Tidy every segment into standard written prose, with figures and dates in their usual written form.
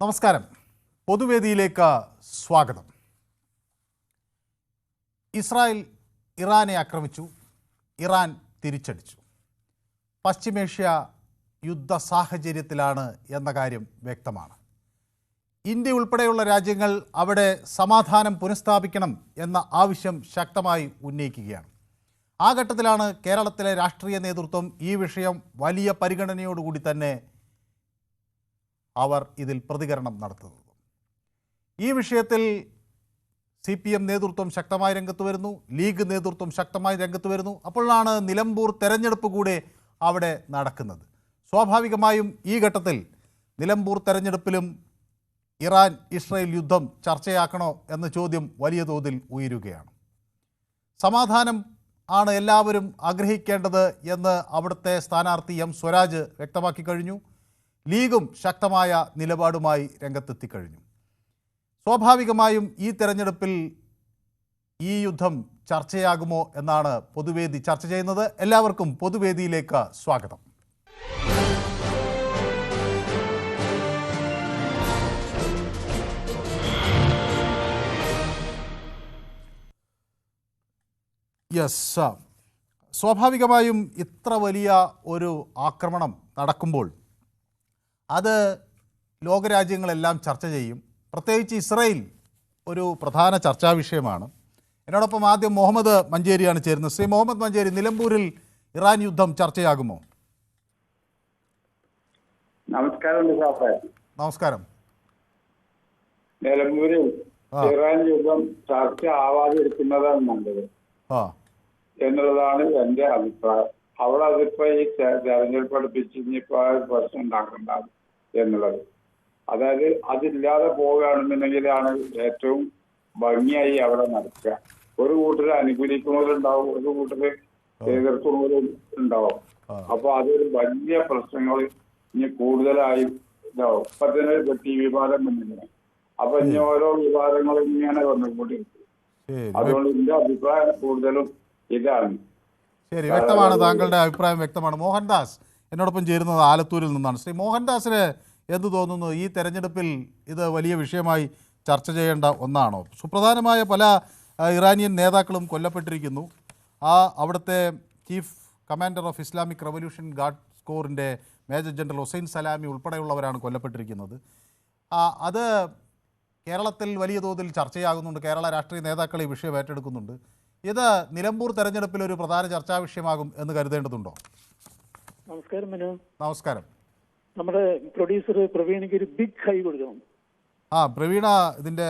നമസ്കാരം. പൊതുവേദിയിലേക്ക് സ്വാഗതം. ഇസ്രായേൽ ഇറാനെ ആക്രമിച്ചു, ഇറാൻ തിരിച്ചടിച്ചു. പശ്ചിമേഷ്യ യുദ്ധ സാഹചര്യത്തിലാണ് എന്ന കാര്യം വ്യക്തമാണ്. ഇന്ത്യ ഉൾപ്പെടെയുള്ള രാജ്യങ്ങൾ അവിടെ സമാധാനം പുനഃസ്ഥാപിക്കണം എന്ന ആവശ്യം ശക്തമായി ഉന്നയിക്കുകയാണ്. ആ ഘട്ടത്തിലാണ് കേരളത്തിലെ രാഷ്ട്രീയ നേതൃത്വം ഈ വിഷയം വലിയ പരിഗണനയോടുകൂടി തന്നെ അവർ ഇതിൽ പ്രതികരണം നടത്തുന്നത്. ഈ വിഷയത്തിൽ CPM നേതൃത്വം ശക്തമായി രംഗത്ത് വരുന്നു, ലീഗ് നേതൃത്വം ശക്തമായി രംഗത്ത് വരുന്നു. അപ്പോഴാണ് നിലമ്പൂർ തെരഞ്ഞെടുപ്പ് കൂടെ അവിടെ നടക്കുന്നത്. സ്വാഭാവികമായും ഈ ഘട്ടത്തിൽ നിലമ്പൂർ തെരഞ്ഞെടുപ്പിലും ഇറാൻ ഇസ്രായേൽ യുദ്ധം ചർച്ചയാക്കണോ എന്ന ചോദ്യം വലിയ തോതിൽ ഉയരുകയാണ്. സമാധാനം ആണ് എല്ലാവരും ആഗ്രഹിക്കേണ്ടത് എന്ന് അവിടുത്തെ സ്ഥാനാർത്ഥി M. സ്വരാജ് വ്യക്തമാക്കി കഴിഞ്ഞു. ലീഗും ശക്തമായ നിലപാടുമായി രംഗത്തെത്തിക്കഴിഞ്ഞു. സ്വാഭാവികമായും ഈ തെരഞ്ഞെടുപ്പിൽ ഈ യുദ്ധം ചർച്ചയാകുമോ എന്നാണ് പൊതുവേദി ചർച്ച ചെയ്യുന്നത്. എല്ലാവർക്കും പൊതുവേദിയിലേക്ക് സ്വാഗതം. സ്വാഭാവികമായും ഇത്ര വലിയ ഒരു ആക്രമണം നടക്കുമ്പോൾ അത് ലോകരാജ്യങ്ങളെല്ലാം ചർച്ച ചെയ്യും. പ്രത്യേകിച്ച് ഇസ്രായേൽ ഒരു പ്രധാന ചർച്ചാ വിഷയമാണ്. എന്നോടൊപ്പം ആദ്യം മുഹമ്മദ് മഞ്ചേരിയാണ് ചേരുന്നത്. ശ്രീ മുഹമ്മദ് മഞ്ചേരി, നിലമ്പൂരിൽ ഇറാൻ യുദ്ധം ചർച്ചയാകുമോ? നമസ്കാരം. നിലമ്പൂരിൽ ഇറാൻ യുദ്ധം ചർച്ച ആവാതിരിക്കുന്നതാണ് നല്ലത് എന്നുള്ളതാണ് എന്റെ അഭിപ്രായം. അവിടെ അതിപ്പോ ഈ തെരഞ്ഞെടുപ്പ് അടുപ്പിച്ച് ഇനിയിപ്പോ പ്രശ്നം ഉണ്ടാക്കണ്ട എന്നുള്ളത്. അതായത് അതില്ലാതെ പോവുകയാണെന്നുണ്ടെങ്കിലാണ് ഏറ്റവും ഭംഗിയായി അവിടെ നടക്കുക. ഒരു കൂട്ടര് അനുകൂലിക്കുന്നവരുണ്ടാവും, ഒരു കൂട്ടര് എതിർക്കുന്നവരും ഉണ്ടാവും. അപ്പൊ അതൊരു വലിയ പ്രശ്നങ്ങൾ ഇനി കൂടുതലായി ഇതാവും. ഇപ്പൊ തന്നെ വെട്ടി വിവാദം വന്നിങ്ങനെ. അപ്പൊ ഇനി ഓരോ വിവാദങ്ങളും ഇങ്ങനെ വന്നുകൊണ്ടിരിക്കും. അതുകൊണ്ട് എന്റെ അഭിപ്രായം കൂടുതലും ഇതാണ്. ശരി, വ്യക്തമാണ്. താങ്കളുടെ അഭിപ്രായം വ്യക്തമാണ്. മോഹൻദാസ് എന്നോടൊപ്പം ചേരുന്നത് ആലത്തൂരിൽ നിന്നാണ്. ശ്രീ മോഹൻദാസിന് എന്ത് തോന്നുന്നു? ഈ തെരഞ്ഞെടുപ്പിൽ ഇത് വലിയ വിഷയമായി ചർച്ച ചെയ്യേണ്ട ഒന്നാണോ? സുപ്രധാനമായ പല ഇറാനിയൻ നേതാക്കളും കൊല്ലപ്പെട്ടിരിക്കുന്നു. അവിടുത്തെ chief commander of Islamic revolution guard കോറിൻ്റെ മേജർ ജനറൽ ഹുസൈൻ സലാമി ഉൾപ്പെടെയുള്ളവരാണ് കൊല്ലപ്പെട്ടിരിക്കുന്നത്. അത് കേരളത്തിൽ വലിയ തോതിൽ ചർച്ചയാകുന്നുണ്ട്. കേരള രാഷ്ട്രീയ നേതാക്കൾ ഈ വിഷയം ഏറ്റെടുക്കുന്നുണ്ട്. ഇത് നിലമ്പൂർ തെരഞ്ഞെടുപ്പിൽ ഒരു പ്രധാന ചർച്ചാ വിഷയമാകും എന്ന് കരുതേണ്ടതുണ്ടോ? നമസ്കാരം മനു. നമസ്കാരം. നമ്മുടെ പ്രൊഡ്യൂസർ പ്രവീണിക്ക് ഒരു ബിഗ് ഹൈ കൊടുക്കണം. പ്രവീണ ഇതിൻ്റെ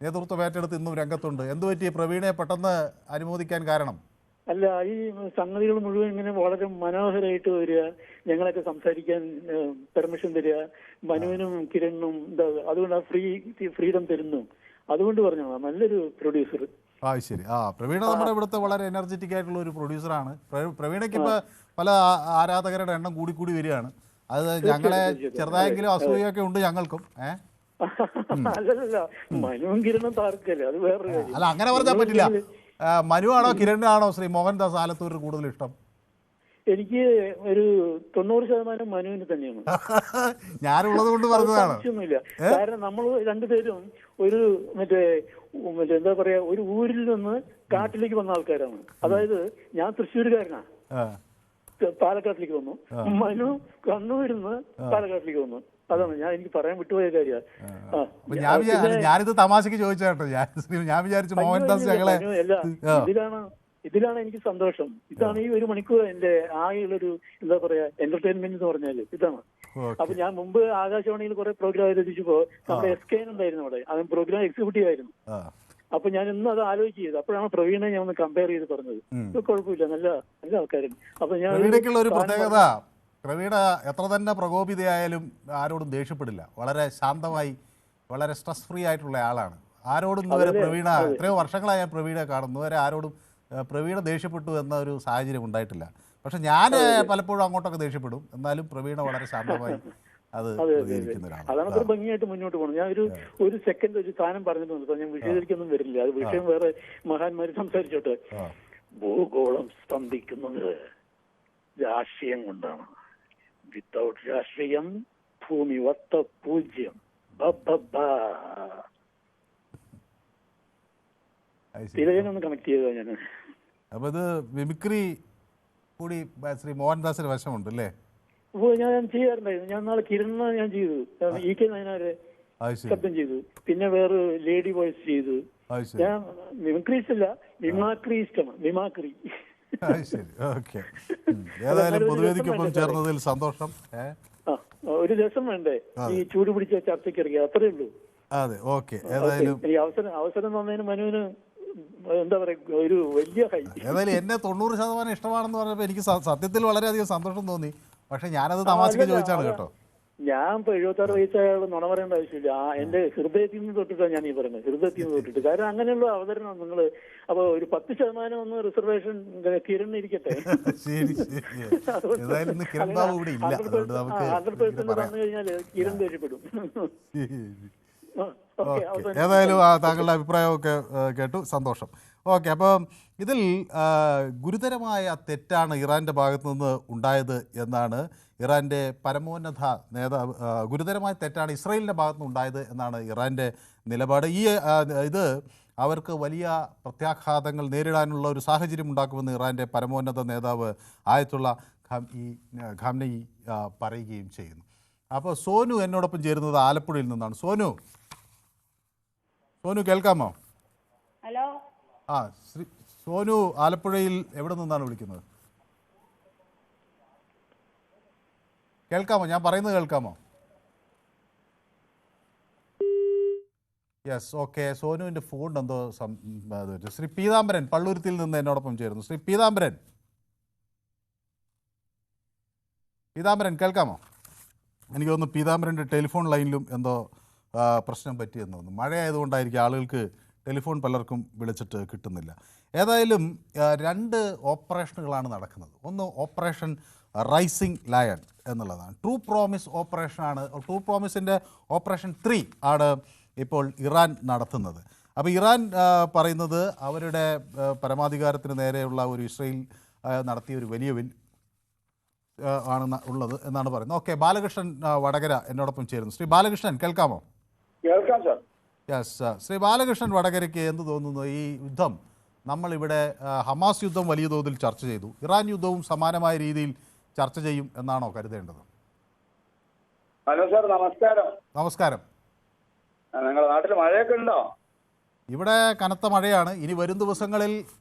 നേതൃത്വം ഏറ്റെടുത്ത് ഇന്നും രംഗത്തുണ്ട്. എന്തുപറ്റി പ്രവീണയെ പെട്ടെന്ന് അനുമോദിക്കാൻ കാരണം? അല്ല, ഈ സംഗതികൾ മുഴുവൻ ഇങ്ങനെ വളരെ മനോഹരമായിട്ട് വരിക, ഞങ്ങളൊക്കെ സംസാരിക്കാൻ പെർമിഷൻ തരിക, മനുവിനും കിരണിനും അതുകൊണ്ട് ഫ്രീഡം തരുന്നു. അതുകൊണ്ട് പറഞ്ഞു നല്ലൊരു പ്രൊഡ്യൂസർ. ശരി. പ്രവീണ നമ്മുടെ ഇവിടുത്തെ വളരെ എനർജറ്റിക് ആയിട്ടുള്ള ഒരു പ്രൊഡ്യൂസറാണ്. പ്രവീണയ്ക്ക് ഇപ്പോൾ പല ആരാധകരുടെ എണ്ണം കൂടി വരികയാണ്. അത് ഞങ്ങളെ ചെറുതായെങ്കിലും അസൂയൊക്കെ ഉണ്ട് ഞങ്ങൾക്കും. അല്ലല്ല, മനുവും കിരണും താർക്കല്ലേ, അത് വേറൊരു കാര്യം. അല്ല, അങ്ങനെ പറഞ്ഞാൽ പറ്റില്ല. മനുവാണോ കിരണിനാണോ ശ്രീ മോഹൻദാസ് ആലത്തൂരിൽ കൂടുതൽ ഇഷ്ടം? എനിക്ക് ഒരു 90% മനുവിന് തന്നെയാണ്. ഞാനുള്ളത് കൊണ്ട് പറഞ്ഞതാണ്. ആവശ്യമൊന്നുമില്ല. കാരണം നമ്മൾ രണ്ടുപേരും ഒരു മറ്റേ എന്താ പറയാ, ഒരു ഊരിൽ നിന്ന് കാട്ടിലേക്ക് വന്ന ആൾക്കാരാണ്. അതായത് ഞാൻ തൃശ്ശൂരുകാരനാ, പാലക്കാട്ടിലേക്ക് വന്നു. മനു കണ്ണൂരിൽ നിന്ന് പാലക്കാട്ടിലേക്ക് വന്നു. അതാണ് എനിക്ക് പറയാൻ വിട്ടുപോയ കാര്യം. ഞാനിത് തമാശക്ക് ചോദിച്ചോ. ഞാൻ വിചാരിച്ചു മോഹൻദാസ് ഞങ്ങളെ ഇതിലാണ് എനിക്ക് സന്തോഷം. ഇതാണ് ഈ 1 മണിക്കൂർ എന്റെ ആകെയുള്ളൊരു എന്താ പറയാ എന്റർടൈൻമെന്റ് എന്ന് പറഞ്ഞാല് ഇതാണ്. അപ്പൊ ഞാൻ മുമ്പ് ആകാശവാണിയിൽ കുറെ പ്രോഗ്രാം അവതരിപ്പിച്ചപ്പോ നമ്മുടെ SK ഉണ്ടായിരുന്നു അവിടെ. അവൻ പ്രോഗ്രാം എക്സിക്യൂട്ടീവ് ആയിരുന്നു. അപ്പൊ ഞാൻ ഇന്നും അത് ആലോചിച്ചത്. അപ്പോഴാണ് പ്രവീണെ ഞാൻ ഒന്ന് കമ്പയർ ചെയ്ത് പറഞ്ഞത്. കുഴപ്പമില്ല, നല്ല ആൾക്കാരാണ്. അപ്പൊ ഞാൻ ഒരു പ്രത്യേകത, പ്രവീണ എത്ര തന്നെ പ്രകോപിതയായാലും ആരോടും ദേഷ്യപ്പെടില്ല. വളരെ ശാന്തമായി, വളരെ സ്ട്രെസ് ഫ്രീ ആയിട്ടുള്ള ആളാണ്. ആരോടും ഇതുവരെ പ്രവീണ, എത്രയോ വർഷങ്ങളായ പ്രവീണ കാണുന്നു, വരെ ആരോടും പ്രവീണ ദേഷ്യപ്പെട്ടു എന്ന ഒരു സാഹചര്യം ഉണ്ടായിട്ടില്ല. പക്ഷെ ഞാൻ പലപ്പോഴും അങ്ങോട്ടൊക്കെ ദേഷ്യപ്പെടും. എന്നാലും പ്രവീണ വളരെ ശാന്തമായി അത് പ്രതികരിക്കുന്ന ഒരാളാണ്. അതാണ് അത്ര ഭംഗിയായിട്ട് മുന്നോട്ട് പോകണം. ഞാൻ ഒരു സെക്കൻഡ് ഒരു സ്ഥാനം പറഞ്ഞിട്ടുണ്ട്. ഞാൻ വിശദീകരിക്കൊന്നും വരില്ല. അത് വിഷയം വേറെ മഹാന്മാര് സംസാരിച്ചോട്ടെ. ഭൂഗോളം സ്പന്ദിക്കുന്നത് രാഷ്ട്രീയം കൊണ്ടാണ്. വിത്തൗട്ട് രാഷ്ട്രീയം ഭൂമി പൂജ്യം. തിലകനൊന്ന് കണക്ട് ചെയ്തോ ഞാൻ. അപ്പോൾ ഇത് മിമിക്രി കൂടി ശ്രീ മോഹൻദാസിന് വശമുണ്ട് അല്ലേ? അപ്പോൾ ഞാൻ ചെയ്യാറുണ്ടായിരുന്നു. ഞാൻ നാളെ കിരണ് ഞാൻ ചെയ്തു, EK നായനാരെ ശബ്ദം ചെയ്തു, പിന്നെ വേറെ ലേഡി വോയിസ് ചെയ്തു. ഞാൻ മിമിക്രീസ്റ്റ് അല്ല, മിമാക്രീസ്റ്റാണ്. മിമാക്രി. ശരി, ഓക്കെ. ഏതായാലും പൊതുവേദിക്കൊപ്പം ചേർന്നതിൽ സന്തോഷം. ഒരു രസം വേണ്ടേ ഈ ചൂട് പിടിച്ച ചർച്ചയ്ക്ക് ഇറങ്ങിയ, അത്രേ ഉള്ളൂ. അതെ, ഓക്കെ. ഏതായാലും ഈ അവസരം തന്നതിന് മനുവിന് എന്താ പറയുക, ഒരു വലിയ ഹൈ. ഏതായാലും എന്നെ 90% ഇഷ്ടമാണെന്ന് പറഞ്ഞപ്പോൾ എനിക്ക് സത്യത്തിൽ വളരെയധികം സന്തോഷം തോന്നി. പക്ഷെ ഞാനത് തമാശക്ക് ചോദിച്ചാണ് കേട്ടോ. ഞാൻ ഇപ്പൊ 76 വയസ്സായ നുണ പറയേണ്ട ആവശ്യമില്ല. എന്റെ ഹൃദയത്തിൽ നിന്ന് തൊട്ടിട്ടാണ് ഞാൻ ഈ പറയുന്നത്, ഹൃദയത്തിൽ നിന്ന് തൊട്ടിട്ട്. കാരണം അങ്ങനെയുള്ള അവതരണം നിങ്ങൾ. അപ്പൊ ഒരു 10% ഒന്ന് റിസർവേഷൻ കിരൺ ഇരിക്കട്ടെ. 100% തന്നു കഴിഞ്ഞാൽ കിരൺ ദേഷ്യപ്പെടും. ഏതായാലും താങ്കളുടെ അഭിപ്രായമൊക്കെ കേട്ടു, സന്തോഷം. ഓക്കെ, അപ്പം ഇതിൽ ഗുരുതരമായ തെറ്റാണ് ഇറാൻ്റെ ഭാഗത്തു നിന്ന് ഉണ്ടായത് എന്നാണ് ഇറാൻ്റെ പരമോന്നത നേതാവ്. ഗുരുതരമായ തെറ്റാണ് ഇസ്രായേലിൻ്റെ ഭാഗത്തു നിന്ന് ഉണ്ടായത് എന്നാണ് ഇറാൻ്റെ നിലപാട്. ഇത് അവർക്ക് വലിയ പ്രത്യാഘാതങ്ങൾ നേരിടാനുള്ള ഒരു സാഹചര്യം ഉണ്ടാക്കുമെന്ന് ഇറാൻ്റെ പരമോന്നത നേതാവ് ആയത്തുള്ള ഖാംനയി പറയുകയും ചെയ്യുന്നു. അപ്പോൾ സോനു എന്നോടൊപ്പം ചേരുന്നത് ആലപ്പുഴയിൽ നിന്നാണ്. സോനു കേൾക്കാമോ? ഹലോ. സോനു ആലപ്പുഴയിൽ എവിടെ നിന്നാണ് വിളിക്കുന്നത്? കേൾക്കാമോ? ഞാൻ പറയുന്നത് കേൾക്കാമോ? Yes, okay. സോനുവിൻ്റെ ഫോൺ എന്തോ ശ്രീ പീതാംബരൻ പള്ളുരുത്തിയിൽ നിന്ന് എന്നോടൊപ്പം ചേരുന്നു. ശ്രീ പീതാംബരൻ കേൾക്കാമോ? എനിക്ക് തോന്നുന്നു പീതാംബരൻ്റെ ടെലിഫോൺ ലൈനിലും എന്തോ പ്രശ്നം പറ്റിയെന്ന് തോന്നുന്നു. മഴയായതുകൊണ്ടായിരിക്കും ആളുകൾക്ക് ടെലിഫോൺ പലർക്കും വിളിച്ചിട്ട് കിട്ടുന്നില്ല. ഏതായാലും 2 ഓപ്പറേഷനുകളാണ് നടക്കുന്നത്. ഒന്ന് ഓപ്പറേഷൻ റൈസിംഗ് ലയൺ എന്നുള്ളതാണ്. ട്രൂ പ്രോമിസ് ഓപ്പറേഷനാണ്. ട്രൂ പ്രോമിസിൻ്റെ ഓപ്പറേഷൻ 3 ആണ് ഇപ്പോൾ ഇറാൻ നടത്തുന്നത്. അപ്പോൾ ഇറാൻ പറയുന്നത് അവരുടെ പരമാധികാരത്തിന് നേരെയുള്ള ഒരു ഇസ്രായേൽ നടത്തിയ ഒരു വലിയ ആണ് ഉള്ളത് എന്നാണ് പറയുന്നത്. ഓക്കെ, ബാലകൃഷ്ണൻ വടകര എന്നോടൊപ്പം ചേരുന്നു. ശ്രീ ബാലകൃഷ്ണൻ കേൾക്കാമോ? കേൾക്കാം സാർ. യെസ്, ശ്രീ ബാലകൃഷ്ണൻ വടകരയ്ക്ക് എന്ത് തോന്നുന്നു? ഈ യുദ്ധം നമ്മളിവിടെ ഹമാസ് യുദ്ധം വലിയ തോതിൽ ചർച്ച ചെയ്തു, ഇറാൻ യുദ്ധവും സമാനമായ രീതിയിൽ ചർച്ച ചെയ്യും എന്നാണോ കരുതേണ്ടത്? ഹലോ സാർ, നമസ്കാരം. നമസ്കാരം. നിങ്ങളുടെ നാട്ടിൽ മഴയൊക്കെ ഉണ്ടോ? ഇവിടെ കനത്ത മഴയാണ്. ഇനി വരും ദിവസങ്ങളിൽ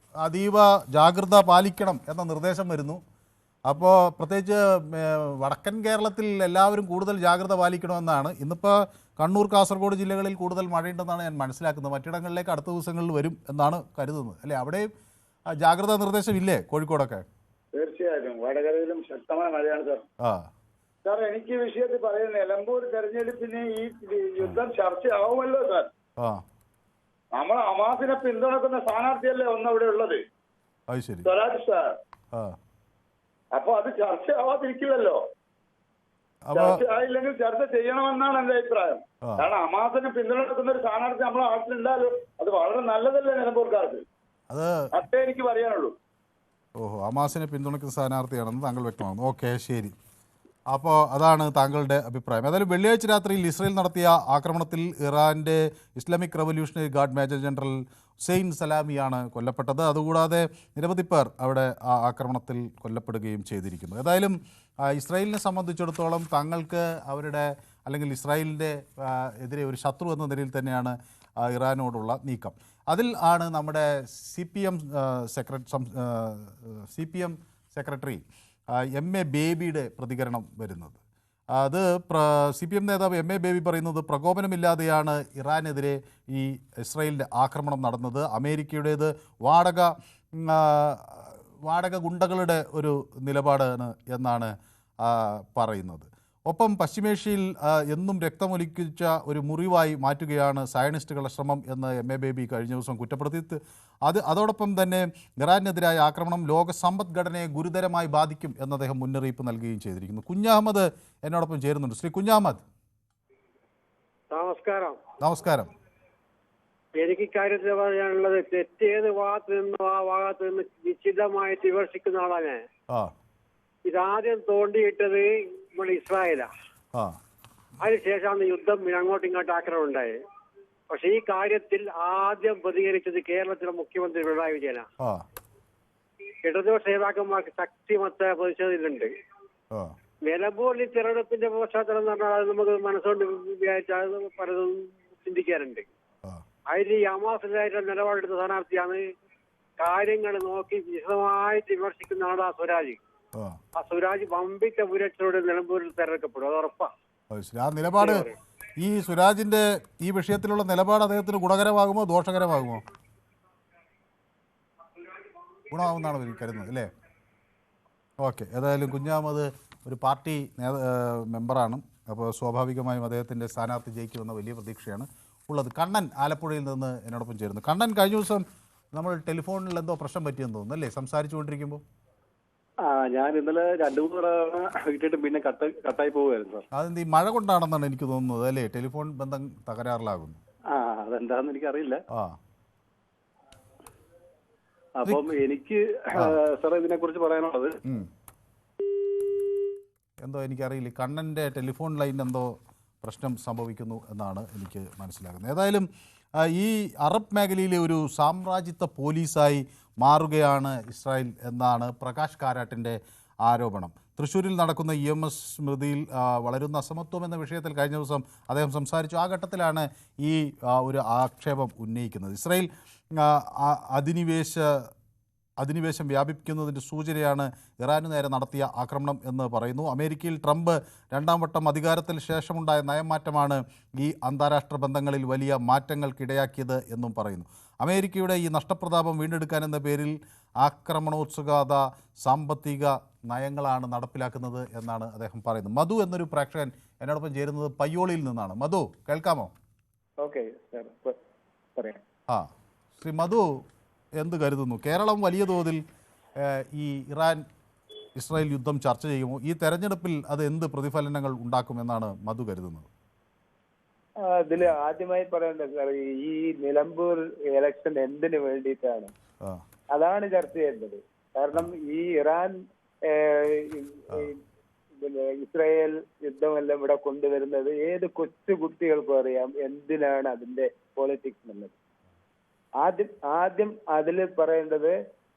അതീവ ജാഗ്രത പാലിക്കണം എന്ന നിർദ്ദേശം വരുന്നു. അപ്പോൾ പ്രത്യേകിച്ച് വടക്കൻ കേരളത്തിൽ എല്ലാവരും കൂടുതൽ ജാഗ്രത പാലിക്കണമെന്നാണ്. ഇന്നിപ്പോൾ കണ്ണൂർ, കാസർഗോഡ് ജില്ലകളിൽ കൂടുതൽ മഴയുണ്ടെന്നാണ് ഞാൻ മനസ്സിലാക്കുന്നത്. മറ്റിടങ്ങളിലേക്ക് അടുത്ത ദിവസങ്ങളിൽ വരും എന്നാണ് കരുതുന്നത്, അല്ലേ? അവിടെയും ജാഗ്രതാ നിർദ്ദേശമില്ലേ കോഴിക്കോടൊക്കെ? തീർച്ചയായിട്ടും വടകരയിലും ശക്തമായ മഴയാണ് സാർ. സാർ, എനിക്ക് ഈ വിഷയത്തിൽ പറയുന്നത്, നിലമ്പൂർ തെരഞ്ഞെടുപ്പിന് ഈ യുദ്ധം ചർച്ചയാവുമല്ലോ സാർ. നമ്മൾ ഹമാസിനെ പിന്തുണക്കുന്ന സ്ഥാനാർത്ഥിയല്ലേ ഒന്നവിടെ ഉള്ളത്, സ്വരാജ് സാർ. അപ്പൊ അത് ചർച്ചയാവാതിരിക്കില്ലല്ലോ. ചർച്ച ആയില്ലെങ്കിൽ ചർച്ച ചെയ്യണമെന്നാണ് എന്റെ അഭിപ്രായം. കാരണം ഹമാസിനെ പിന്തുണക്കുന്ന ഒരു സ്ഥാനാർത്ഥി നമ്മളെ നാട്ടിലുണ്ടാലും അത് വളരെ നല്ലതല്ലേ നിലമ്പൂർക്കാർക്ക്. അതേ എനിക്ക് പറയാനുള്ളൂ. ഓഹോ, ഹമാസിനെ പിന്തുണയ്ക്കുന്ന സ്ഥാനാർത്ഥിയാണെന്ന് താങ്കൾ വ്യക്തമാകുന്നു. ഓക്കെ, ശരി. അപ്പോൾ അതാണ് താങ്കളുടെ അഭിപ്രായം. ഏതായാലും വെള്ളിയാഴ്ച രാത്രിയിൽ ഇസ്രായേൽ നടത്തിയ ആക്രമണത്തിൽ ഇറാൻ്റെ Islamic revolutionary guard major general Hossein സലാമിയാണ് കൊല്ലപ്പെട്ടത്. അതുകൂടാതെ നിരവധി പേർ അവിടെ ആ ആക്രമണത്തിൽ കൊല്ലപ്പെടുകയും ചെയ്തിരിക്കുന്നു. ഏതായാലും ഇസ്രായേലിനെ സംബന്ധിച്ചിടത്തോളം തങ്ങൾക്ക് അവരുടെ അല്ലെങ്കിൽ ഇസ്രായേലിൻ്റെ എതിരെ ഒരു ശത്രു എന്ന നിലയിൽ തന്നെയാണ് ഇറാനോടുള്ള നീക്കം. അതിൽ ആണ് നമ്മുടെ CPM സെക്രട്ടറി MA ബേബിയുടെ പ്രതികരണം വരുന്നത്. അത് CPM നേതാവ് MA ബേബി പറയുന്നത്, പ്രകോപനമില്ലാതെയാണ് ഇറാനെതിരെ ഈ ഇസ്രായേലിൻ്റെ ആക്രമണം നടന്നത്. അമേരിക്കയുടേത് വാടക ഗുണ്ടകളുടെ ഒരു നിലപാടാണ് എന്നാണ് പറയുന്നത്. ഒപ്പം പശ്ചിമേഷ്യയിൽ എന്നും രക്തമൊലിക്കിച്ച ഒരു മുറിവായി മാറ്റുകയാണ് സയനിസ്റ്റുകളുടെ ശ്രമം എന്ന് MA ബേബി കഴിഞ്ഞ ദിവസം കുറ്റപ്പെടുത്തി. അതോടൊപ്പം തന്നെ ഇറാനെതിരായ ആക്രമണം ലോക സമ്പദ്ഘടനയെ ഗുരുതരമായി ബാധിക്കും എന്ന് അദ്ദേഹം മുന്നറിയിപ്പ് നൽകുകയും ചെയ്തിരിക്കുന്നു. കുഞ്ഞഹമ്മദ് എന്നോടൊപ്പം ചേരുന്നുണ്ട്. ശ്രീ കുഞ്ഞഹമ്മദ് നമസ്കാരം. നമസ്കാരം. എനിക്ക് ഇക്കാര്യത്തിൽ പറയാനുള്ളത്, തെറ്റേത് ഭാഗത്ത് നിന്നും ആ ഭാഗത്ത് നിന്ന് നിശ്ചിതമായിട്ട് വിമർശിക്കുന്ന ആളാണ്. ഇതാദ്യം തോണ്ടിയിട്ടത് നമ്മുടെ ഇസ്രായേലാ. അതിനുശേഷമാണ് യുദ്ധം അങ്ങോട്ടും ഇങ്ങോട്ടും ആക്രമണം ഉണ്ടായത്. പക്ഷെ ഈ കാര്യത്തിൽ ആദ്യം പ്രതികരിച്ചത് കേരളത്തിലെ മുഖ്യമന്ത്രി പിണറായി വിജയനാണ്. ഇടതുപക്ഷ നേതാക്കന്മാർക്ക് ശക്തിമത്ത പ്രതിഷേധത്തിലുണ്ട്. നിലമ്പൂരിൽ തെരഞ്ഞെടുപ്പിന്റെ പശ്ചാത്തലം എന്ന് പറഞ്ഞാൽ അത് നമുക്ക് മനസ്സുകൊണ്ട് വിചാരിച്ചാൽ പലതും ചിന്തിക്കാറുണ്ട്. അതിൽ ഈ ഹമാസിനായിട്ടുള്ള നിലപാടെടുത്ത സ്ഥാനാർത്ഥിയാണ്. കാര്യങ്ങൾ നോക്കി വിശദമായിട്ട് വിമർശിക്കുന്ന ആളാ സ്വരാജ്. ആ സ്വരാജ് വമ്പിച്ച ഭൂരിപക്ഷത്തോടെ നിലമ്പൂരിൽ തെരഞ്ഞെടുക്കപ്പെടും, അത് ഉറപ്പാ. ആ നിലപാട്, ഈ സ്വരാജിന്റെ ഈ വിഷയത്തിലുള്ള നിലപാട് അദ്ദേഹത്തിന് ഗുണകരമാകുമോ ദോഷകരമാകുമോ? ഗുണമാകുമെന്നാണ് എനിക്ക് കരുതുന്നത് അല്ലേ? ഓക്കെ, ഏതായാലും കുഞ്ഞാമത് ഒരു പാർട്ടി മെമ്പറാണ്. അപ്പോൾ സ്വാഭാവികമായും അദ്ദേഹത്തിൻ്റെ സ്ഥാനാർത്ഥി ജയിക്കുമെന്ന വലിയ പ്രതീക്ഷയാണ് ഉള്ളത്. കണ്ണൻ ആലപ്പുഴയിൽ നിന്ന് എന്നോടൊപ്പം ചേരുന്നു. കണ്ണൻ, കഴിഞ്ഞ ദിവസം നമ്മൾ ടെലിഫോണിൽ എന്തോ പ്രശ്നം പറ്റിയെന്ന് തോന്നുന്നു അല്ലേ സംസാരിച്ചുകൊണ്ടിരിക്കുമ്പോൾ? ഞാൻ ഇന്നലെ 2-3 തവണ കിട്ടിയിട്ട് പിന്നെ കട്ടായി പോവുമായിരുന്നു സാർ. അതെന്ത്, ഈ മഴ കൊണ്ടാണെന്നാണ് എനിക്ക് തോന്നുന്നത് അല്ലേ? ടെലിഫോൺ ബന്ധം തകരാറിലാകുന്നു. അതെന്താന്ന് എനിക്കറിയില്ല. അപ്പം എനിക്ക് സാറേ ഇതിനെ കുറിച്ച് പറയാനുള്ളത് എന്തോ എനിക്കറിയില്ല, കണ്ണൻ്റെ ടെലിഫോൺ ലൈൻ എന്തോ പ്രശ്നം സംഭവിക്കുന്നു എന്നാണ് എനിക്ക് മനസ്സിലാകുന്നത്. ഏതായാലും ഈ അറബ് മേഖലയിലെ ഒരു സാമ്രാജ്യത്വ പോലീസായി മാറുകയാണ് ഇസ്രായേൽ എന്നാണ് പ്രകാശ് കാരാട്ടിൻ്റെ ആരോപണം. തൃശ്ശൂരിൽ നടക്കുന്ന EMS സ്മൃതിയിൽ വളരുന്ന അസമത്വം എന്ന വിഷയത്തിൽ കഴിഞ്ഞ ദിവസം അദ്ദേഹം സംസാരിച്ചു. ആ ഘട്ടത്തിലാണ് ഈ ഒരു ആക്ഷേപം ഉന്നയിക്കുന്നത്. ഇസ്രായേൽ അധിനിവേശം വ്യാപിക്കുന്നതിൻ്റെ സൂചനയാണ് ഇറാനു നേരെ നടത്തിയ ആക്രമണം എന്ന് പറയുന്നു. അമേരിക്കയിൽ ട്രംപ് 2ാം വട്ടം അധികാരത്തിൽ ശേഷമുണ്ടായ നയമാറ്റമാണ് ഈ അന്താരാഷ്ട്ര ബന്ധങ്ങളിൽ വലിയ മാറ്റങ്ങൾക്കിടയാക്കിയത് എന്നും പറയുന്നു. അമേരിക്കയുടെ ഈ നഷ്ടപ്രതാപം വീണ്ടെടുക്കാനെന്ന പേരിൽ ആക്രമണോത്സുകത സാമ്പത്തിക നയങ്ങളാണ് നടപ്പിലാക്കുന്നത് എന്നാണ് അദ്ദേഹം പറയുന്നത്. മധു എന്നൊരു പ്രേക്ഷകൻ എന്നോടൊപ്പം ചേരുന്നത് പയ്യോളിയിൽ നിന്നാണ്. മധു, കേൾക്കാമോ? ഓക്കെ സാർ, പറയാം. ശ്രീ മധു, എന്ത് കരുതുന്നു? കേരളം വലിയ തോതിൽ ഈ ഇറാൻ ഇസ്രായേൽ യുദ്ധം ചർച്ച ചെയ്യുമോ? ഈ തെരഞ്ഞെടുപ്പിൽ അത് എന്ത് പ്രതിഫലനങ്ങൾ ഉണ്ടാക്കുമെന്നാണ് മധു കരുതുന്നത്? ഇതിൽ ആദ്യമായി പറയേണ്ടത് സാർ, ഈ നിലമ്പൂർ ഇലക്ഷൻ എന്തിനു വേണ്ടിയിട്ടാണ്, അതാണ് ചർച്ച ചെയ്യേണ്ടത്. കാരണം ഈ ഇറാൻ ഇസ്രായേൽ യുദ്ധമെല്ലാം ഇവിടെ കൊണ്ടുവരുന്നത് ഏത് കൊച്ചു കുട്ടികൾക്കും അറിയാം എന്തിനാണ് അതിന്റെ പോളിറ്റിക്സ് എന്നുള്ളത്. ആദ്യം അതിൽ പറയേണ്ടത്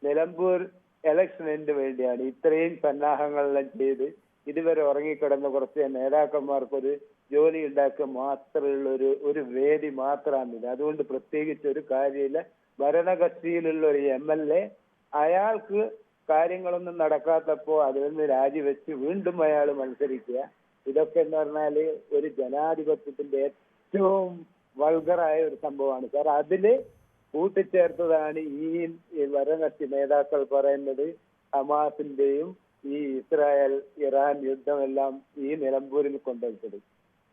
നിലമ്പൂർ ഇലക്ഷന് വേണ്ടിയാണ് ഇത്രയും സന്നാഹങ്ങളെല്ലാം ചെയ്ത് ഇതുവരെ ഉറങ്ങിക്കിടന്ന കുറച്ച് നേതാക്കന്മാർക്കൊരു ജോലി ഉണ്ടാക്കുക മാത്രമുള്ള ഒരു വേദി മാത്രമാണിത്. അതുകൊണ്ട് പ്രത്യേകിച്ച് ഒരു കാര്യമില്ല. ഭരണകക്ഷിയിലുള്ള ഒരു MLA അയാൾക്ക് കാര്യങ്ങളൊന്നും നടക്കാത്തപ്പോ അതിൽ നിന്ന് രാജിവെച്ച് വീണ്ടും അയാൾ മത്സരിക്കുക, ഇതൊക്കെ എന്ന് പറഞ്ഞാല് ഒരു ജനാധിപത്യത്തിന്റെ ഏറ്റവും വൾഗറായ ഒരു സംഭവമാണ് സാർ. അതില് കൂട്ടിച്ചേർത്തതാണ് ഈ ഭരണകക്ഷി നേതാക്കൾ പറയുന്നത് ഹമാസിന്റെയും ഈ ഇസ്രായേൽ ഇറാൻ യുദ്ധമെല്ലാം ഈ നിലമ്പൂരിൽ കൊണ്ടുവച്ചത്.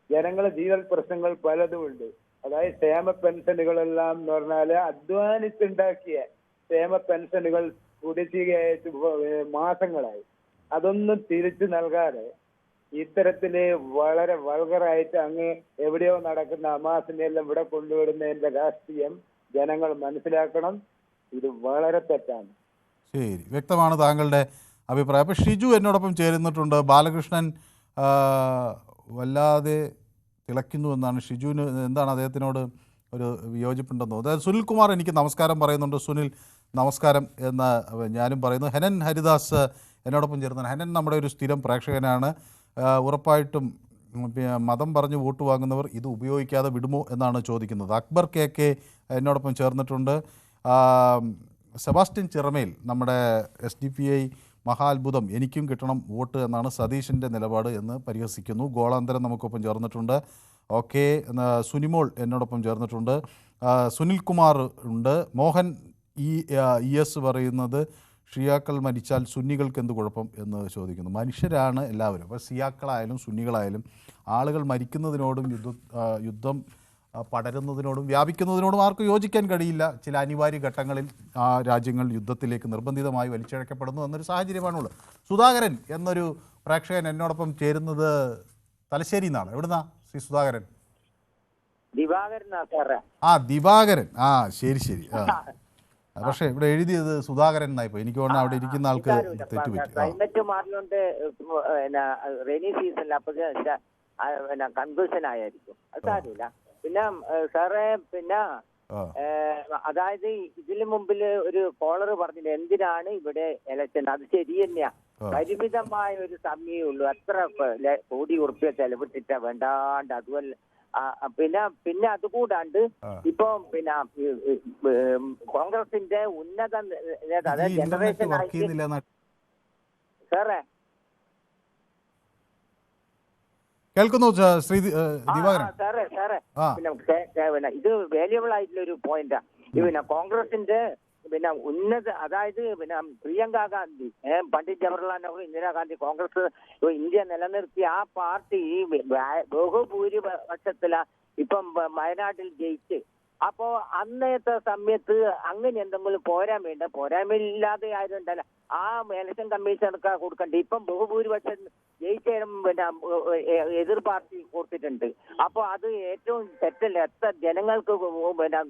ജനങ്ങളെ ജീവൽ പ്രശ്നങ്ങൾ പലതുമുണ്ട്. അതായത് ക്ഷേമ പെൻഷനുകളെല്ലാം എന്ന് പറഞ്ഞാല് അധ്വാനിച്ചുണ്ടാക്കിയ ക്ഷേമ പെൻഷനുകൾ കുടിശ്ശികയായിട്ട് മാസങ്ങളായി. അതൊന്നും തിരിച്ചു നൽകാതെ ഇത്തരത്തില് വളരെ വൾഗറായിട്ട് അങ്ങ് എവിടെയോ നടക്കുന്ന ഹമാസിനെ എല്ലാം ഇവിടെ കൊണ്ടുവരുന്നതിന്റെ രാഷ്ട്രീയം ജനങ്ങൾ മനസ്സിലാക്കണം. ഇത് വളരെ തെറ്റാണ്. ശരി, വ്യക്തമാണ് താങ്കളുടെ അഭിപ്രായം. അപ്പോൾ ഷിജു എന്നോടൊപ്പം ചേരുന്നിട്ടുണ്ട്. ബാലകൃഷ്ണൻ വല്ലാതെ തിളയ്ക്കുന്നു എന്നാണ് ഷിജുവിന്. എന്താണ് അദ്ദേഹത്തിനോട് ഒരു വിയോജിപ്പുണ്ടെന്നോ? അതായത് സുനിൽകുമാർ എനിക്ക് നമസ്കാരം പറയുന്നുണ്ട്. സുനിൽ നമസ്കാരം എന്ന് ഞാനും പറയുന്നു. ഹെനൻ ഹരിദാസ് എന്നോടൊപ്പം ചേർന്നാണ്. ഹെനൻ നമ്മുടെ ഒരു സ്ഥിരം പ്രേക്ഷകനാണ്. ഉറപ്പായിട്ടും മതം പറഞ്ഞ് വോട്ട് വാങ്ങുന്നവർ ഇത് ഉപയോഗിക്കാതെ വിടുമോ എന്നാണ് ചോദിക്കുന്നത്. അക്ബർ KK എന്നോടൊപ്പം ചേർന്നിട്ടുണ്ട്. സെബാസ്റ്റ്യൻ ചിറമേൽ നമ്മുടെ SDPI മഹാത്ഭുതം, എനിക്കും കിട്ടണം വോട്ട് എന്നാണ് സതീഷിൻ്റെ നിലപാട് എന്ന് പരിഹസിക്കുന്നു. ഗോളാന്തരം നമുക്കൊപ്പം ചേർന്നിട്ടുണ്ട്. ഓക്കെ, സുനിമോൾ എന്നോടൊപ്പം ചേർന്നിട്ടുണ്ട്. സുനിൽകുമാർ ഉണ്ട്. മോഹൻ ES പറയുന്നത് ഷിയാക്കൾ മരിച്ചാൽ സുന്നികൾക്ക് എന്ത് കുഴപ്പം എന്ന് ചോദിക്കുന്നു. മനുഷ്യരാണ് എല്ലാവരും. അപ്പോൾ സിയാക്കളായാലും സുന്നികളായാലും ആളുകൾ മരിക്കുന്നതിനോടും യുദ്ധം പടരുന്നതിനോടും വ്യാപിക്കുന്നതിനോടും ആർക്കും യോജിക്കാൻ കഴിയില്ല. ചില അനിവാര്യ ഘട്ടങ്ങളിൽ ആ രാജ്യങ്ങൾ യുദ്ധത്തിലേക്ക് നിർബന്ധിതമായി വലിച്ചിഴക്കപ്പെടുന്നു എന്നൊരു സാഹചര്യമാണുള്ളത്. സുധാകരൻ എന്നൊരു പ്രേക്ഷകൻ എന്നോടൊപ്പം ചേരുന്നത് തലശ്ശേരിയിൽ നിന്നാണ്. എവിടുന്നാ ശ്രീ സുധാകരൻ? ദിവാകരൻ. ശരി. പക്ഷേ ഇവിടെ എഴുതിയത് സുധാകരൻ എന്നായിപ്പോ. എനിക്ക് തോന്നുന്നു അവിടെ ഇരിക്കുന്ന ആൾക്ക് തെറ്റുപറ്റി. പിന്നെ കൺഫ്യൂഷൻ ആയിരിക്കും. അത് സാരമില്ല. പിന്നെ സാറേ പിന്നെ അതായത് ഇതിനു മുമ്പിൽ ഒരു കോളർ പറഞ്ഞില്ല എന്തിനാണ് ഇവിടെ ഇലക്ഷൻ. അത് ശരി തന്നെയാ. പരിമിതമായ ഒരു സമയമേ ഉള്ളൂ. എത്ര കോടി ഉറുപ്പ്യ ചെലവിട്ടിട്ടാ വേണ്ടാണ്ട്. അതുപോലെ പിന്നെ അതുകൂടാണ്ട് ഇപ്പൊ പിന്നെ കോൺഗ്രസിന്റെ ഉന്നത നേതാവ് ജനറേഷൻ സാറേ കേൾക്കുന്നു ശ്രീ ദിവാകരൻ. സാറേ പിന്നെ ഇത് വാല്യുബിൾ ആയിട്ടുള്ള ഒരു പോയിന്റാ. പിന്നെ കോൺഗ്രസിന്റെ പിന്നെ ഉന്നത അതായത് പിന്നെ പ്രിയങ്ക ഗാന്ധി, പണ്ഡിറ്റ് ജവഹർലാൽ നെഹ്റു, ഇന്ദിരാഗാന്ധി കോൺഗ്രസ് ഇന്ത്യ നിലനിർത്തിയ ആ പാർട്ടി ബഹുഭൂരിപക്ഷത്തില ഇപ്പം വയനാട്ടിൽ ജയിച്ച്. അപ്പോ അന്നത്തെ സമയത്ത് അങ്ങനെ എന്തെങ്കിലും പോരായ്മയില്ലാതെ ആയതുകൊണ്ടല്ല ആ ഇലക്ഷൻ കമ്മീഷനൊക്കെ കൊടുക്കണ്ടേ. ഇപ്പം ബഹുഭൂരിപക്ഷം ജയിച്ചേരും പിന്നെ എതിർ പാർട്ടി കൊടുത്തിട്ടുണ്ട്. അപ്പൊ അത് ഏറ്റവും തെറ്റല്ല. എത്ര ജനങ്ങൾക്ക് പിന്നെ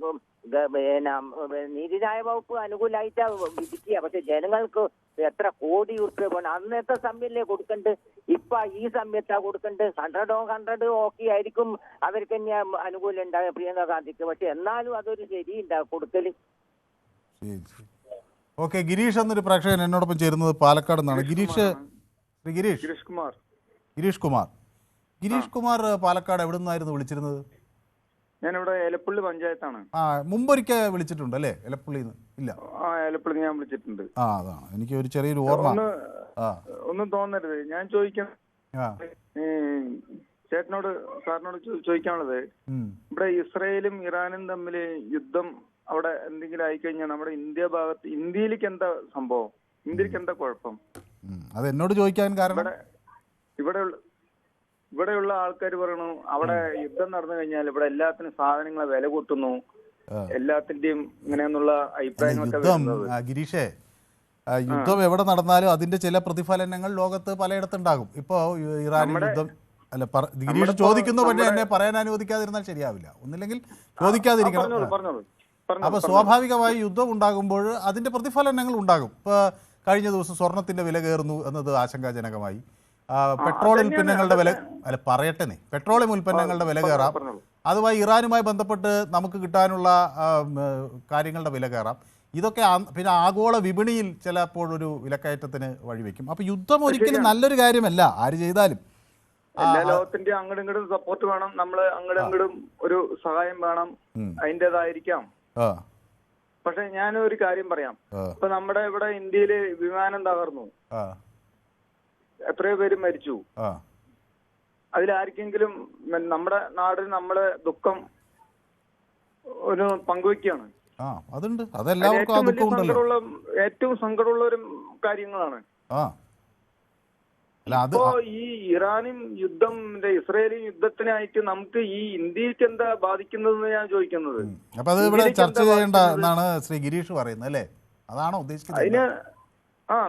നീതിന്യായ വകുപ്പ് അനുകൂലമായിട്ടാ വിധിക്കുക. പക്ഷെ ജനങ്ങൾക്ക് എത്ര കോടി ഉറുപ്പിക പോകണം. അന്നത്തെ സമയല്ലേ കൊടുക്കണ്ട്. ഇപ്പൊ ഈ സമയത്താ കൊടുക്കണ്ട്. 100 ഓക്കെ ആയിരിക്കും അവർക്ക് തന്നെ അനുകൂലം ഉണ്ടാകുക പ്രിയങ്ക ഗാന്ധിക്ക്. പക്ഷെ എന്നാലും അതൊരു ശരിയുണ്ടാകും കൊടുക്കല്. ഓക്കെ, ഗിരീഷ് എന്നൊരു പ്രേക്ഷകൻ എന്നോടൊപ്പം ചേരുന്നത് പാലക്കാട് നിന്നാണ്. ഗിരീഷ് കുമാർ പാലക്കാട് എവിടെ നിന്നായിരുന്നു വിളിച്ചിരുന്നത്? ഞാനിവിടെ എലപ്പള്ളി പഞ്ചായത്താണ്. മുമ്പൊരിക്കൽ വിളിച്ചിട്ടുണ്ട് അല്ലേ? എലപ്പള്ളിന്ന് ഇല്ല? എലപ്പള്ളി ഞാൻ വിളിച്ചിട്ടുണ്ട്. അതാണ് എനിക്ക് ഒരു ചെറിയൊരു ഓർമ്മ. ഒന്നും തോന്നരുത്. ഞാൻ ചോദിക്കാം സാറിനോട് ചോദിക്കാനുള്ളത്, ഇവിടെ ഇസ്രയേലും ഇറാനും തമ്മിൽ യുദ്ധം അവിടെ എന്തെങ്കിലും ആയിക്കഴിഞ്ഞാൽ നമ്മുടെ ഇന്ത്യയിലേക്ക് എന്താ സംഭവം? ഇന്ത്യക്ക് എന്താ കുഴപ്പം? അത് എന്നോട് ചോദിക്കാൻ കാരണം ഇവിടെയുള്ള ആൾക്കാർ പറയണു അവിടെ യുദ്ധം നടന്നു കഴിഞ്ഞാൽ ഇവിടെ എല്ലാത്തിനും സാധനങ്ങളെ വില കൂട്ടുന്നു, എല്ലാത്തിന്റെയും ഇങ്ങനെയെന്നുള്ള അഭിപ്രായങ്ങളൊക്കെ. ഗിരീഷേ, യുദ്ധം എവിടെ നടന്നാലും അതിന്റെ ചില പ്രതിഫലനങ്ങൾ ലോകത്ത് പലയിടത്തുണ്ടാകും. ഇപ്പോ ഇറാൻ യുദ്ധം അല്ല ഗിരീഷ് ചോദിക്കുന്നു, പക്ഷേ എന്നെ പറയാൻ അനുവദിക്കാതിരുന്നാൽ ശരിയാവില്ല. ഒന്നില്ലെങ്കിൽ ചോദിക്കാതിരിക്കണം. അപ്പൊ സ്വാഭാവികമായി യുദ്ധം ഉണ്ടാകുമ്പോൾ അതിന്റെ പ്രതിഫലനങ്ങൾ ഉണ്ടാകും. ഇപ്പൊ കഴിഞ്ഞ ദിവസം സ്വർണത്തിന്റെ വില കയറുന്നു എന്നത് ആശങ്കാജനകമായി. പെട്രോൾ ഉൽപ്പന്നങ്ങളുടെ വില പെട്രോളിയം ഉൽപ്പന്നങ്ങളുടെ വില കയറാം. അതുമായി ഇറാനുമായി ബന്ധപ്പെട്ട് നമുക്ക് കിട്ടാനുള്ള കാര്യങ്ങളുടെ വില കയറാം. ഇതൊക്കെ പിന്നെ ആഗോള വിപണിയിൽ ചിലപ്പോഴൊരു വിലക്കയറ്റത്തിന് വഴിവെക്കും. അപ്പൊ യുദ്ധം ഒരിക്കലും നല്ലൊരു കാര്യമല്ല ആര് ചെയ്താലും. എല്ലാ ലോകത്തിന്റെ അങ്ങോട്ടും ഇങ്ങോട്ടും സപ്പോർട്ട് വേണം. നമ്മള് അങ്ങോട്ടും ഇങ്ങോട്ടും ഒരു സഹായം വേണം. അതിൻ്റെതായിരിക്കാം. പക്ഷെ ഞാനൊരു കാര്യം പറയാം. ഇപ്പൊ നമ്മുടെ ഇവിടെ ഇന്ത്യയില് വിമാനം തകർന്നു, എത്രയോ പേര് മരിച്ചു. അതിലാർക്കെങ്കിലും നമ്മുടെ നാടിന് നമ്മുടെ ദുഃഖം ഒരു പങ്കുവെക്കുകയാണ്. ഏറ്റവും സങ്കടമുള്ള ഒരു കാര്യങ്ങളാണ്. ഇപ്പോ ഈ ഇറാനും യുദ്ധം ഇസ്രയേലും യുദ്ധത്തിനായിട്ട് നമുക്ക് ഈ ഇന്ത്യക്ക് എന്താ ബാധിക്കുന്നതെന്ന് ഞാൻ ചോദിക്കുന്നത്. അപ്പൊ അത് ഇവിടെ ചർച്ച ചെയ്യേണ്ട എന്നാണ് ശ്രീ ഗിരീഷ് പറയുന്നത് അല്ലേ? അതാണോ ഉദ്ദേശിക്കുന്നത്? അതിന്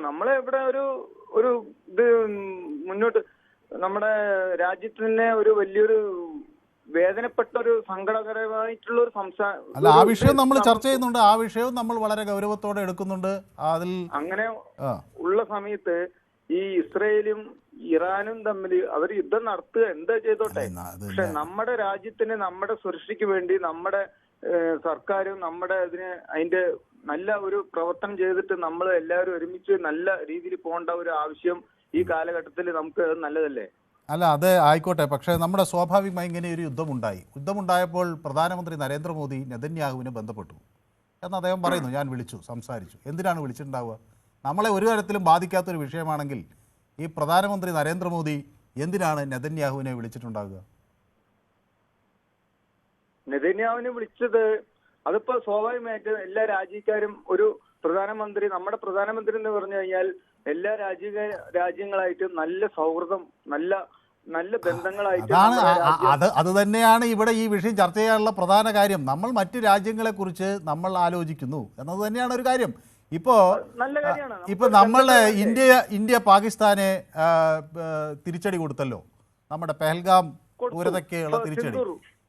നമ്മളെ ഇവിടെ ഒരു ഇത് മുന്നോട്ട് നമ്മുടെ രാജ്യത്തിന് ഒരു വലിയൊരു വേദനപ്പെട്ട ഒരു സങ്കടകരമായിട്ടുള്ള ഒരു അല്ല, ആ വിഷയം നമ്മൾ ചർച്ച ചെയ്യുന്നുണ്ട്. ആ വിഷയവും നമ്മൾ വളരെ ഗൗരവത്തോടെ എടുക്കുന്നുണ്ട്. അതിൽ അങ്ങനെ ഉള്ള സമയത്ത് ഈ ഇസ്രയേലും ഇറാനും തമ്മിൽ അവർ യുദ്ധം നടത്തുക എന്താ ചെയ്തോട്ടെ. പക്ഷെ നമ്മുടെ രാജ്യത്തിന് നമ്മുടെ സുരക്ഷയ്ക്ക് വേണ്ടി നമ്മുടെ സർക്കാരും നമ്മുടെ അതിന്റെ നല്ല ഒരു പ്രവർത്തനം ചെയ്തിട്ട് നമ്മൾ എല്ലാവരും ഒരുമിച്ച് നല്ല രീതിയിൽ പോകേണ്ട ഒരു ആവശ്യം ഈ കാലഘട്ടത്തിൽ നമുക്ക് നല്ലതല്ലേ? അല്ല, അത് ആയിക്കോട്ടെ. പക്ഷേ നമ്മുടെ സ്വാഭാവികമായി ഇങ്ങനെ ഒരു യുദ്ധമുണ്ടായപ്പോൾ പ്രധാനമന്ത്രി നരേന്ദ്രമോദി നെതന്യാഹുവിനെ ബന്ധപ്പെട്ടു എന്ന് അദ്ദേഹം പറയുന്നു. ഞാൻ വിളിച്ചു, സംസാരിച്ചു. എന്തിനാണ് വിളിച്ചിട്ടുണ്ടാവുക? നമ്മളെ ഒരു തരത്തിലും ബാധിക്കാത്തൊരു വിഷയമാണെങ്കിൽ ഈ പ്രധാനമന്ത്രി നരേന്ദ്രമോദി എന്തിനാണ് നെതന്യാഹുവിനെ വിളിച്ചിട്ടുണ്ടാകുക? നെതന്യാഹുവിനെ വിളിച്ചത് അതിപ്പോ സ്വാഭാവികമായിട്ട് എല്ലാ രാജ്യക്കാരും ഒരു പ്രധാനമന്ത്രി, നമ്മുടെ പ്രധാനമന്ത്രി എന്ന് പറഞ്ഞു കഴിഞ്ഞാൽ എല്ലാ രാജ്യങ്ങളായിട്ട് നല്ല സൗഹൃദം, നല്ല ബന്ധങ്ങളായിട്ട്. അത് തന്നെയാണ് ഇവിടെ ഈ വിഷയം ചർച്ച ചെയ്യാനുള്ള പ്രധാന കാര്യം. നമ്മൾ മറ്റ് രാജ്യങ്ങളെക്കുറിച്ച് നമ്മൾ ആലോചിക്കുന്നു എന്നത് തന്നെയാണ് ഒരു കാര്യം. ഇപ്പോ നമ്മളെ ഇന്ത്യ പാകിസ്ഥാനെ തിരിച്ചടി കൊടുത്തല്ലോ. നമ്മുടെ പെഹൽഗാം ക്രൂരതയ്ക്കുള്ള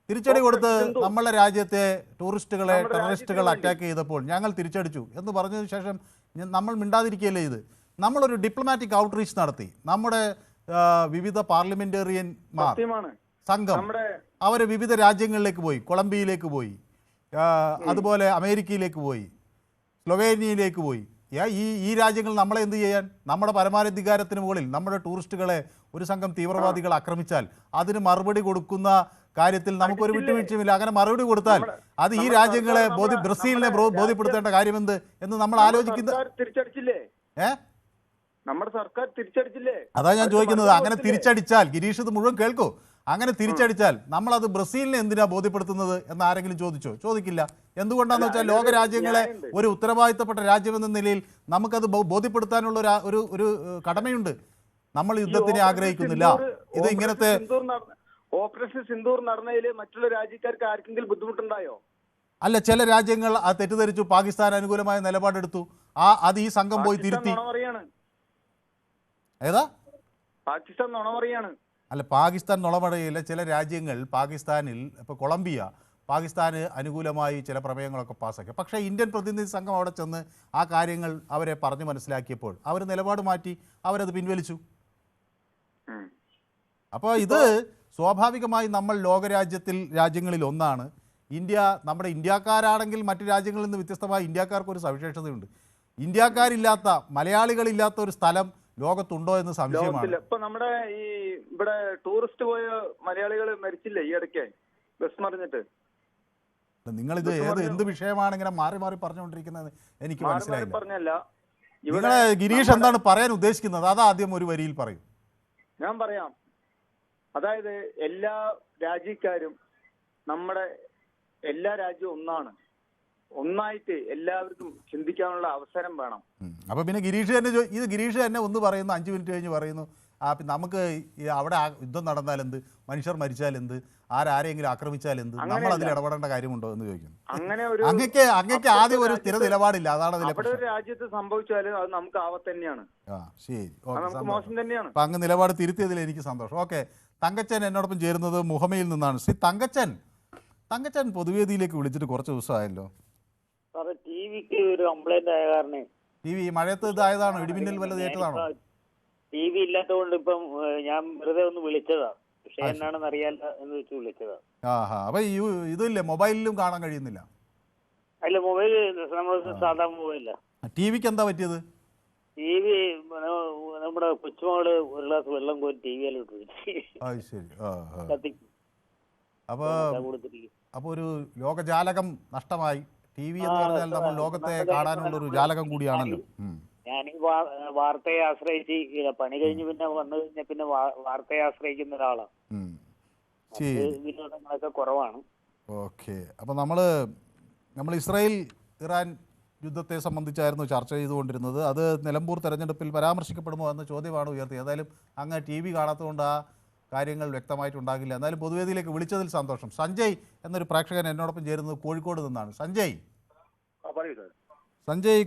തിരിച്ചടി കൊടുത്ത് നമ്മളെ രാജ്യത്തെ ടെററിസ്റ്റുകൾ അറ്റാക്ക് ചെയ്തപ്പോൾ ഞങ്ങൾ തിരിച്ചടിച്ചു എന്ന് പറഞ്ഞതിന് ശേഷം നമ്മൾ മിണ്ടാതിരിക്കുകയല്ലേ ഇത്. നമ്മളൊരു ഡിപ്ലോമാറ്റിക് ഔട്ട്റീച്ച് നടത്തി. നമ്മുടെ വിവിധ പാർലമെന്റേറിയന്മാർ സത്യമാണ്. സംഘം അവർ വിവിധ രാജ്യങ്ങളിലേക്ക് പോയി. കൊളംബിയയിലേക്ക് പോയി, അതുപോലെ അമേരിക്കയിലേക്ക് പോയി, സ്ലൊവേനിയയിലേക്ക് പോയി. ഈ രാജ്യങ്ങൾ നമ്മളെ എന്ത് ചെയ്യാൻ? നമ്മുടെ പരമാധികാരത്തിന് മുകളിൽ നമ്മുടെ ടൂറിസ്റ്റുകളെ ഒരു സംഘം തീവ്രവാദികൾ ആക്രമിച്ചാൽ അതിന് മറുപടി കൊടുക്കുന്ന കാര്യത്തിൽ നമുക്കൊരു വിട്ടുവീഴ്ചയുമില്ല. അങ്ങനെ മറുപടി കൊടുത്താൽ അത് ഈ രാജ്യങ്ങളെ ബ്രസീലിനെ ബോധ്യപ്പെടുത്തേണ്ട കാര്യമെന്ത് എന്ന് നമ്മൾ ആലോചിക്കുന്നത്. നമ്മുടെ സർക്കാർ തിരിച്ചടിച്ചില്ലേ? അതാ ഞാൻ ചോദിക്കുന്നത്. അങ്ങനെ തിരിച്ചടിച്ചാൽ, ഗിരീഷ് ഇത് മുഴുവൻ കേൾക്കൂ, അങ്ങനെ തിരിച്ചടിച്ചാൽ നമ്മളത് ബ്രസീലിനെ എന്തിനാ ബോധ്യപ്പെടുത്തുന്നത് എന്ന് ആരെങ്കിലും ചോദിച്ചോ? ചോദിക്കില്ല. എന്തുകൊണ്ടാന്ന് വെച്ചാൽ ലോകരാജ്യങ്ങളെ ഒരു ഉത്തരവാദിത്തപ്പെട്ട രാജ്യമെന്ന നിലയിൽ നമുക്കത് ബോധ്യപ്പെടുത്താനുള്ള ഒരു കടമയുണ്ട്. നമ്മൾ യുദ്ധത്തിനെ ആഗ്രഹിക്കുന്നില്ല. ഇത് ഇങ്ങനത്തെ ഓപ്പറേഷൻ സിന്ദൂർ നടന്നതില് മറ്റുള്ള രാജ്യക്കാർക്ക് ആർക്കെങ്കിലും ബുദ്ധിമുട്ടുണ്ടായോ? അല്ല, ചില രാജ്യങ്ങൾ അത് തെറ്റിദ്ധരിച്ചു, പാകിസ്ഥാൻ അനുകൂലമായ നിലപാടെടുത്തു. അത് ഈ സംഘം പോയി തിരുത്തി. ഏതാ? പാകിസ്ഥാൻ നുണ പറയാണ്. അല്ല, പാകിസ്ഥാൻ നുണമടയില്ല. ചില രാജ്യങ്ങൾ പാകിസ്ഥാനിൽ, ഇപ്പോൾ കൊളംബിയ പാകിസ്ഥാന് അനുകൂലമായി ചില പ്രമേയങ്ങളൊക്കെ പാസ്സാക്കി. പക്ഷേ ഇന്ത്യൻ പ്രതിനിധി സംഘം അവിടെ ചെന്ന് ആ കാര്യങ്ങൾ അവരെ പറഞ്ഞു മനസ്സിലാക്കിയപ്പോൾ അവർ നിലപാട് മാറ്റി, അവരത് പിൻവലിച്ചു. അപ്പോൾ ഇത് സ്വാഭാവികമായി നമ്മൾ രാജ്യങ്ങളിൽ ഒന്നാണ് ഇന്ത്യ. നമ്മുടെ ഇന്ത്യക്കാരാണെങ്കിൽ മറ്റു രാജ്യങ്ങളിൽ നിന്ന് വ്യത്യസ്തമായി ഇന്ത്യക്കാർക്കൊരു സവിശേഷതയുണ്ട്. ഇന്ത്യക്കാരില്ലാത്ത, മലയാളികളില്ലാത്ത ഒരു സ്ഥലം ലോകത്തുണ്ടോ എന്ന് സംശയമാണ്. ഇപ്പൊ നമ്മുടെ ഈ ഇവിടെ ടൂറിസ്റ്റ് പോയ മലയാളികൾ മരിച്ചില്ലേ ഈ ഇടയ്ക്ക്, ബസ് മറിഞ്ഞിട്ട്? നിങ്ങളിത് എന്ത് വിഷയമാണ് ഇങ്ങനെ മാറി മാറി പറഞ്ഞുകൊണ്ടിരിക്കുന്നത്? എനിക്ക് മനസ്സിലായില്ല. പറഞ്ഞല്ല, നിങ്ങളെ ഗിരീഷ് എന്താണ് പറയാൻ ഉദ്ദേശിക്കുന്നത്? അതാദ്യം ഒരു വരിയിൽ പറയും. ഞാൻ പറയാം. അതായത് എല്ലാ രാജ്യക്കാരും, നമ്മുടെ എല്ലാ രാജ്യവും ഒന്നാണ്. ഒന്നായിട്ട് എല്ലാവർക്കും ചിന്തിക്കാനുള്ള അവസരം വേണം. അപ്പൊ പിന്നെ ഗിരീഷ് തന്നെ ഒന്ന് പറയുന്നു, 5 മിനിറ്റ് കഴിഞ്ഞ് പറയുന്നു നമുക്ക് അവിടെ യുദ്ധം നടന്നാൽ എന്ത്, മനുഷ്യർ മരിച്ചാൽ എന്ത്, ആരെങ്കിലും ആക്രമിച്ചാൽ എന്ത്, നമ്മൾ അതിൽ ഇടപെടേണ്ട കാര്യമുണ്ടോ എന്ന് ചോദിക്കുന്നു. അങ്ങക്ക് ആദ്യം ഒരു സ്ഥിര നിലപാടില്ല. അതാണ് അവിടെ ഒരു രാജ്യത്ത് സംഭവിച്ചാലും അത് നമുക്ക് ആപത്ത് തന്നെയാണ്. ശരി, നമുക്ക് മോശം തന്നെയാണ്. അപ്പൊ അങ്ങ് നിലപാട് തിരുത്തിയതിൽ എനിക്ക് സന്തോഷം. ഓക്കെ, തങ്കച്ചൻ എന്നോടൊപ്പം ചേരുന്നത് മുഹമ്മയിൽ നിന്നാണ്. ശ്രീ തങ്കച്ചൻ പൊതുവേദിയിലേക്ക് വിളിച്ചിട്ട് കുറച്ച് ദിവസമായല്ലോ. ടിവിക്ക് ഒരു കംപ്ലൈന്റ് ആയ കാരണം ടിവി മഴയത്ത് ഇതായതാണോ? ഇടിമിന്നൽ വല്ലത് ഏറ്റതാണോ? ടി വി ഇല്ലാത്തതുകൊണ്ട് ഇപ്പം ഞാൻ വെറുതെ ഒന്ന് വിളിച്ചതാ. പക്ഷെ എന്നാണെന്ന് അറിയാല്ല എന്ന് വെച്ച് വിളിച്ചതാ. അപ്പൊ ഇതില്ലേ, മൊബൈലിലും കാണാൻ കഴിയുന്നില്ല? അല്ല, മൊബൈല് നമ്മുടെ സാധാ മൊബൈലാ. ടിവിക്ക് എന്താ പറ്റിയത്? ടി വി നമ്മുടെ കൊച്ചുമകള് ഒരു ഗ്ലാസ് വെള്ളം കോരി ടി വിയിലോട്ട്. ശരി. അപ്പൊ ഒരു ലോകജാലകം നഷ്ടമായി. ടി വി എന്ന് പറഞ്ഞാൽ നമ്മൾ ലോകത്തെ കാണാനുള്ള ഒരു ജാലകം കൂടിയാണല്ലോ. ഞാൻ വാർത്തയെ ആശ്രയിച്ച് പണി കഴിഞ്ഞ് പിന്നെ വന്നു കഴിഞ്ഞാൽ പിന്നെ വാർത്തയെ ആശ്രയിക്കുന്ന ഒരാളാണ്. വിനോദങ്ങളൊക്കെ കുറവാണ്. ഓക്കെ, അപ്പൊ നമ്മൾ ഇസ്രായേൽ ഇറാൻ യുദ്ധത്തെ സംബന്ധിച്ചായിരുന്നു ചർച്ച ചെയ്തുകൊണ്ടിരുന്നത്. അത് നിലമ്പൂർ തെരഞ്ഞെടുപ്പിൽ പരാമർശിക്കപ്പെടുമോ എന്ന ചോദ്യമാണ് ഉയർത്തിയത്. ഏതായാലും അങ്ങ് ടി വി കാണാത്തതുകൊണ്ട് ആ കാര്യങ്ങൾ വ്യക്തമായിട്ടുണ്ടാകില്ല. എന്നാലും പൊതുവേദിയിലേക്ക് വിളിച്ചതിൽ സന്തോഷം. സഞ്ജയ് എന്നൊരു പ്രേക്ഷകൻ എന്നോടൊപ്പം ചേരുന്നത് കോഴിക്കോട് നിന്നാണ്. സഞ്ജയ്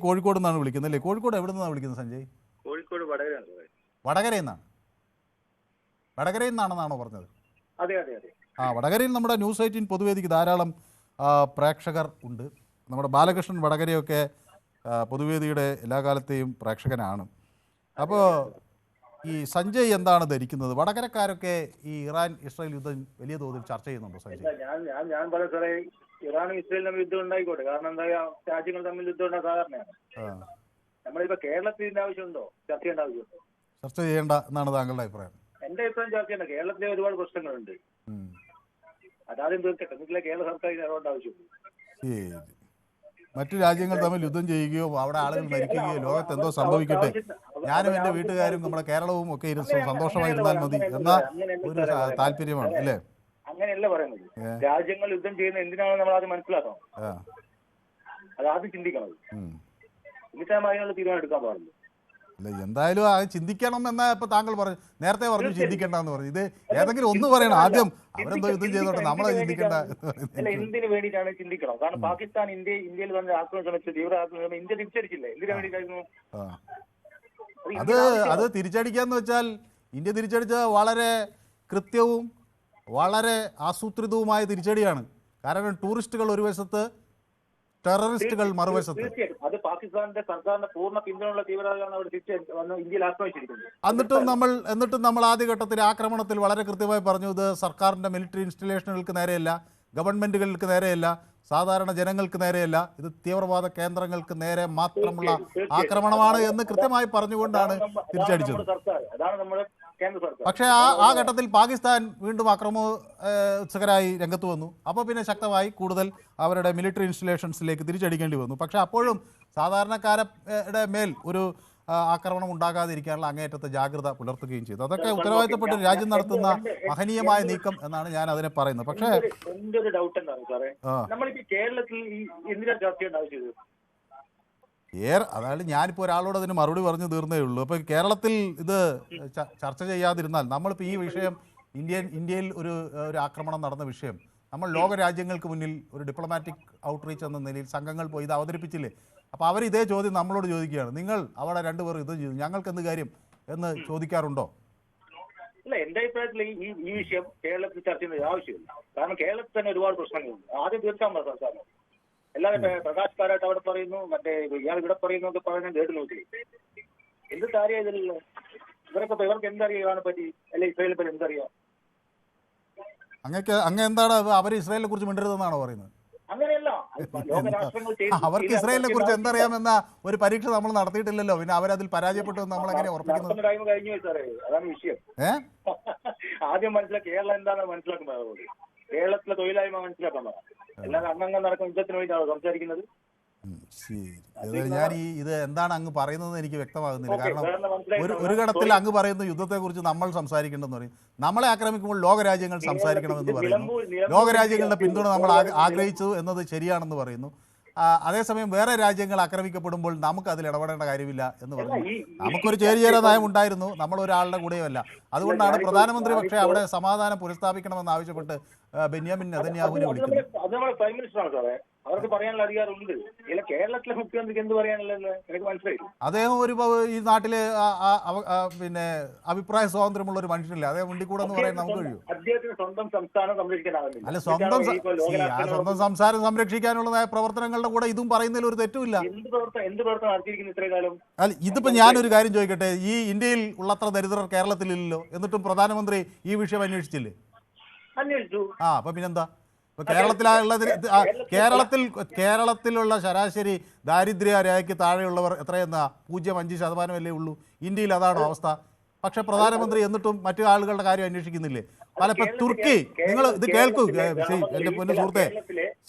കോഴിക്കോട് നിന്നാണ് വിളിക്കുന്നത് അല്ലേ? കോഴിക്കോട് എവിടെ നിന്നാണ് വിളിക്കുന്നത് സഞ്ജയ്? കോഴിക്കോട് വടകരയിൽ നിന്നാണെന്നാണോ പറഞ്ഞത്? അതെ അതെ അതെ. വടകരയിൽ നമ്മുടെ ന്യൂസ് 18 പൊതുവേദിക്ക് ധാരാളം പ്രേക്ഷകർ ഉണ്ട്. നമ്മുടെ ബാലകൃഷ്ണൻ വടകരയൊക്കെ പൊതുവേദിയുടെ എല്ലാ കാലത്തെയും പ്രേക്ഷകനാണ്. അപ്പോൾ ഈ സഞ്ജയ് എന്താണ് ധരിക്കുന്നത്? വടകരക്കാരൊക്കെ ഈ ഇറാൻ ഇസ്രായേൽ യുദ്ധം വലിയ തോതിൽ ചർച്ച ചെയ്യുന്നുണ്ടോ സഞ്ജയ്? ഞാൻ പറയാം സാറേ, ഇറാനും ഇസ്രായേലും തമ്മിൽ യുദ്ധം ഉണ്ടായിക്കോട്ടെ. കാരണം എന്താ, രാജ്യങ്ങൾ തമ്മിൽ യുദ്ധം ഉണ്ടാ സാധാരണയാണ്. നമ്മളിപ്പോ കേരളത്തിൽ ഇതിന്റെ ആവശ്യമുണ്ടോ? ചർച്ച ചെയ്യേണ്ട ആവശ്യമുണ്ടോ? ചർച്ച ചെയ്യേണ്ട എന്നാണ് താങ്കളുടെ അഭിപ്രായം? എന്റെ അഭിപ്രായം ചർച്ച ചെയ്യണ്ട. കേരളത്തിലെ ഒരുപാട് പ്രശ്നങ്ങളുണ്ട്, അതാദ്യം തീർക്കട്ടെ, എന്നിട്ടില്ല കേരള സർക്കാരിന് ഇടപെടേണ്ട ആവശ്യമുണ്ട്. മറ്റു രാജ്യങ്ങൾ തമ്മിൽ യുദ്ധം ചെയ്യുകയോ അവിടെ ആളുകൾ മരിക്കുകയോ ലോകത്ത് എന്തോ സംഭവിക്കട്ടെ, ഞാനും എൻ്റെ വീട്ടുകാരും നമ്മുടെ കേരളവും ഒക്കെ സന്തോഷമായിരുന്നാൽ മതി എന്ന ഒരു താല്പര്യമാണ് അല്ലേ? അങ്ങനെയല്ല പറയുന്നത്. രാജ്യങ്ങൾ യുദ്ധം ചെയ്യുന്ന എന്തിനാണ് നമ്മൾ ആദ്യം മനസ്സിലാക്കണം. അതാദ്യം ചിന്തിക്കണം. എന്നിട്ട് അതിനുള്ള തീരുമാനം എടുക്കാൻ പാടില്ല. അല്ല, എന്തായാലും അത് ചിന്തിക്കണം എന്നാ ഇപ്പൊ താങ്കൾ പറഞ്ഞു. നേരത്തെ പറഞ്ഞു ചിന്തിക്കണ്ടെന്ന് പറഞ്ഞു. ഇത് ഏതെങ്കിലും ഒന്ന് പറയണം ആദ്യം. അവരെന്തോ യുദ്ധം ചെയ്തോട്ടെ, നമ്മളെ ചിന്തിക്കണ്ട. എന്തിനു വേണ്ടിയിട്ടാണ് ചിന്തിക്കണം? കാരണം പാകിസ്ഥാൻ ഇന്ത്യയിൽ വന്ന് ആക്രമണം ശ്രമിച്ചു, തീവ്ര ആക്രമണം ഇന്ത്യ തിരിച്ചടിച്ചില്ലേ? എന്തിനു വേണ്ടിയിട്ടായിരുന്നു അത് തിരിച്ചടിക്കാന്ന് വെച്ചാൽ? ഇന്ത്യ തിരിച്ചടിച്ച വളരെ കൃത്യവും വളരെ ആസൂത്രിതവുമായ തിരിച്ചടിയാണ്. കാരണം ടൂറിസ്റ്റുകൾ ഒരു വശത്ത്, ടെററിസ്റ്റുകൾ മറുവശത്ത്. പാകിസ്ഥാന്റെ സർക്കാരിന്റെ പൂർണ്ണ പിന്തുണയുള്ള തീവ്രവാദികളാണ് അവിടെ തിരിച്ച് വന്ന് ഇന്ത്യയിൽ ആക്രമിച്ചിരിക്കുന്നത്. എന്നിട്ടും നമ്മൾ ആദ്യഘട്ടത്തിൽ ആക്രമണത്തിൽ വളരെ കൃത്യമായി പറഞ്ഞു, ഇത് സർക്കാരിൻ്റെ മിലിറ്ററി ഇൻസ്റ്റലേഷനുകൾക്ക് നേരെയല്ല, ഗവൺമെൻറ്റുകൾക്ക് നേരെയല്ല, സാധാരണ ജനങ്ങൾക്ക് നേരെയല്ല, ഇത് തീവ്രവാദ കേന്ദ്രങ്ങൾക്ക് നേരെ മാത്രമുള്ള ആക്രമണമാണ് എന്ന് കൃത്യമായി പറഞ്ഞുകൊണ്ടാണ് തിരിച്ചടിച്ചത്. അതാണ് നമ്മുടെ കേന്ദ്ര സർക്കാർ. പക്ഷേ ആ ഘട്ടത്തിൽ പാകിസ്ഥാൻ വീണ്ടും ഉത്സുകരായി രംഗത്ത് വന്നു. അപ്പോൾ പിന്നെ ശക്തമായി കൂടുതൽ അവരുടെ മിലിറ്ററി ഇൻസ്റ്റലേഷൻസിലേക്ക് തിരിച്ചടിക്കേണ്ടി വന്നു. പക്ഷേ അപ്പോഴും സാധാരണക്കാരുടെ മേൽ ഒരു ആക്രമണം ഉണ്ടാകാതിരിക്കാനുള്ള അങ്ങേയറ്റത്തെ ജാഗ്രത പുലർത്തുകയും ചെയ്തു. അതൊക്കെ ഉത്തരവാദിത്തപ്പെട്ട് രാജ്യം നടത്തുന്ന മഹനീയമായ നീക്കം എന്നാണ് ഞാൻ അതിനെ പറയുന്നത്. പക്ഷേ എന്റെ ഒരു ഡൗട്ട് എന്താണ് സാറേ, നമ്മളിപ്പോ കേരളത്തിൽ എന്തിനാ ചർച്ച ചെയ്യേണ്ട ആവശ്യം? അതായത് ഞാനിപ്പോൾ ഒരാളോട് അതിന് മറുപടി പറഞ്ഞു തീർന്നേ ഉള്ളൂ. അപ്പോൾ കേരളത്തിൽ ഇത് ചർച്ച ചെയ്യാതിരുന്നാൽ നമ്മളിപ്പോൾ ഈ വിഷയം ഇന്ത്യയിൽ ഒരു ആക്രമണം നടന്ന വിഷയം നമ്മൾ ലോക രാജ്യങ്ങൾക്ക് മുന്നിൽ ഒരു ഡിപ്ലോമാറ്റിക് ഔട്ട്റീച്ച് എന്ന നിലയിൽ സംഘങ്ങൾ പോയി ഇത് അവതരിപ്പിച്ചില്ലേ? അപ്പോൾ അവർ ഇതേ ചോദ്യം നമ്മളോട് ചോദിക്കുകയാണ്, നിങ്ങൾ അവിടെ രണ്ടുപേർ ഇത് ചെയ്തു, ഞങ്ങൾക്ക് എന്ത് കാര്യം എന്ന് ചോദിക്കാറുണ്ടോ? അല്ല, എന്റെ അഭിപ്രായത്തിൽ ഈ വിഷയം കേരളത്തിൽ ചർച്ച ചെയ്യുന്ന ആവശ്യമില്ല. കാരണം കേരളത്തിൽ തന്നെ ഒരുപാട് പ്രശ്നങ്ങളുണ്ട്. ആദ്യം തീർക്കാൻ പറ്റും സർക്കാരിന്. എല്ലാവരും പ്രകാശ് കാരാട്ട് അവിടെ പറയുന്നു, മറ്റേ ഇയാൾ ഇവിടെ പറയുന്നു ഒക്കെ പറയാൻ കേട്ട് നോക്കി. എന്ത് കാര്യം ഇതിലല്ലോ? ഇവർക്ക് എന്തറിയാം ഇവനെ പറ്റി, അല്ലെ ഇസ്രായേലിനെ പറ്റി എന്തറിയാം? അങ്ങ് എന്താണ് അവർ ഇസ്രായേലിനെ കുറിച്ച് മിണ്ടരുതെന്നാണോ പറയുന്നത്? അങ്ങനെയല്ല, അവർക്ക് ഇസ്രായേലിനെ കുറിച്ച് എന്തറിയാമെന്ന ഒരു പരീക്ഷ നമ്മൾ നടത്തിയിട്ടില്ലല്ലോ. പിന്നെ അവരതിൽ പരാജയപ്പെട്ടു എന്ന് നമ്മൾ എങ്ങനെ ഉറപ്പിക്കുന്നത്? ടൈം കഴിഞ്ഞു സാറേ, അതാണ് വിഷയം. ആദ്യം കേരളം എന്താണെന്ന് മനസ്സിലാക്കുന്നത്, കേരളത്തിലെ തൊഴിലായ്മ മനസ്സിലാക്കാൻ. അല്ലാതെ അംഗങ്ങൾ നടക്കുന്ന യുദ്ധത്തിന് വേണ്ടിയാണോ സംസാരിക്കുന്നത്? ഞാൻ ഇത് എന്താണ് അങ്ങ് പറയുന്നത് എനിക്ക് വ്യക്തമാകുന്നില്ല. കാരണം ഒരു ഘട്ടത്തിൽ അങ്ങ് പറയുന്നു യുദ്ധത്തെക്കുറിച്ച് നമ്മൾ സംസാരിക്കേണ്ടെന്ന് പറയും, നമ്മളെ ആക്രമിക്കുമ്പോൾ ലോകരാജ്യങ്ങൾ സംസാരിക്കണമെന്ന് പറയുന്നു, ലോകരാജ്യങ്ങളുടെ പിന്തുണ നമ്മൾ ആഗ്രഹിച്ചു എന്നത് ശരിയാണെന്ന് പറയുന്നു. അതേസമയം വേറെ രാജ്യങ്ങൾ ആക്രമിക്കപ്പെടുമ്പോൾ നമുക്ക് അതിൽ ഇടപെടേണ്ട കാര്യമില്ല എന്ന് പറഞ്ഞു. നമുക്കൊരു ചേരിചേരാ നയം ഉണ്ടായിരുന്നു, നമ്മൾ ഒരാളുടെ കൂടെയുമല്ല. അതുകൊണ്ടാണ് പ്രധാനമന്ത്രി പക്ഷേ അവിടെ സമാധാനം പുനഃസ്ഥാപിക്കണമെന്ന് ആവശ്യപ്പെട്ട് ബെന്യാമിൻ നെതന്യാഹുവിനെ വിളിക്കുന്നത്. അവർക്ക് പറയാനുള്ള അധികാരമുണ്ട്. കേരളത്തിലെ മുഖ്യമന്ത്രിക്ക് എന്ത് പറയാനുള്ളത് എനിക്ക് മനസ്സിലായി. അദ്ദേഹം ഈ നാട്ടിലെ പിന്നെ അഭിപ്രായ സ്വാതന്ത്ര്യമുള്ള ഒരു മനുഷ്യനല്ലേ, അദ്ദേഹം മുണ്ടിക്കൂടെ എന്ന് പറയാൻ നമുക്ക് കഴിയും? അദ്ദേഹത്തിന് സ്വന്തം സംസ്ഥാനം സംരക്ഷിക്കാനാവില്ല. അല്ല, സ്വന്തം സംസ്ഥാനം സംരക്ഷിക്കാനുള്ള പ്രവർത്തനങ്ങളുടെ കൂടെ ഇതും പറയുന്നതിൽ ഒരു തെറ്റുമില്ല. എന്ത് പ്രവർത്തനം നടത്തിയിരിക്കുന്നു ഇത്രയും കാലം? അല്ല, ഇതിപ്പോ ഞാനൊരു കാര്യം ചോദിക്കട്ടെ, ഈ ഇന്ത്യയിൽ ഉള്ളത്ര ദരിദ്രർ കേരളത്തിലില്ലല്ലോ, എന്നിട്ടും പ്രധാനമന്ത്രി ഈ വിഷയം അന്വേഷിച്ചില്ലേ? അന്വേഷിച്ചു. അപ്പൊ പിന്നെന്താ? ഇപ്പൊ കേരളത്തിലുള്ള ശരാശരി ദാരിദ്ര്യ രേഖയ്ക്ക് താഴെയുള്ളവർ എത്രയെന്നാ? 0.5% ഉള്ളൂ. ഇന്ത്യയിൽ അതാണോ അവസ്ഥ? പക്ഷെ പ്രധാനമന്ത്രി എന്നിട്ടും മറ്റു ആളുകളുടെ കാര്യം അന്വേഷിക്കുന്നില്ലേ? പലപ്പോൾ തുർക്കി, നിങ്ങൾ ഇത് കേൾക്കൂ എന്റെ പൊന്നു സുഹൃത്തെ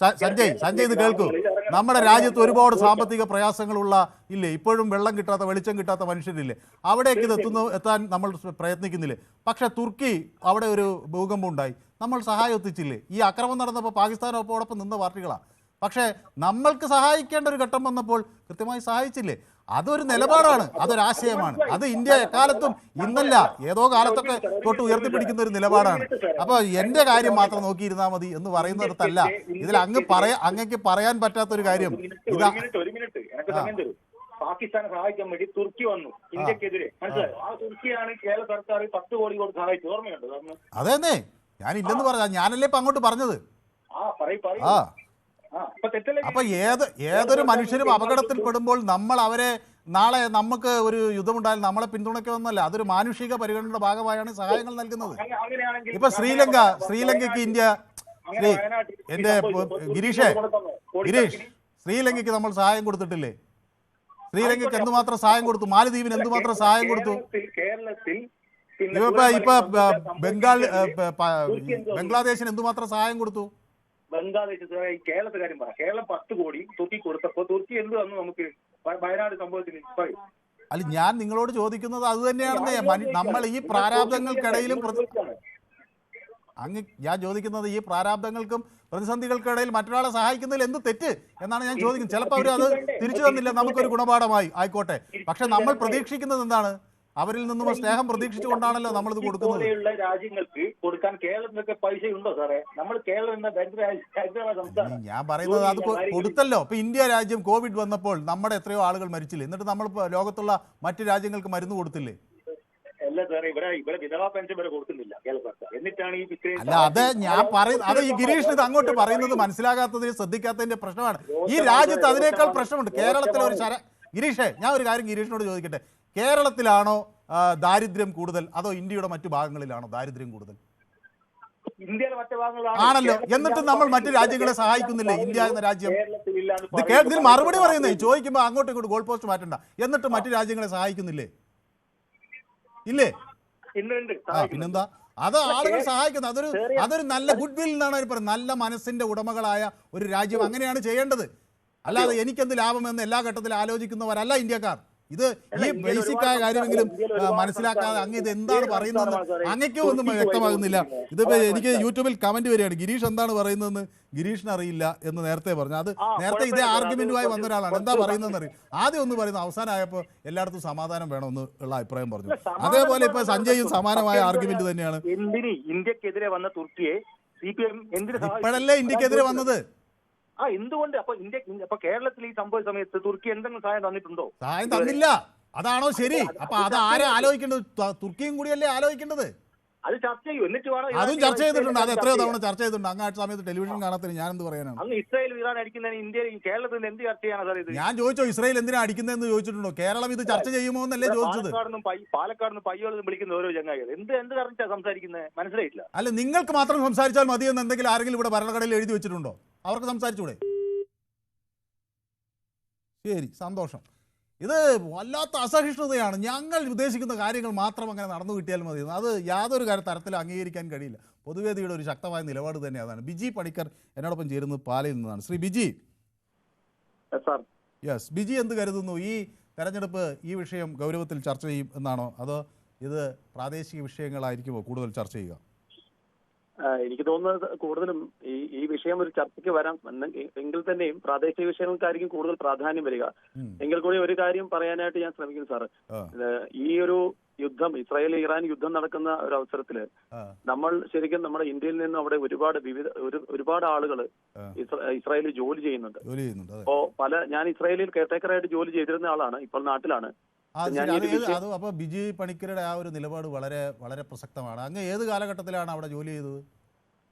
സഞ്ജയ് ഇത് കേൾക്കൂ. നമ്മുടെ രാജ്യത്ത് ഒരുപാട് സാമ്പത്തിക പ്രയാസങ്ങളുള്ള ഇല്ലേ, ഇപ്പോഴും വെള്ളം കിട്ടാത്ത വെളിച്ചം കിട്ടാത്ത മനുഷ്യരില്ലേ, അവിടേക്ക് ഇത് എത്താൻ നമ്മൾ പ്രയത്നിക്കുന്നില്ലേ? പക്ഷെ തുർക്കി അവിടെ ഒരു ഭൂകമ്പം ഉണ്ടായി, നമ്മൾ സഹായം എത്തിച്ചില്ലേ? ഈ അക്രമം നടന്നപ്പോൾ പാകിസ്ഥാനോടൊപ്പം നിന്ന പാർട്ടികളാണ്. പക്ഷേ നമ്മൾക്ക് സഹായിക്കേണ്ട ഒരു ഘട്ടം വന്നപ്പോൾ കൃത്യമായി സഹായിച്ചില്ലേ? അതൊരു നിലപാടാണ്, അതൊരാശയമാണ്. അത് ഇന്ത്യ എക്കാലത്തും ഇന്നല്ല ഏതോ കാലത്തൊക്കെ തൊട്ട് ഉയർത്തിപ്പിടിക്കുന്ന ഒരു നിലപാടാണ്. അപ്പോൾ എൻ്റെ കാര്യം മാത്രം നോക്കിയിരുന്നാൽ മതി എന്ന് പറയുന്നിടത്തല്ല ഇതിൽ അങ്ങക്ക് പറയാൻ പറ്റാത്തൊരു കാര്യം ഇതാ. പാകിസ്ഥാനെ സഹായിക്കാൻ വേണ്ടി തുർക്കി വന്നു ഇന്ത്യക്കെതിരെ, മനസ്സിലായോ? ആ തുർക്കിയാണ് കേരള സർക്കാർ 10 കോടി കൊടുത്ത് സഹായിച്ചു, ഓർമ്മയുണ്ടോ? അതെന്നെ ഞാനില്ലെന്ന് പറഞ്ഞ, ഞാനല്ലേ ഇപ്പൊ അങ്ങോട്ട് പറഞ്ഞത്. അപ്പൊ ഏതൊരു മനുഷ്യരും അപകടത്തിൽ പെടുമ്പോൾ നമ്മൾ അവരെ നാളെ നമുക്ക് ഒരു യുദ്ധമുണ്ടായാൽ നമ്മളെ പിന്തുണയ്ക്കുമെന്നല്ല, അതൊരു മാനുഷിക പരിഗണനയുടെ ഭാഗമായാണ് സഹായങ്ങൾ നൽകുന്നത്. ഇപ്പൊ ശ്രീലങ്കയ്ക്ക് ഇന്ത്യ എന്റെ ഗിരീഷ് ശ്രീലങ്കയ്ക്ക് നമ്മൾ സഹായം കൊടുത്തിട്ടില്ലേ? ശ്രീലങ്കയ്ക്ക് എന്തുമാത്രം സഹായം കൊടുത്തു? മാലദ്വീപിന് എന്തുമാത്രം സഹായം കൊടുത്തു? ഇപ്പൊ ബംഗ്ലാദേശിന് എന്തുമാത്രം സഹായം കൊടുത്തു? ബംഗ്ലാദേശ് കേരളത്തെ കാര്യം പറ. കേരളം 10 കോടി തുർക്കി കൊടുത്തപ്പോ തുർക്കി എന്ത് വന്നു നമുക്ക് വയനാട് സംഭവത്തിന് പറയും? അല്ല, ഞാൻ നിങ്ങളോട് ചോദിക്കുന്നത് അത് തന്നെയാണെന്നേ. നമ്മൾ ഈ പ്രാരാബ്ദങ്ങൾക്കിടയിലും ഞാൻ ചോദിക്കുന്നത് ഈ പ്രാരാബ്ദങ്ങൾക്കും പ്രതിസന്ധികൾക്കിടയിൽ മറ്റൊരാളെ സഹായിക്കുന്നതിൽ എന്ത് തെറ്റ് എന്നാണ് ഞാൻ ചോദിക്കുന്നത്. ചിലപ്പോൾ അവർ അത് തിരിച്ചു തന്നില്ല, നമുക്കൊരു ഗുണപാഠമായി ആയിക്കോട്ടെ. പക്ഷെ നമ്മൾ പ്രതീക്ഷിക്കുന്നത് എന്താണ്? അവരിൽ നിന്നും സ്നേഹം പ്രതീക്ഷിച്ചുകൊണ്ടാണല്ലോ നമ്മളിത് കൊടുക്കുന്നത്. രാജ്യങ്ങൾക്ക് കൊടുക്കാൻ കേരളത്തിലൊക്കെ പൈസ ഉണ്ടോ സാറേ? നമ്മൾ കേരളം ഞാൻ പറയുന്നത് അത് കൊടുത്തല്ലോ. ഇപ്പൊ ഇന്ത്യ രാജ്യം കോവിഡ് വന്നപ്പോൾ നമ്മുടെ എത്രയോ ആളുകൾ മരിച്ചില്ലേ? എന്നിട്ട് നമ്മൾ ലോകത്തുള്ള മറ്റു രാജ്യങ്ങൾക്ക് മരുന്ന് കൊടുത്തില്ലേ? അല്ല സാറേ, ഇവിടെ വിധവാ പെൻഷൻ വരെ കൊടുക്കുന്നില്ല കേരള സർക്കാർ. എന്നിട്ടാണ് ഈ അല്ല, അത് ഞാൻ പറയുന്നത്, അത് ഈ ഗിരീഷിന് ഇത് അങ്ങോട്ട് പറയുന്നത് മനസ്സിലാകാത്തതിന് ശ്രദ്ധിക്കാത്തതിന്റെ പ്രശ്നമാണ്. ഈ രാജ്യത്ത് അതിനേക്കാൾ പ്രശ്നമുണ്ട്. കേരളത്തിലെ ഒരു ഗിരീഷേ, ഞാൻ ഒരു കാര്യം ഗിരീഷിനോട് ചോദിക്കട്ടെ, കേരളത്തിലാണോ ദാരിദ്ര്യം കൂടുതൽ അതോ ഇന്ത്യയുടെ മറ്റു ഭാഗങ്ങളിലാണോ ദാരിദ്ര്യം കൂടുതൽ? ഇന്ത്യയിലെ മറ്റു ഭാഗങ്ങളാണ് ആണല്ലോ. എന്നിട്ടും നമ്മൾ മറ്റു രാജ്യങ്ങളെ സഹായിക്കുന്നില്ലേ? ഇന്ത്യ എന്ന രാജ്യം ഇതിന് മറുപടി പറയുന്നേ, ചോദിക്കുമ്പോൾ അങ്ങോട്ടും ഇങ്ങോട്ട് ഗോൾ പോസ്റ്റ് മാറ്റണ്ട. എന്നിട്ട് മറ്റു രാജ്യങ്ങളെ സഹായിക്കുന്നില്ലേ? ഇല്ലേ? പിന്നെന്താ, അത് ആളുകൾ സഹായിക്കുന്നത്. അതൊരു നല്ല ഗുഡ് വിൽ എന്നാണ് അവർ പറയുന്നത്. നല്ല മനസ്സിന്റെ ഉടമകളായ ഒരു രാജ്യം അങ്ങനെയാണ് ചെയ്യേണ്ടത്. അല്ലാതെ എനിക്കെന്ത് ലാഭമെന്ന് എല്ലാ ഘട്ടത്തിലും ആലോചിക്കുന്നവരല്ല ഇന്ത്യക്കാർ. ഇത് ഈ ബേസിക്കായ കാര്യമെങ്കിലും മനസ്സിലാക്കാതെ അങ്ങ് ഇത് എന്താണ് പറയുന്നതെന്ന് അങ്ങയ്ക്കും ഒന്നും വ്യക്തമാകുന്നില്ല. ഇതിപ്പോ എനിക്ക് യൂട്യൂബിൽ കമന്റ് വരികയാണ്, ഗിരീഷ് എന്താണ് പറയുന്നതെന്ന് ഗിരീഷിന് അറിയില്ല എന്ന് നേരത്തെ പറഞ്ഞു. അത് നേരത്തെ ഇതേ ആർഗ്യുമെന്റുമായി വന്ന ഒരാളാണ്. എന്താ പറയുന്നതെന്ന് അറിയും. ആദ്യം ഒന്ന് പറയുന്നു, അവസാനമായപ്പോൾ എല്ലായിടത്തും സമാധാനം വേണമെന്ന് ഉള്ള അഭിപ്രായം പറഞ്ഞു. അതേപോലെ ഇപ്പൊ സഞ്ജയും സമാനമായ ആർഗ്യുമെന്റ് തന്നെയാണ്. ഇന്ത്യക്കെതിരെ വന്ന തുർക്കിയെ CPM ഇപ്പോഴല്ലേ ഇന്ത്യക്കെതിരെ വന്നത്? എന്തുകൊണ്ട് അപ്പൊ കേരളത്തിൽ ഈ സംഭവ സമയത്ത് തുർക്കി എന്തെങ്കിലും സഹായം തന്നിട്ടുണ്ടോ? സഹായം തന്നില്ല. അതാണോ ശരി? അപ്പൊ അത് ആരെ ആലോചിക്കേണ്ടത്? തുർക്കിയും കൂടിയല്ലേ ആലോചിക്കേണ്ടത്? അത് ചർച്ച ചെയ്യും. എന്നിട്ട് അതും ചർച്ച ചെയ്തിട്ടുണ്ട്. അത് എത്രയോ തവണ ചർച്ച ചെയ്തിട്ടുണ്ട്. അങ്ങ് ആ സമയത്ത് ടെലിവിഷൻ കാണാത്തതിന് ഞാൻ എന്ത് പറയാനാണ്? അങ്ങ് ഇസ്രായേൽ ഇറാൻ അടിക്കുന്നതിന് ഇന്ത്യ കേരളത്തിൽ നിന്ന് എന്ത് ചർച്ച ചെയ്യാനാണ് സാർ ഇത്? ഞാൻ ചോദിച്ചോ ഇസ്രായേൽ എന്തിനാ അടിക്കുന്നതെന്ന് ചോദിച്ചിട്ടുണ്ടോ? കേരളം ഇത് ചർച്ച ചെയ്യുമോ എന്നല്ലേ ചോദിച്ചത്? പാലക്കാട് പയ്യോളം വിളിക്കുന്ന ഓരോ ചങ്ങായികൾ എന്ത് കറക്റ്റാ സംസാരിക്കുന്നത്? മനസ്സിലായിട്ടില്ല. അല്ല, നിങ്ങൾക്ക് മാത്രം സംസാരിച്ചാൽ മതിയെന്ന് എന്തെങ്കിലും ആരെങ്കിലും ഇവിടെ ഭരണഘടനയിൽ എഴുതി വെച്ചിട്ടുണ്ടോ? അവർക്ക് സംസാരിച്ചൂടെ? ശരി, സന്തോഷം. ഇത് വല്ലാത്ത അസഹിഷ്ണുതയാണ്. ഞങ്ങൾ ഉദ്ദേശിക്കുന്ന കാര്യങ്ങൾ മാത്രം അങ്ങനെ നടന്നു കിട്ടിയാൽ മതി. അത് യാതൊരു തരത്തിലും അംഗീകരിക്കാൻ കഴിയില്ല. പൊതുവേദിയുടെ ഒരു ശക്തമായ നിലപാട് തന്നെ അതാണ്. ബിജി പണിക്കർ എന്നോടൊപ്പം ചേരുന്നത് പാലയിൽ നിന്നാണ്. ശ്രീ ബിജി. യെസ്, ബിജി എന്ത് കരുതുന്നു? ഈ തെരഞ്ഞെടുപ്പ് ഈ വിഷയം ഗൗരവത്തിൽ ചർച്ച ചെയ്യും എന്നാണോ, അതോ ഇത് പ്രാദേശിക വിഷയങ്ങളായിരിക്കുമോ കൂടുതൽ ചർച്ച ചെയ്യുക? എനിക്ക് തോന്നുന്നത് കൂടുതലും ഈ വിഷയം ഒരു ചർച്ചയ്ക്ക് വരാം എങ്കിൽ തന്നെയും പ്രാദേശിക വിഷയങ്ങൾക്കായിരിക്കും കൂടുതൽ പ്രാധാന്യം വരിക. എങ്കിൽ കൂടി ഒരു കാര്യം പറയാനായിട്ട് ഞാൻ ശ്രമിക്കുന്നു സാർ. ഈ ഒരു യുദ്ധം, ഇസ്രായേൽ ഇറാൻ യുദ്ധം നടക്കുന്ന ഒരു അവസരത്തില് നമ്മൾ ശരിക്കും നമ്മുടെ ഇന്ത്യയിൽ നിന്ന് അവിടെ ഒരുപാട് ആളുകൾ ഇസ്രായേലിൽ ജോലി ചെയ്യുന്നുണ്ട്. അപ്പോ ഞാൻ ഇസ്രായേലിൽ കെയർടേക്കറായിട്ട് ജോലി ചെയ്തിരുന്ന ആളാണ്, ഇപ്പോൾ നാട്ടിലാണ്. അപ്പോൾ ബിജി പണിക്കരുടെ ആ ഒരു നിലപാട് വളരെ വളരെ പ്രസക്തമാണ്. അങ്ങ് ഏത് കാലഘട്ടത്തിലാണ് അവിടെ ജോലി ചെയ്തത്?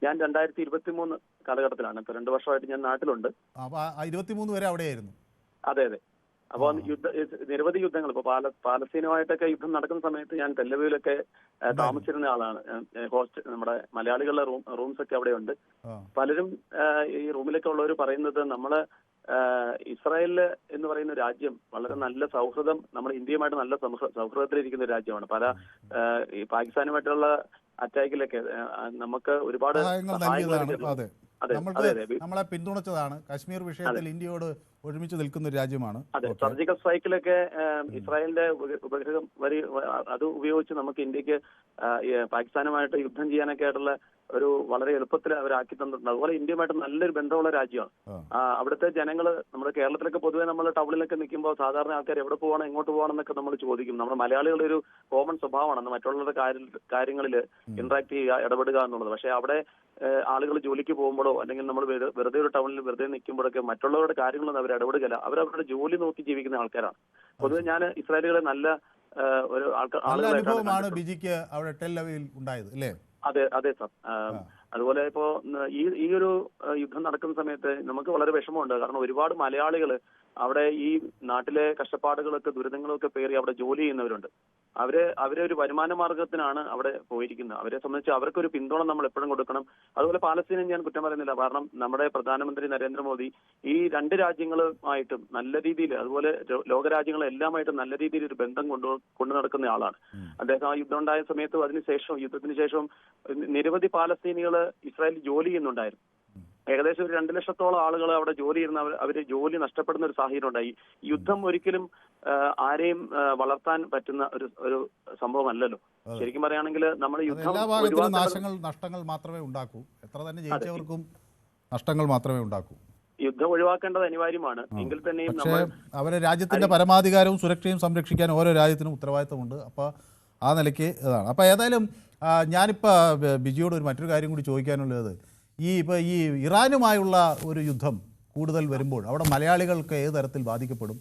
ഞാൻ 2023 കാലഘട്ടത്തിലാണ്. ഇപ്പൊ 2 വർഷമായിട്ട് ഞാൻ നാട്ടിലുണ്ട്. അപ്പൊ 23 വരെ അവിടെയായിരുന്നു? അതെ. അപ്പൊ നിരവധി യുദ്ധങ്ങൾ, ഇപ്പൊ പാലസ്തീനുമായിട്ടൊക്കെ യുദ്ധം നടക്കുന്ന സമയത്ത് ഞാൻ ടെല്ലവീവിലൊക്കെ താമസിച്ചിരുന്ന ആളാണ്. നമ്മുടെ മലയാളികളുടെ റൂംസ് ഒക്കെ അവിടെ ഉണ്ട്. പലരും ഈ റൂമിലൊക്കെ ഉള്ളവർ പറയുന്നത് നമ്മള് ഇസ്രായേല് എന്ന് പറയുന്ന രാജ്യം വളരെ നല്ല സൗഹൃദം, നമ്മുടെ ഇന്ത്യയുമായിട്ട് നല്ല സൗഹൃദത്തിലിരിക്കുന്ന ഒരു രാജ്യമാണ്. പല ഈ പാകിസ്ഥാനുമായിട്ടുള്ള അറ്റാക്കിലൊക്കെ നമുക്ക് ഒരുപാട് നമ്മളെ പിന്തുണച്ചതാണ്. കശ്മീർ വിഷയത്തിൽ ഇന്ത്യയോട് ഒരുമിച്ച് നിൽക്കുന്ന ഒരു രാജ്യമാണ്. അതെ, സർജിക്കൽ സ്ട്രൈക്കിലൊക്കെ ഇസ്രായേലിന്റെ ഉപഗ്രഹം അത് ഉപയോഗിച്ച് നമുക്ക് ഇന്ത്യക്ക് പാകിസ്ഥാനുമായിട്ട് യുദ്ധം ചെയ്യാനൊക്കെ ആയിട്ടുള്ള ഒരു വളരെ എളുപ്പത്തിൽ അവരാക്കി തന്നിട്ടുണ്ട്. അതുപോലെ ഇന്ത്യയുമായിട്ട് നല്ലൊരു ബന്ധമുള്ള രാജ്യമാണ്. അവിടുത്തെ ജനങ്ങള് നമ്മുടെ കേരളത്തിലൊക്കെ പൊതുവെ നമ്മൾ ടൗണിലൊക്കെ നിൽക്കുമ്പോൾ സാധാരണ ആൾക്കാർ എവിടെ പോകണം, എങ്ങോട്ട് പോകണം എന്നൊക്കെ നമ്മൾ ചോദിക്കും. നമ്മുടെ മലയാളികളുടെ ഒരു കോമൺ സ്വഭാവമാണ് മറ്റുള്ളവരുടെ കാര്യങ്ങളിൽ ഇന്ററാക്ട് ചെയ്യുക, ഇടപെടുക എന്നുള്ളത്. പക്ഷെ അവിടെ ആളുകൾ ജോലിക്ക് പോകുമ്പോഴോ അല്ലെങ്കിൽ നമ്മൾ വെറുതെ ഒരു ടൗണിൽ വെറുതെ നിൽക്കുമ്പോഴൊക്കെ മറ്റുള്ളവരുടെ കാര്യങ്ങളൊന്നും അവർ ഇടപെടുകയില്ല. അവരവരുടെ ജോലി നോക്കി ജീവിക്കുന്ന ആൾക്കാരാണ്. പൊതുവെ ഞാൻ ഇസ്രായേലികളെ നല്ല ഒരു അനുഭവമാണ് ബിജിക്ക് അവിടെ ടെൽ അവീവിൽ ഉണ്ടായത് അല്ലേ? അതെ സാർ. അതുപോലെ ഇപ്പോ ഈ ഒരു യുദ്ധം നടക്കുന്ന സമയത്ത് നമുക്ക് വളരെ വിഷമമുണ്ട്. കാരണം ഒരുപാട് മലയാളികൾ അവിടെ ഈ നാട്ടിലെ കഷ്ടപ്പാടുകളൊക്കെ ദുരിതങ്ങളൊക്കെ പേറി അവിടെ ജോലി ചെയ്യുന്നവരുണ്ട്. അവരെ ഒരു വരുമാന മാർഗത്തിനാണ് അവിടെ പോയിരിക്കുന്നത്. അവരെ സംബന്ധിച്ച് അവർക്കൊരു പിന്തുണ നമ്മൾ എപ്പോഴും കൊടുക്കണം. അതുപോലെ പാലസ്തീനെ ഞാൻ കുറ്റം പറയുന്നില്ല. കാരണം നമ്മുടെ പ്രധാനമന്ത്രി നരേന്ദ്രമോദി ഈ 2 രാജ്യങ്ങളുമായിട്ടും നല്ല രീതിയിൽ, അതുപോലെ ലോകരാജ്യങ്ങളെല്ലാമായിട്ടും നല്ല രീതിയിൽ ഒരു ബന്ധം കൊണ്ടു നടക്കുന്ന ആളാണ് അദ്ദേഹം. ആ യുദ്ധം ഉണ്ടായ സമയത്തും യുദ്ധത്തിന് ശേഷം നിരവധി പാലസ്തീനികൾ ഇസ്രായേലിൽ ജോലി ചെയ്യുന്നുണ്ടായിരുന്നു. ഏകദേശം ഒരു 2 ലക്ഷത്തോളം ആളുകൾ അവിടെ ജോലി ചെയ്യുന്ന അവര് ജോലി നഷ്ടപ്പെടുന്ന ഒരു സാഹചര്യം ഉണ്ടായി. യുദ്ധം ഒരിക്കലും ആരെയും വളർത്താൻ പറ്റുന്ന ഒരു സംഭവമല്ലല്ലോ. ശരിക്കും പറയുകയാണെങ്കിൽ നമ്മൾ യുദ്ധം നഷ്ടങ്ങൾ മാത്രമേ ഉണ്ടാക്കൂ. എത്ര തന്നെ ജയിച്ചവർക്കും നഷ്ടങ്ങൾ മാത്രമേ ഉണ്ടാക്കൂ. യുദ്ധം ഒഴിവാക്കേണ്ടത് അനിവാര്യമാണ്. എങ്കിൽ തന്നെയും അവരെ രാജ്യത്തിന്റെ പരമാധികാരവും സുരക്ഷയും സംരക്ഷിക്കാൻ ഓരോ രാജ്യത്തിനും ഉത്തരവാദിത്തമുണ്ട്. അപ്പോൾ ആ നിലയ്ക്ക് ഇതാണ്. അപ്പോൾ ഏതായാലും ഞാനിപ്പോൾ ബിജിയോട് മറ്റൊരു കാര്യം കൂടി ചോദിക്കാനുള്ളത്, ഈ ഇറാനുമായുള്ള ഒരു യുദ്ധം കൂടുതൽ വരുമ്പോൾ അവിടെ മലയാളികൾക്ക് ഏത് തരത്തിൽ ബാധിക്കപ്പെടും?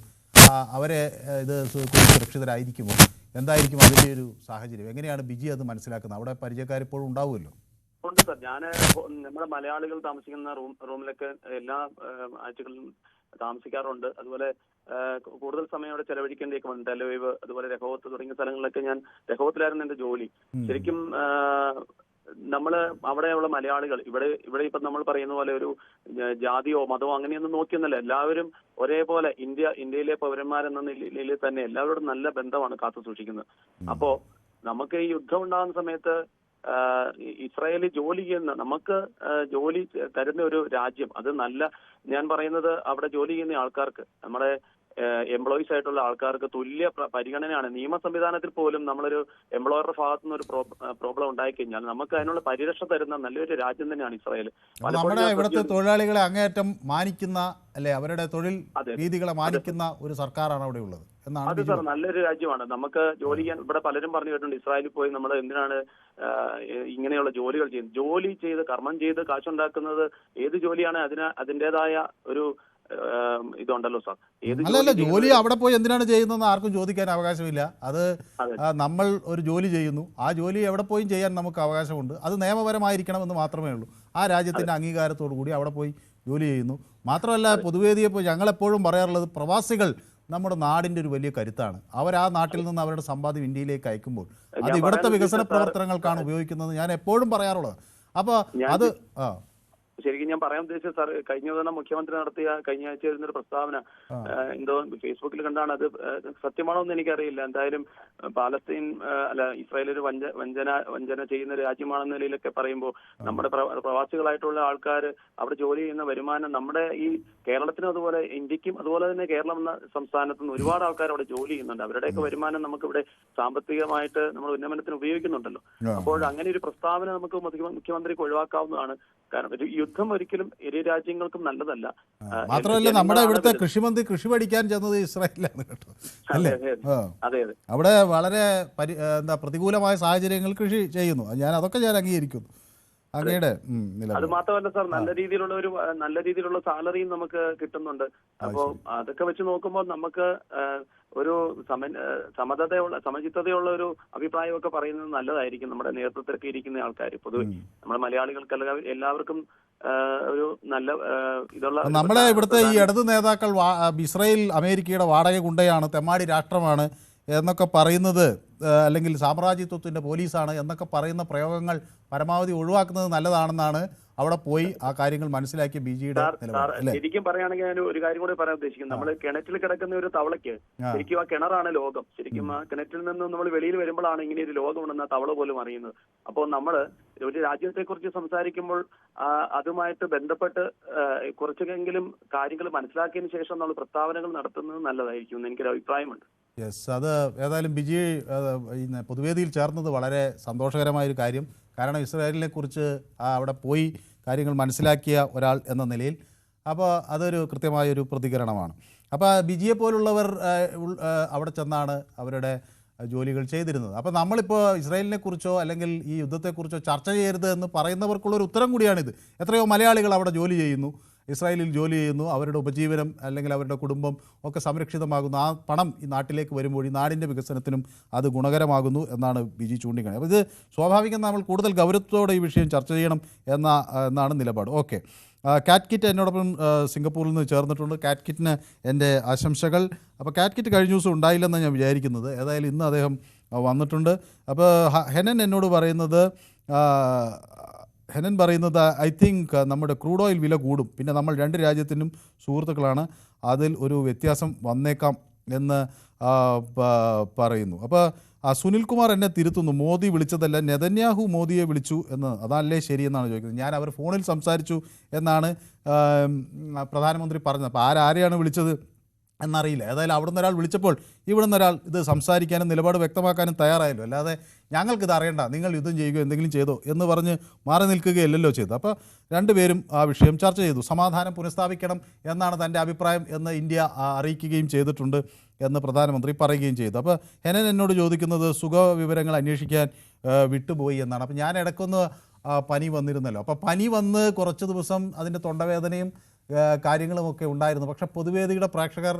അവരെ ഇത് സുരക്ഷിതരായിരിക്കുമോ? എന്തായിരിക്കും അതിൻ്റെ ഒരു സാഹചര്യം? എങ്ങനെയാണ് ബിജി അത് മനസ്സിലാക്കുന്നത്? അവിടെ പരിചയക്കാരിപ്പോഴും ഉണ്ടാവുമല്ലോ. ഉണ്ട് സാർ. ഞാൻ നമ്മുടെ മലയാളികൾ താമസിക്കുന്ന റൂമിലൊക്കെ എല്ലാ ആഴ്ചകളിലും താമസിക്കാറുണ്ട്. അതുപോലെ കൂടുതൽ സമയം അവിടെ ചെലവഴിക്കേണ്ടിയൊക്കെ ഉണ്ട്. ടെലവീവ്, അതുപോലെ രഹോവത്ത് തുടങ്ങിയ സ്ഥലങ്ങളിലൊക്കെ. ഞാൻ രഹോവത്തിലായിരുന്നു എന്റെ ജോലി. ശരിക്കും നമ്മള് അവിടെയുള്ള മലയാളികൾ ഇവിടെ ഇപ്പൊ നമ്മൾ പറയുന്ന പോലെ ഒരു ജാതിയോ മതമോ അങ്ങനെയൊന്നും നോക്കിയൊന്നല്ല. എല്ലാവരും ഒരേപോലെ ഇന്ത്യയിലെ പൗരന്മാരെന്ന നിലയിൽ തന്നെ എല്ലാവരോടും നല്ല ബന്ധമാണ് കാത്തു സൂക്ഷിക്കുന്നത്. അപ്പോ നമുക്ക് ഈ യുദ്ധം ഉണ്ടാകുന്ന സമയത്ത് ഇസ്രായേലിൽ ജോലി ചെയ്യുന്ന, നമുക്ക് ജോലി തരുന്ന ഒരു രാജ്യം, അത് നല്ല, ഞാൻ പറയുന്നത് അവിടെ ജോലി ചെയ്യുന്ന ആൾക്കാർക്ക്, നമ്മുടെ എംപ്ലോയീസ് ആയിട്ടുള്ള ആൾക്കാർക്ക് തുല്യ പരിഗണനയാണ്. നിയമ സംവിധാനത്തിൽ പോലും നമ്മളൊരു എംപ്ലോയറുടെ ഭാഗത്തു നിന്ന് ഒരു പ്രോബ്ലം ഉണ്ടായിക്കഴിഞ്ഞാൽ നമുക്ക് അതിനുള്ള പരിരക്ഷ തരുന്ന നല്ലൊരു രാജ്യം തന്നെയാണ് ഇസ്രായേൽ. നമ്മുടെ ഇവിടുത്തെ തൊഴിലാളികളെ അങ്ങേയറ്റം മാനിക്കുന്ന, അല്ലെ, അവരുടെ തൊഴിൽ രീതികളെ മാനിക്കുന്ന ഒരു സർക്കാരാണ് അവിടെ ഉള്ളത് എന്നാണ്. അത് സാർ നല്ലൊരു രാജ്യമാണ്. നമുക്ക് ജോലി ചെയ്യാൻ ഇവിടെ പലരും പറഞ്ഞു കേട്ടിട്ടുണ്ട്, ഇസ്രായേലിൽ പോയി നമ്മൾ എന്തിനാണ് ഇങ്ങനെയുള്ള ജോലികൾ ചെയ്യുന്നത്? ജോലി ചെയ്ത് കർമ്മം ചെയ്ത് കാശുണ്ടാക്കുന്നത് ഏത് ജോലിയാണ് അതിൻ്റെതായ ഒരു ഇതുണ്ടല്ലോ സാർ. അല്ലല്ല, ജോലി അവിടെ പോയി എന്തിനാണ് ചെയ്യുന്നതെന്ന് ആർക്കും ചോദിക്കാൻ അവകാശമില്ല. അത് നമ്മൾ ഒരു ജോലി ചെയ്യുന്നു, ആ ജോലി എവിടെ പോയി ചെയ്യാൻ നമുക്ക് അവകാശമുണ്ട്. അത് നിയമപരമായിരിക്കണമെന്ന് മാത്രമേ ഉള്ളൂ. ആ രാജ്യത്തിൻ്റെ അംഗീകാരത്തോടു കൂടി അവിടെ പോയി ജോലി ചെയ്യുന്നു. മാത്രമല്ല, പൊതുവേദിയെ പോയി ഞങ്ങളെപ്പോഴും പറയാറുള്ളത്, പ്രവാസികൾ നമ്മുടെ നാടിൻ്റെ ഒരു വലിയ കരുത്താണ്. അവർ ആ നാട്ടിൽ നിന്ന് അവരുടെ സമ്പാദ്യം ഇന്ത്യയിലേക്ക് അയക്കുമ്പോൾ അത് ഇവിടുത്തെ വികസന പ്രവർത്തനങ്ങൾക്കാണ് ഉപയോഗിക്കുന്നത്, ഞാൻ എപ്പോഴും പറയാറുള്ളത്. അപ്പോൾ അത് ശരിക്കും ഞാൻ പറയാൻ ഉദ്ദേശിച്ചത് സാർ, കഴിഞ്ഞ ദിവസം മുഖ്യമന്ത്രി നടത്തിയ കഴിഞ്ഞ ആഴ്ച വരുന്നൊരു പ്രസ്താവന എന്തോ ഫേസ്ബുക്കിൽ കണ്ടാണ്. അത് സത്യമാണോ എന്ന് എനിക്കറിയില്ല. എന്തായാലും പാലസ്തീൻ ഇസ്രായേൽ ഒരു വഞ്ചന ചെയ്യുന്ന രാജ്യമാണെന്ന നിലയിലൊക്കെ പറയുമ്പോൾ നമ്മുടെ പ്രവാസികളായിട്ടുള്ള ആൾക്കാർ അവിടെ ജോലി ചെയ്യുന്ന വരുമാനം നമ്മുടെ ഈ കേരളത്തിനും അതുപോലെ ഇന്ത്യക്കും അതുപോലെ തന്നെ കേരളം എന്ന സംസ്ഥാനത്ത് നിന്ന് ഒരുപാട് ആൾക്കാർ അവിടെ ജോലി ചെയ്യുന്നുണ്ട്. അവരുടെയൊക്കെ വരുമാനം നമുക്കിവിടെ സാമ്പത്തികമായിട്ട് നമ്മൾ ഉന്നമനത്തിന് ഉപയോഗിക്കുന്നുണ്ടല്ലോ. അപ്പോൾ അങ്ങനെ ഒരു പ്രസ്താവന നമുക്ക് മുഖ്യമന്ത്രിക്ക് ഒഴിവാക്കാവുന്നതാണ്. കാരണം ഒരു യുദ്ധം ഒരിക്കലും ഇരു രാജ്യങ്ങൾക്കും നല്ലതല്ല. മാത്രമല്ല, നമ്മുടെ ഇവിടുത്തെ കൃഷിമന്ത്രി കൃഷി പഠിക്കാൻ ചെന്നത് ഇസ്രായേലിലാണ് കേട്ടോ, അല്ലേ? അതെ. അവിടെ വളരെ പ്രതികൂലമായ സാഹചര്യങ്ങൾ കൃഷി ചെയ്യുന്നു. ഞാൻ അംഗീകരിക്കുന്നു. അങ്ങയുടെ അത് മാത്രമല്ല സാർ, നല്ല രീതിയിലുള്ള സാലറിയും നമുക്ക് കിട്ടുന്നുണ്ട്. അപ്പോൾ അതൊക്കെ വെച്ച് നോക്കുമ്പോൾ നമുക്ക് ഒരു സമചിത്തതയുള്ള ഒരു അഭിപ്രായമൊക്കെ പറയുന്നത് നല്ലതായിരിക്കും. നമ്മുടെ നേതൃത്വത്തിലൊക്കെ ഇരിക്കുന്ന ആൾക്കാർ, പൊതുവെ നമ്മുടെ മലയാളികൾക്ക് എല്ലാവർക്കും ഒരു നല്ല ഇതുള്ള, നമ്മളെ ഇവിടുത്തെ ഈ ഇടത് നേതാക്കൾ ഇസ്രായേൽ അമേരിക്കയുടെ വാടക ഗുണ്ടയാണ്, തെമ്മാടി രാഷ്ട്രമാണ് എന്നൊക്കെ പറയുന്നത്, അല്ലെങ്കിൽ സാമ്രാജ്യത്വത്തിൻ്റെ പോലീസാണ് എന്നൊക്കെ പറയുന്ന പ്രയോഗങ്ങൾ പരമാവധി ഒഴിവാക്കുന്നത് നല്ലതാണെന്നാണ് അവിടെ പോയി ആ കാര്യങ്ങൾ മനസ്സിലാക്കിയ ബിജിയുടെ നിലപാട്. ശരിക്കും പറയുകയാണെങ്കിൽ ഞാൻ ഒരു കാര്യം കൂടി പറയാൻ ഉദ്ദേശിക്കുന്നത്, നമ്മൾ കിണറ്റിൽ കിടക്കുന്ന ഒരു തവളയ്ക്ക് ശരിക്കും ആ കിണറാണ് ലോകം. ശരിക്കും ആ കിണറ്റിൽ നിന്ന് നമ്മൾ വെളിയിൽ വരുമ്പോഴാണ് ഇങ്ങനെ ഒരു ലോകമുണ്ടെന്ന് തവള പോലും അറിയുന്നത്. അപ്പോൾ നമ്മൾ ഒരു രാജ്യത്തെ കുറിച്ച് സംസാരിക്കുമ്പോൾ അതുമായിട്ട് ബന്ധപ്പെട്ട് കുറച്ചെങ്കിലും കാര്യങ്ങൾ മനസ്സിലാക്കിയതിനു ശേഷം നമ്മൾ പ്രസ്താവനകൾ നടത്തുന്നത് നല്ലതായിരിക്കും എന്ന് എനിക്കൊരു അഭിപ്രായമുണ്ട്. യെസ്, അത് ഏതായാലും ബിജി പൊതുവേദിയിൽ ചേർന്നത് വളരെ സന്തോഷകരമായൊരു കാര്യം. കാരണം ഇസ്രായേലിനെ കുറിച്ച് അവിടെ പോയി കാര്യങ്ങൾ മനസ്സിലാക്കിയ ഒരാൾ എന്ന നിലയിൽ അപ്പോൾ അതൊരു കൃത്യമായൊരു പ്രതികരണമാണ്. അപ്പോൾ ബിജിയെ പോലുള്ളവർ അവിടെ ചെന്നാണ് അവരുടെ ജോലികൾ ചെയ്തിരുന്നത്. അപ്പോൾ നമ്മളിപ്പോൾ ഇസ്രായേലിനെ കുറിച്ചോ അല്ലെങ്കിൽ ഈ യുദ്ധത്തെക്കുറിച്ചോ ചർച്ച ചെയ്യരുത് എന്ന് പറയുന്നവർക്കുള്ളൊരു ഉത്തരം കൂടിയാണിത്. എത്രയോ മലയാളികൾ അവിടെ ജോലി ചെയ്യുന്നു, ഇസ്രായേലിൽ ജോലി ചെയ്യുന്നു, അവരുടെ ഉപജീവനം അല്ലെങ്കിൽ അവരുടെ കുടുംബം ഒക്കെ സംരക്ഷിതമാകുന്നു. ആ പണം ഈ നാട്ടിലേക്ക് വരുമ്പോൾ ഈ നാടിൻ്റെ വികസനത്തിനും അത് ഗുണകരമാകുന്നു എന്നാണ് ബിജി ചൂണ്ടിക്കാണുന്നത്. അപ്പോൾ ഇത് സ്വാഭാവികം, നമ്മൾ കൂടുതൽ ഗൗരവത്തോടെ ഈ വിഷയം ചർച്ച ചെയ്യണം എന്നാണ് നിലപാട്. ഓക്കെ, കാറ്റ് കിറ്റ് എന്നോടൊപ്പം സിംഗപ്പൂരിൽ നിന്ന് ചേർന്നിട്ടുണ്ട്. കാറ്റ് കിറ്റിന് എൻ്റെ ആശംസകൾ. അപ്പോൾ കാറ്റ് കിറ്റ് കഴിഞ്ഞ ദിവസം ഉണ്ടായില്ലെന്നാണ് ഞാൻ വിചാരിക്കുന്നത്. ഏതായാലും ഇന്ന് അദ്ദേഹം വന്നിട്ടുണ്ട്. അപ്പോൾ ഹെനൻ എന്നോട് പറയുന്നത് ഐ തിങ്ക് നമ്മുടെ ക്രൂഡ് ഓയിൽ വില കൂടും, പിന്നെ നമ്മൾ രണ്ട് രാജ്യത്തിനും സുഹൃത്തുക്കളാണ്, അതിൽ ഒരു വ്യത്യാസം വന്നേക്കാം എന്ന് പറയുന്നു. അപ്പോൾ സുനിൽകുമാർ എന്നെ തിരുത്തുന്നു, മോദി വിളിച്ചതല്ല, നെതന്യാഹു മോദിയെ വിളിച്ചു എന്ന്, അതല്ലേ ശരിയെന്നാണ് ചോദിക്കുന്നത്. ഞാൻ അവർ ഫോണിൽ സംസാരിച്ചു എന്നാണ് പ്രധാനമന്ത്രി പറഞ്ഞത്. അപ്പോൾ ആരെയാണ് വിളിച്ചത് എന്നറിയില്ല. ഏതായാലും അവിടുന്ന് ഒരാൾ വിളിച്ചപ്പോൾ ഇവിടുന്ന് ഒരാൾ ഇത് സംസാരിക്കാനും നിലപാട് വ്യക്തമാക്കാനും തയ്യാറായല്ലോ. അല്ലാതെ ഞങ്ങൾക്കിത് അറിയണ്ട, നിങ്ങൾ യുദ്ധം ചെയ്യുകയോ എന്തെങ്കിലും ചെയ്തോ എന്ന് പറഞ്ഞ് മാറി നിൽക്കുകയല്ലല്ലോ ചെയ്തത്. അപ്പോൾ രണ്ടുപേരും ആ വിഷയം ചർച്ച ചെയ്തു. സമാധാനം പുനഃസ്ഥാപിക്കണം എന്നാണ് തൻ്റെ അഭിപ്രായം എന്ന് ഇന്ത്യ അറിയിക്കുകയും ചെയ്തിട്ടുണ്ട് എന്ന് പ്രധാനമന്ത്രി പറയുകയും ചെയ്തു. അപ്പോൾ ഹെനൻ എന്നോട് ചോദിക്കുന്നത് സുഖവിവരങ്ങൾ അന്വേഷിക്കാൻ വിട്ടുപോയി എന്നാണ്. അപ്പോൾ ഞാൻ ഇടയ്ക്കൊന്ന് പനി വന്നിരുന്നല്ലോ. അപ്പോൾ പനി വന്ന് കുറച്ച് ദിവസം അതിൻ്റെ തൊണ്ടവേദനയും കാര്യങ്ങളുമൊക്കെ ഉണ്ടായിരുന്നു. പക്ഷേ പൊതുവേദിയുടെ പ്രേക്ഷകർ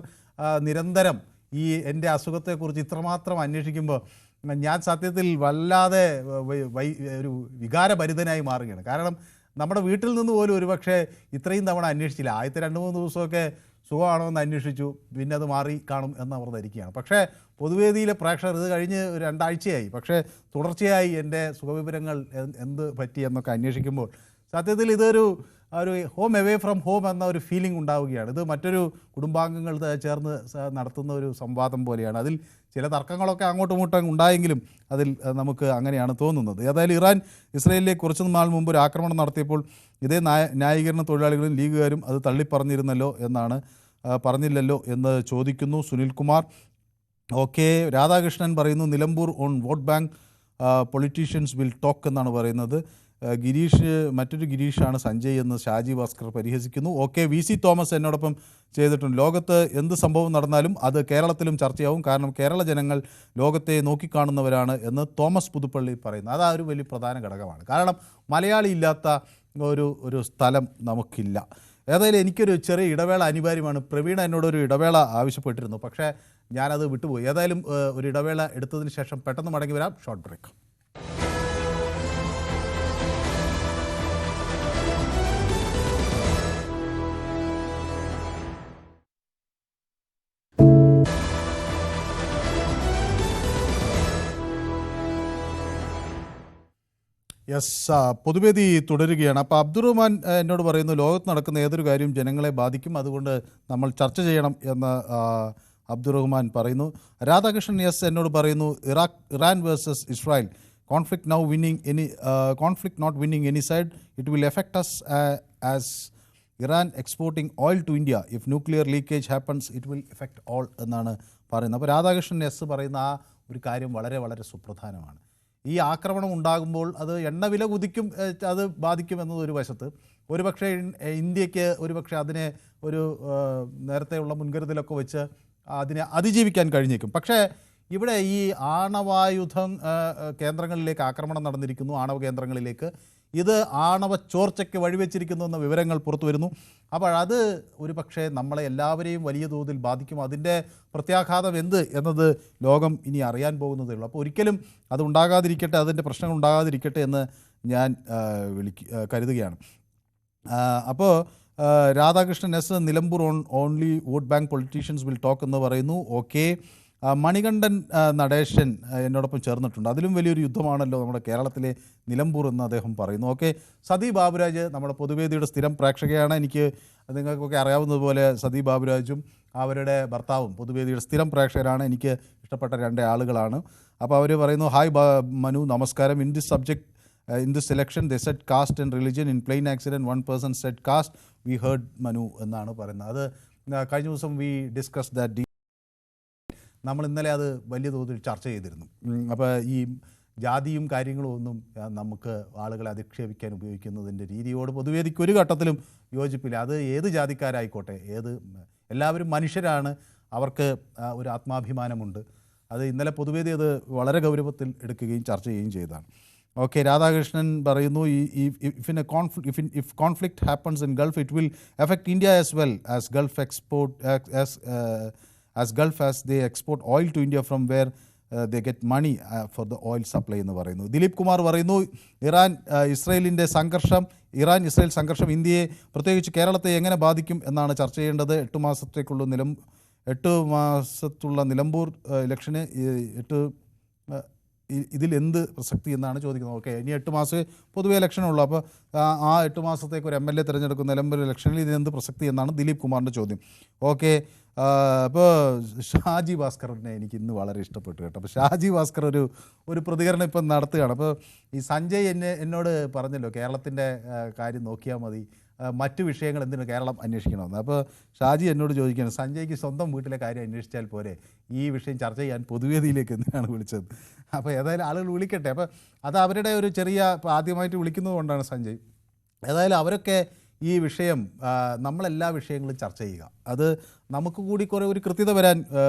നിരന്തരം ഈ എൻ്റെ അസുഖത്തെക്കുറിച്ച് ഇത്രമാത്രം അന്വേഷിക്കുമ്പോൾ ഞാൻ സത്യത്തിൽ വല്ലാതെ ഒരു വികാരഭരിതനായി മാറുകയാണ്. കാരണം നമ്മുടെ വീട്ടിൽ നിന്ന് പോലും ഒരുപക്ഷെ ഇത്രയും തവണ അന്വേഷിച്ചില്ല. ആദ്യത്തെ 2-3 ദിവസമൊക്കെ സുഖമാണോ എന്ന് അന്വേഷിച്ചു, പിന്നെ അത് മാറി കാണും എന്ന് അവർ ധരിക്കുകയാണ്. പക്ഷേ പൊതുവേദിയിലെ പ്രേക്ഷകർ ഇത് കഴിഞ്ഞ് 2 ആഴ്ചയായി, പക്ഷേ തുടർച്ചയായി എൻ്റെ സുഖവിവരങ്ങൾ എന്ത് പറ്റി എന്നൊക്കെ അന്വേഷിക്കുമ്പോൾ സത്യത്തിൽ ഇതൊരു ഹോം എവേ ഫ്രം ഹോം എന്ന ഒരു ഫീലിംഗ് ഉണ്ടാവുകയാണ്. ഇത് മറ്റൊരു കുടുംബാംഗങ്ങൾ ചേർന്ന് നടത്തുന്ന ഒരു സംവാദം പോലെയാണ്. അതിൽ ചില തർക്കങ്ങളൊക്കെ അങ്ങോട്ടും ഇങ്ങോട്ടും ഉണ്ടായെങ്കിലും അതിൽ നമുക്ക് അങ്ങനെയാണ് തോന്നുന്നത്. ഏതായാലും ഇറാൻ ഇസ്രയേലിലേക്ക് കുറച്ച് നാൾ മുമ്പ് ഒരു ആക്രമണം നടത്തിയപ്പോൾ ഇതേ ന്യായീകരണ തൊഴിലാളികളും ലീഗുകാരും അത് തള്ളിപ്പറഞ്ഞിരുന്നല്ലോ എന്നാണ്, പറഞ്ഞില്ലല്ലോ എന്ന് ചോദിക്കുന്നു സുനിൽകുമാർ. ഓക്കെ, രാധാകൃഷ്ണൻ പറയുന്നു Nilambur on vote bank politicians will talk എന്നാണ് പറയുന്നത്. മറ്റൊരു ഗിരീഷാണ് സഞ്ജയ് എന്ന് ഷാജി ഭാസ്കർ പരിഹസിക്കുന്നു. ഓക്കെ, VC തോമസ് എന്നോടൊപ്പം ചെയ്തിട്ടുണ്ട്. ലോകത്ത് എന്ത് സംഭവം നടന്നാലും അത് കേരളത്തിലും ചർച്ചയാവും, കാരണം കേരള ജനങ്ങൾ ലോകത്തെ നോക്കിക്കാണുന്നവരാണ് എന്ന് തോമസ് പുതുപ്പള്ളി പറയുന്നു. അതാ ഒരു വലിയ പ്രധാന ഘടകമാണ്. കാരണം മലയാളി ഇല്ലാത്ത ഒരു സ്ഥലം നമുക്കില്ല. ഏതായാലും എനിക്കൊരു ചെറിയ ഇടവേള അനിവാര്യമാണ്. പ്രവീണ എന്നോടൊരു ഇടവേള ആവശ്യപ്പെട്ടിരുന്നു, പക്ഷേ ഞാനത് വിട്ടുപോയി. ഏതായാലും ഒരു ഇടവേള എടുത്തതിന് ശേഷം പെട്ടെന്ന് മടങ്ങി വരാം. Short break. യെസ്, പൊതുവേദി തുടരുകയാണ്. അപ്പോൾ അബ്ദുറഹ്മാൻ എന്നോട് പറയുന്നു ലോകത്ത് നടക്കുന്ന ഏതൊരു കാര്യവും ജനങ്ങളെ ബാധിക്കും, അതുകൊണ്ട് നമ്മൾ ചർച്ച ചെയ്യണം എന്ന് അബ്ദുറഹ്മാൻ പറയുന്നു. രാധാകൃഷ്ണൻ എന്നോട് പറയുന്നു Iran versus Israel conflict not winning any side, it will affect us as Iran exporting oil to India. If nuclear leakage happens, it will affect all എന്നാണ് പറയുന്നത്. അപ്പോൾ രാധാകൃഷ്ണൻ പറയുന്ന ആ ഒരു കാര്യം വളരെ വളരെ സുപ്രധാനമാണ്. ഈ ആക്രമണം ഉണ്ടാകുമ്പോൾ അത് എണ്ണവില കുതിക്കും, അത് ബാധിക്കും എന്നതൊരു വശത്ത്. ഒരുപക്ഷെ ഇന്ത്യക്ക് ഒരുപക്ഷെ അതിനെ ഒരു നേരത്തെയുള്ള മുൻകരുതലൊക്കെ വെച്ച് അതിനെ അതിജീവിക്കാൻ കഴിഞ്ഞേക്കും. പക്ഷേ ഇവിടെ ഈ ആണവായുധം കേന്ദ്രങ്ങളിലേക്ക് ആക്രമണം നടന്നിരിക്കുന്നു, ആണവ കേന്ദ്രങ്ങളിലേക്ക്. ഇത് ആണവ ചോർച്ചയ്ക്ക് വഴിവെച്ചിരിക്കുന്നു എന്ന വിവരങ്ങൾ പുറത്തു വരുന്നു. അപ്പോൾ അത് ഒരു പക്ഷേ നമ്മളെ എല്ലാവരെയും വലിയ തോതിൽ ബാധിക്കും. അതിൻ്റെ പ്രത്യാഘാതം എന്ത് എന്നത് ലോകം ഇനി അറിയാൻ പോകുന്നതേ ഉള്ളൂ. അപ്പോൾ ഒരിക്കലും അത് ഉണ്ടാകാതിരിക്കട്ടെ, അതിൻ്റെ പ്രശ്നങ്ങൾ ഉണ്ടാകാതിരിക്കട്ടെ എന്ന് ഞാൻ കരുതുകയാണ്. അപ്പോൾ Radhakrishnan Nilambur only vote bank politicians will talk എന്ന് പറയുന്നു. ഓക്കെ, മണികണ്ഠൻ നടേശൻ എന്നോടൊപ്പം ചേർന്നിട്ടുണ്ട്. അതിലും വലിയൊരു യുദ്ധമാണല്ലോ നമ്മുടെ കേരളത്തിലെ നിലമ്പൂർ എന്ന് അദ്ദേഹം പറയുന്നു. ഓക്കെ, സതി ബാബുരാജ് നമ്മുടെ പൊതുവേദിയുടെ സ്ഥിരം പ്രേക്ഷകയാണ്. എനിക്ക് നിങ്ങൾക്കൊക്കെ അറിയാവുന്നതുപോലെ സതി ബാബുരാജും അവരുടെ ഭർത്താവും പൊതുവേദിയുടെ സ്ഥിരം പ്രേക്ഷകരാണ്. എനിക്ക് ഇഷ്ടപ്പെട്ട 2 ആളുകളാണ്. അപ്പോൾ അവർ പറയുന്നു, ഹായ് മനു, നമസ്കാരം. In this subject in this election they said caste and religion. In plane accident one person said caste. We heard Manu എന്നാണ് പറയുന്നത്. അത് കഴിഞ്ഞ ദിവസം we discussed that. നമ്മൾ ഇന്നലെ അത് വലിയ തോതിൽ ചർച്ച ചെയ്തിരുന്നു. അപ്പോൾ ഈ ജാതിയും കാര്യങ്ങളും ഒന്നും നമുക്ക് ആളുകളെ അധിക്ഷേപിക്കാൻ ഉപയോഗിക്കുന്നതിൻ്റെ രീതിയോട് പൊതുവേദിക്ക് ഒരു ഘട്ടത്തിലും യോജിപ്പില്ല. അത് ഏത് ജാതിക്കാരായിക്കോട്ടെ, എല്ലാവരും മനുഷ്യരാണ്, അവർക്ക് ഒരു ആത്മാഭിമാനമുണ്ട്. അത് ഇന്നലെ പൊതുവേദി അത് വളരെ ഗൗരവത്തിൽ എടുക്കുകയും ചർച്ച ചെയ്യുകയും ചെയ്തതാണ്. ഓക്കെ, രാധാകൃഷ്ണൻ പറയുന്നു if conflict happens in Gulf it will affect India as well as Gulf as they export oil to India from where they get money for the oil supply എന്ന് പറയുന്നു. ദിലീപ് കുമാർ പറയുന്നു ഇറാൻ ഇസ്രയേൽ സംഘർഷം ഇന്ത്യയെ പ്രത്യേകിച്ച് കേരളത്തെ എങ്ങനെ ബാധിക്കും എന്നാണ് ചർച്ച ചെയ്യേണ്ടത്. 8 മാസത്തുള്ള നിലമ്പൂർ ഇലക്ഷന് ഇതിൽ എന്ത് പ്രസക്തി എന്നാണ് ചോദിക്കുന്നത്. ഓക്കെ, ഇനി 8 മാസമേ പൊതുവെ ഇലക്ഷനുള്ളൂ. അപ്പോൾ ആ 8 മാസത്തേക്ക് ഒരു MLA തിരഞ്ഞെടുക്കുന്ന നിലമ്പൂർ ഇലക്ഷനിൽ ഇതിനെന്ത് പ്രസക്തി എന്നാണ് ദിലീപ് കുമാറിൻ്റെ ചോദ്യം. ഓക്കെ, അപ്പോൾ ഷാജി ഭാസ്കറിനെ എനിക്ക് ഇന്ന് വളരെ ഇഷ്ടപ്പെട്ടു കേട്ടോ. അപ്പോൾ ഷാജി ഭാസ്കർ ഒരു പ്രതികരണം ഇപ്പം നടത്തുകയാണ്. അപ്പോൾ ഈ സഞ്ജയ് എന്നോട് പറഞ്ഞല്ലോ കേരളത്തിൻ്റെ കാര്യം നോക്കിയാൽ മതി, മറ്റു വിഷയങ്ങൾ എന്തിനു കേരളം അന്വേഷിക്കണമെന്ന്. അപ്പോൾ ഷാജി എന്നോട് ചോദിക്കുകയാണ്, സഞ്ജയ്ക്ക് സ്വന്തം വീട്ടിലെ കാര്യം അന്വേഷിച്ചാൽ പോരെ, ഈ വിഷയം ചർച്ച ചെയ്യാൻ പൊതുവേദിയിലേക്ക് എന്തിനാണ് വിളിച്ചത്? അപ്പോൾ ഏതായാലും ആളുകൾ വിളിക്കട്ടെ. അപ്പോൾ അത് അവരുടെ ഒരു ചെറിയ ആദ്യമായിട്ട് വിളിക്കുന്നത് കൊണ്ടാണ് സഞ്ജയ്. ഏതായാലും അവരൊക്കെ ഈ വിഷയം നമ്മളെല്ലാ വിഷയങ്ങളും ചർച്ച ചെയ്യുക, അത് നമുക്ക് കൂടി കുറേ ഒരു കൃത്യത വരാൻ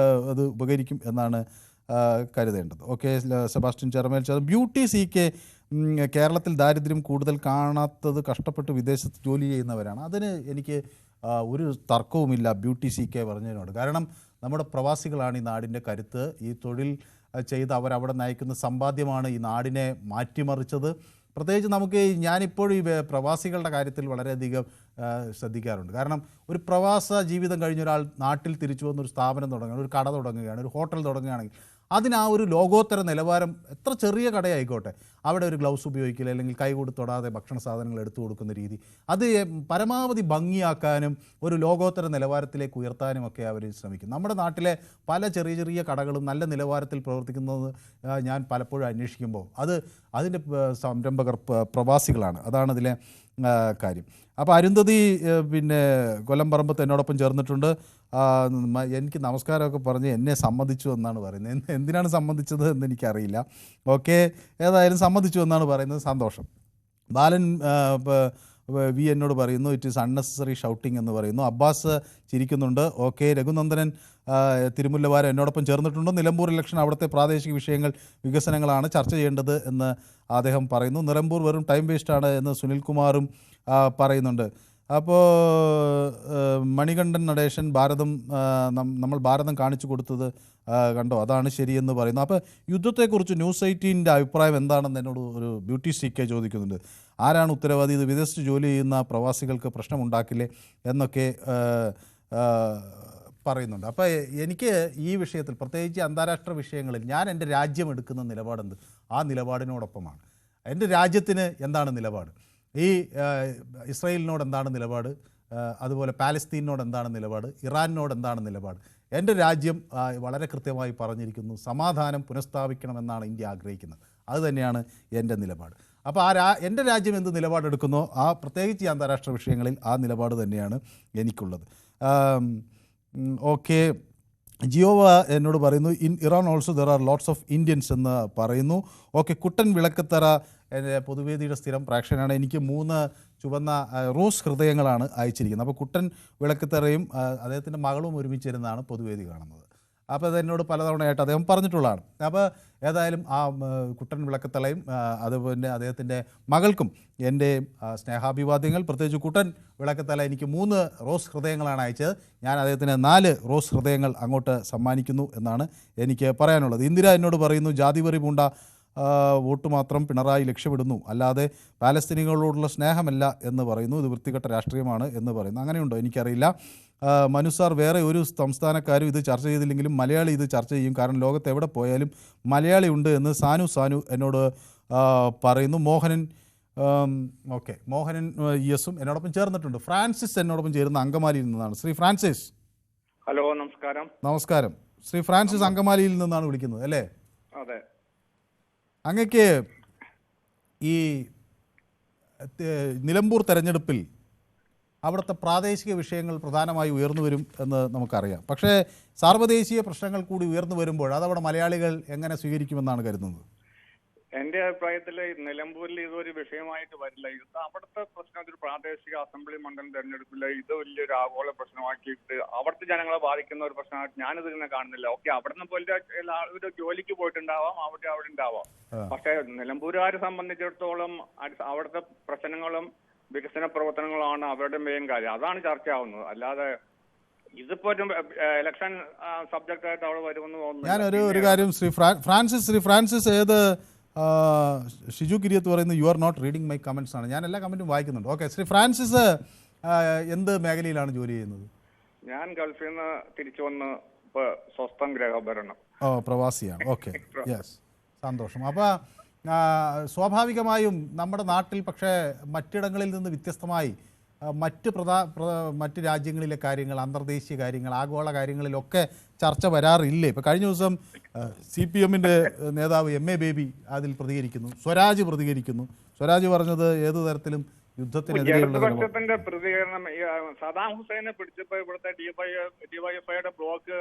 അത് ഉപകരിക്കും എന്നാണ് കരുതേണ്ടത്. Okay, Sebastian Cheramel beauty CK കേരളത്തിൽ ദാരിദ്ര്യം കൂടുതൽ കാണാത്തത് കഷ്ടപ്പെട്ട് വിദേശത്ത് ജോലി ചെയ്യുന്നവരാണ്. അതിന് എനിക്ക് ഒരു തർക്കവുമില്ല ബ്യൂട്ടി CK പറഞ്ഞതിനോട്. കാരണം നമ്മുടെ പ്രവാസികളാണ് ഈ നാടിൻ്റെ കരുത്ത്. ഈ തൊഴിൽ ചെയ്ത് അവരവിടെ നയിക്കുന്ന സമ്പാദ്യമാണ് ഈ നാടിനെ മാറ്റിമറിച്ചത്. പ്രത്യേകിച്ച് നമുക്ക് ഞാനിപ്പോഴും ഈ പ്രവാസികളുടെ കാര്യത്തിൽ വളരെയധികം ശ്രദ്ധിക്കാറുണ്ട്. കാരണം ഒരു പ്രവാസ ജീവിതം കഴിഞ്ഞ ഒരാൾ നാട്ടിൽ തിരിച്ചു വന്നൊരു സ്ഥാപനം തുടങ്ങുകയാണ്, ഒരു കട തുടങ്ങുകയാണ്, ഒരു ഹോട്ടൽ തുടങ്ങുകയാണെങ്കിൽ അതിന് ആ ഒരു ലോകോത്തര നിലവാരം, എത്ര ചെറിയ കടയായിക്കോട്ടെ, അവിടെ ഒരു ഗ്ലൗസ് ഉപയോഗിക്കില്ല, അല്ലെങ്കിൽ കൈ കൊണ്ട് തൊടാതെ ഭക്ഷണ സാധനങ്ങൾ എടുത്തു കൊടുക്കുന്ന രീതി, അത് പരമാവധി ഭംഗിയാക്കാനും ഒരു ലോകോത്തര നിലവാരത്തിലേക്ക് ഉയർത്താനും ഒക്കെ അവർ ശ്രമിക്കും. നമ്മുടെ നാട്ടിലെ പല ചെറിയ ചെറിയ കടകളും നല്ല നിലവാരത്തിൽ പ്രവർത്തിക്കുന്നത് ഞാൻ പലപ്പോഴും അന്വേഷിക്കുമ്പോൾ അതിൻ്റെ സംരംഭകർ പ്രവാസികളാണ്. അതാണ് അതിലെ കാര്യം. അപ്പോൾ അരുന്ധതി പിന്നെ കൊല്ലംപറമ്പത്ത് എന്നോടൊപ്പം ചേർന്നിട്ടുണ്ട്. എനിക്ക് നമസ്കാരമൊക്കെ പറഞ്ഞ് എന്നെ സമ്മതിച്ചു എന്നാണ് പറയുന്നത്. എന്തിനാണ് സമ്മതിച്ചത് എന്ന് എനിക്കറിയില്ല. ഓക്കെ, ഏതായാലും സമ്മതിച്ചു എന്നാണ് പറയുന്നത്. സന്തോഷം. ബാലൻ വി എന്നോട് പറയുന്നു ഇറ്റ് ഈസ് അൺനെസസറി ഷൗട്ടിംഗ് എന്ന് പറയുന്നു. അബ്ബാസ് ചിരിക്കുന്നുണ്ട്. ഓക്കെ, രഘുനന്ദനൻ തിരുമുല്ലവാരം എന്നോടൊപ്പം ചേർന്നിട്ടുണ്ട്. നിലമ്പൂർ ഇലക്ഷൻ അവിടുത്തെ പ്രാദേശിക വിഷയങ്ങൾ, വികസനങ്ങളാണ് ചർച്ച ചെയ്യേണ്ടത് എന്ന് അദ്ദേഹം പറയുന്നു. നിലമ്പൂർ വെറും ടൈം വേസ്റ്റാണ് എന്ന് സുനിൽകുമാറും പറയുന്നുണ്ട്. അപ്പോൾ മണികണ്ഠൻ നടേശൻ നമ്മൾ ഭാരതം കാണിച്ചു കൊടുത്തത് കണ്ടോ, അതാണ് ശരിയെന്ന് പറയുന്നു. അപ്പോൾ യുദ്ധത്തെക്കുറിച്ച് ന്യൂസ് 18-ൻ്റെ അഭിപ്രായം എന്താണെന്ന് എന്നോട് ഒരു ബ്യൂട്ടി CK ചോദിക്കുന്നുണ്ട്. ആരാണ് ഉത്തരവാദി? ഇത് വിദേശത്ത് ജോലി ചെയ്യുന്ന പ്രവാസികൾക്ക് പ്രശ്നമുണ്ടാക്കില്ലേ എന്നൊക്കെ പറയുന്നുണ്ട്. അപ്പോൾ എനിക്ക് ഈ വിഷയത്തിൽ, പ്രത്യേകിച്ച് അന്താരാഷ്ട്ര വിഷയങ്ങളിൽ, ഞാൻ എൻ്റെ രാജ്യം എടുക്കുന്ന നിലപാടെന്ത്, ആ നിലപാടിനോടൊപ്പമാണ്. എൻ്റെ രാജ്യത്തിന് എന്താണ് നിലപാട്, ഈ ഇസ്രായേലിനോട് എന്താണ് നിലപാട്, അതുപോലെ പാലസ്തീനോട് എന്താണ് നിലപാട്, ഇറാനിനോട് എന്താണ് നിലപാട്, എൻ്റെ രാജ്യം വളരെ കൃത്യമായി പറഞ്ഞിരിക്കുന്നു. സമാധാനം പുനഃസ്ഥാപിക്കണമെന്നാണ് ഇന്ത്യ ആഗ്രഹിക്കുന്നത്. അതുതന്നെയാണ് എൻ്റെ നിലപാട്. അപ്പോൾ എൻ്റെ രാജ്യം എന്ത് നിലപാടെടുക്കുന്നോ പ്രത്യേകിച്ച് ഈ അന്താരാഷ്ട്ര വിഷയങ്ങളിൽ ആ നിലപാട് തന്നെയാണ് എനിക്കുള്ളത്. ഓക്കെ, ജിയോവ എന്നോട് പറയുന്നു in Iran also there are lots of Indians എന്ന് പറയുന്നു. ഓക്കെ, കുട്ടൻ വിളക്കത്തറ എൻ്റെ പൊതുവേദിയുടെ സ്ഥിരം പ്രേക്ഷകനാണ്. എനിക്ക് 3 ചുവന്ന റോസ് ഹൃദയങ്ങളാണ് അയച്ചിരിക്കുന്നത്. അപ്പോൾ കുട്ടൻ വിളക്കത്തറയും അദ്ദേഹത്തിൻ്റെ മകളും ഒരുമിച്ചിരുന്നാണ് പൊതുവേദി കാണുന്നത്. അപ്പോൾ അതെന്നോട് പലതവണയായിട്ട് അദ്ദേഹം പറഞ്ഞിട്ടുള്ളതാണ്. അപ്പോൾ ഏതായാലും ആ കുട്ടൻ വിളക്കത്തളയും അതുപോലെ അദ്ദേഹത്തിൻ്റെ മകൾക്കും എൻ്റെ സ്നേഹാഭിവാദ്യങ്ങൾ. പ്രത്യേകിച്ച് കുട്ടൻ വിളക്കത്തല എനിക്ക് 3 റോസ് ഹൃദയങ്ങളാണ് അയച്ചത്. ഞാൻ അദ്ദേഹത്തിന് 4 റോസ് ഹൃദയങ്ങൾ അങ്ങോട്ട് സമ്മാനിക്കുന്നു എന്നാണ് എനിക്ക് പറയാനുള്ളത്. ഇന്ദിര എന്നോട് പറയുന്നു ജാതിവെറി പൂണ്ട വോട്ട് മാത്രം പിണറായി ലക്ഷ്യമിടുന്നു, അല്ലാതെ പാലസ്തീനികളോടുള്ള സ്നേഹമല്ല എന്ന് പറയുന്നു. ഇത് വൃത്തികെട്ട രാഷ്ട്രീയമാണ് എന്ന് പറയുന്നു. അങ്ങനെയുണ്ടോ? എനിക്കറിയില്ല. മനുസാർ, വേറെ ഒരു സംസ്ഥാനക്കാരും ഇത് ചർച്ച ചെയ്തില്ലെങ്കിലും മലയാളി ഇത് ചർച്ച ചെയ്യും, കാരണം ലോകത്ത് എവിടെ പോയാലും മലയാളി ഉണ്ട് എന്ന് സാനു എന്നോട് പറയുന്നു. മോഹനൻ ES-ഉം എന്നോടൊപ്പം ചേർന്നിട്ടുണ്ട്. ഫ്രാൻസിസ് എന്നോടൊപ്പം ചേരുന്ന അങ്കമാലിയിൽ നിന്നാണ്. ശ്രീ ഫ്രാൻസിസ്. ഹലോ, നമസ്കാരം. നമസ്കാരം. ശ്രീ ഫ്രാൻസിസ് അങ്കമാലിയിൽ നിന്നാണ് വിളിക്കുന്നത് അല്ലേ? അതെ. അങ്ങക്ക് ഈ നിലമ്പൂർ തെരഞ്ഞെടുപ്പിൽ അവിടുത്തെ പ്രാദേശിക വിഷയങ്ങൾ പ്രധാനമായി ഉയർന്നു വരും എന്ന് നമുക്കറിയാം. പക്ഷേ സാർവദേശീയ പ്രശ്നങ്ങൾ കൂടി ഉയർന്നു വരുമ്പോൾ അതവിടെ മലയാളികൾ എങ്ങനെ സ്വീകരിക്കുമെന്നാണ് കരുതുന്നത്? എന്റെ അഭിപ്രായത്തിൽ നിലമ്പൂരിൽ ഇതൊരു വിഷയമായിട്ട് വരില്ല. ഇത് അവിടുത്തെ പ്രശ്നം ഒരു പ്രാദേശിക അസംബ്ലി മണ്ഡലം തെരഞ്ഞെടുപ്പില്ല. ഇത് വലിയൊരു ആഗോള പ്രശ്നമാക്കിയിട്ട് അവിടുത്തെ ജനങ്ങളെ ബാധിക്കുന്ന ഒരു പ്രശ്നമായിട്ട് ഞാനിത് ഇങ്ങനെ കാണുന്നില്ല. ഓക്കെ, അവിടുന്ന് പോലെ ഒരു ജോലിക്ക് പോയിട്ടുണ്ടാവാം, അവിടെ ഉണ്ടാവാം. പക്ഷെ നിലമ്പൂരുകാരെ സംബന്ധിച്ചിടത്തോളം അവിടുത്തെ പ്രശ്നങ്ങളും വികസന പ്രവർത്തനങ്ങളാണ് അവരുടെ മെയിൻ കാര്യം. അതാണ് ചർച്ചയാവുന്നത്. അല്ലാതെ ഇതിപ്പോ ഇലക്ഷൻ സബ്ജക്റ്റ് ആയിട്ട് അവിടെ വരുമെന്ന് തോന്നുന്നു. ഞാൻ ഒരു കാര്യം ശ്രീ ഫ്രാൻസിസ് ഏത് ഷിജു കിരിയത്ത് പറയുന്നത് you are not reading my comments ആണ്. ഞാൻ എല്ലാ കമൻറ്റും വായിക്കുന്നുണ്ട്. ഓക്കെ, ശ്രീ ഫ്രാൻസിസ് എന്ത് മേഖലയിലാണ് ജോലി ചെയ്യുന്നത്? ഞാൻ ഗൾഫിൽ നിന്ന് തിരിച്ചു വന്ന് ഇപ്പോൾ സ്വസ്ഥം ഗ്രഹഭരണം. പ്രവാസിയാണ്. ഓക്കെ, യെസ്, സന്തോഷം. അപ്പോൾ സ്വാഭാവികമായും നമ്മുടെ നാട്ടിൽ പക്ഷേ മറ്റിടങ്ങളിൽ നിന്ന് വ്യത്യസ്തമായി മറ്റ് രാജ്യങ്ങളിലെ കാര്യങ്ങൾ, അന്തർദേശീയ കാര്യങ്ങൾ, ആഗോള കാര്യങ്ങളിലൊക്കെ ചർച്ച വരാറില്ലേ? ഇപ്പോൾ കഴിഞ്ഞ ദിവസം CPM-ൻ്റെ നേതാവ് MA ബേബി അതിൽ പ്രതികരിക്കുന്നു, സ്വരാജ് പ്രതികരിക്കുന്നു. സ്വരാജ് പറഞ്ഞത് ഏതു തരത്തിലും യുദ്ധത്തിനെതിരെയുള്ള പ്രതികരണം. സദാം ഹുസൈനെ പിടിച്ചപ്പോൾ ഇവിടുത്തെ DYFIയുടെ ബ്ലോക്ക്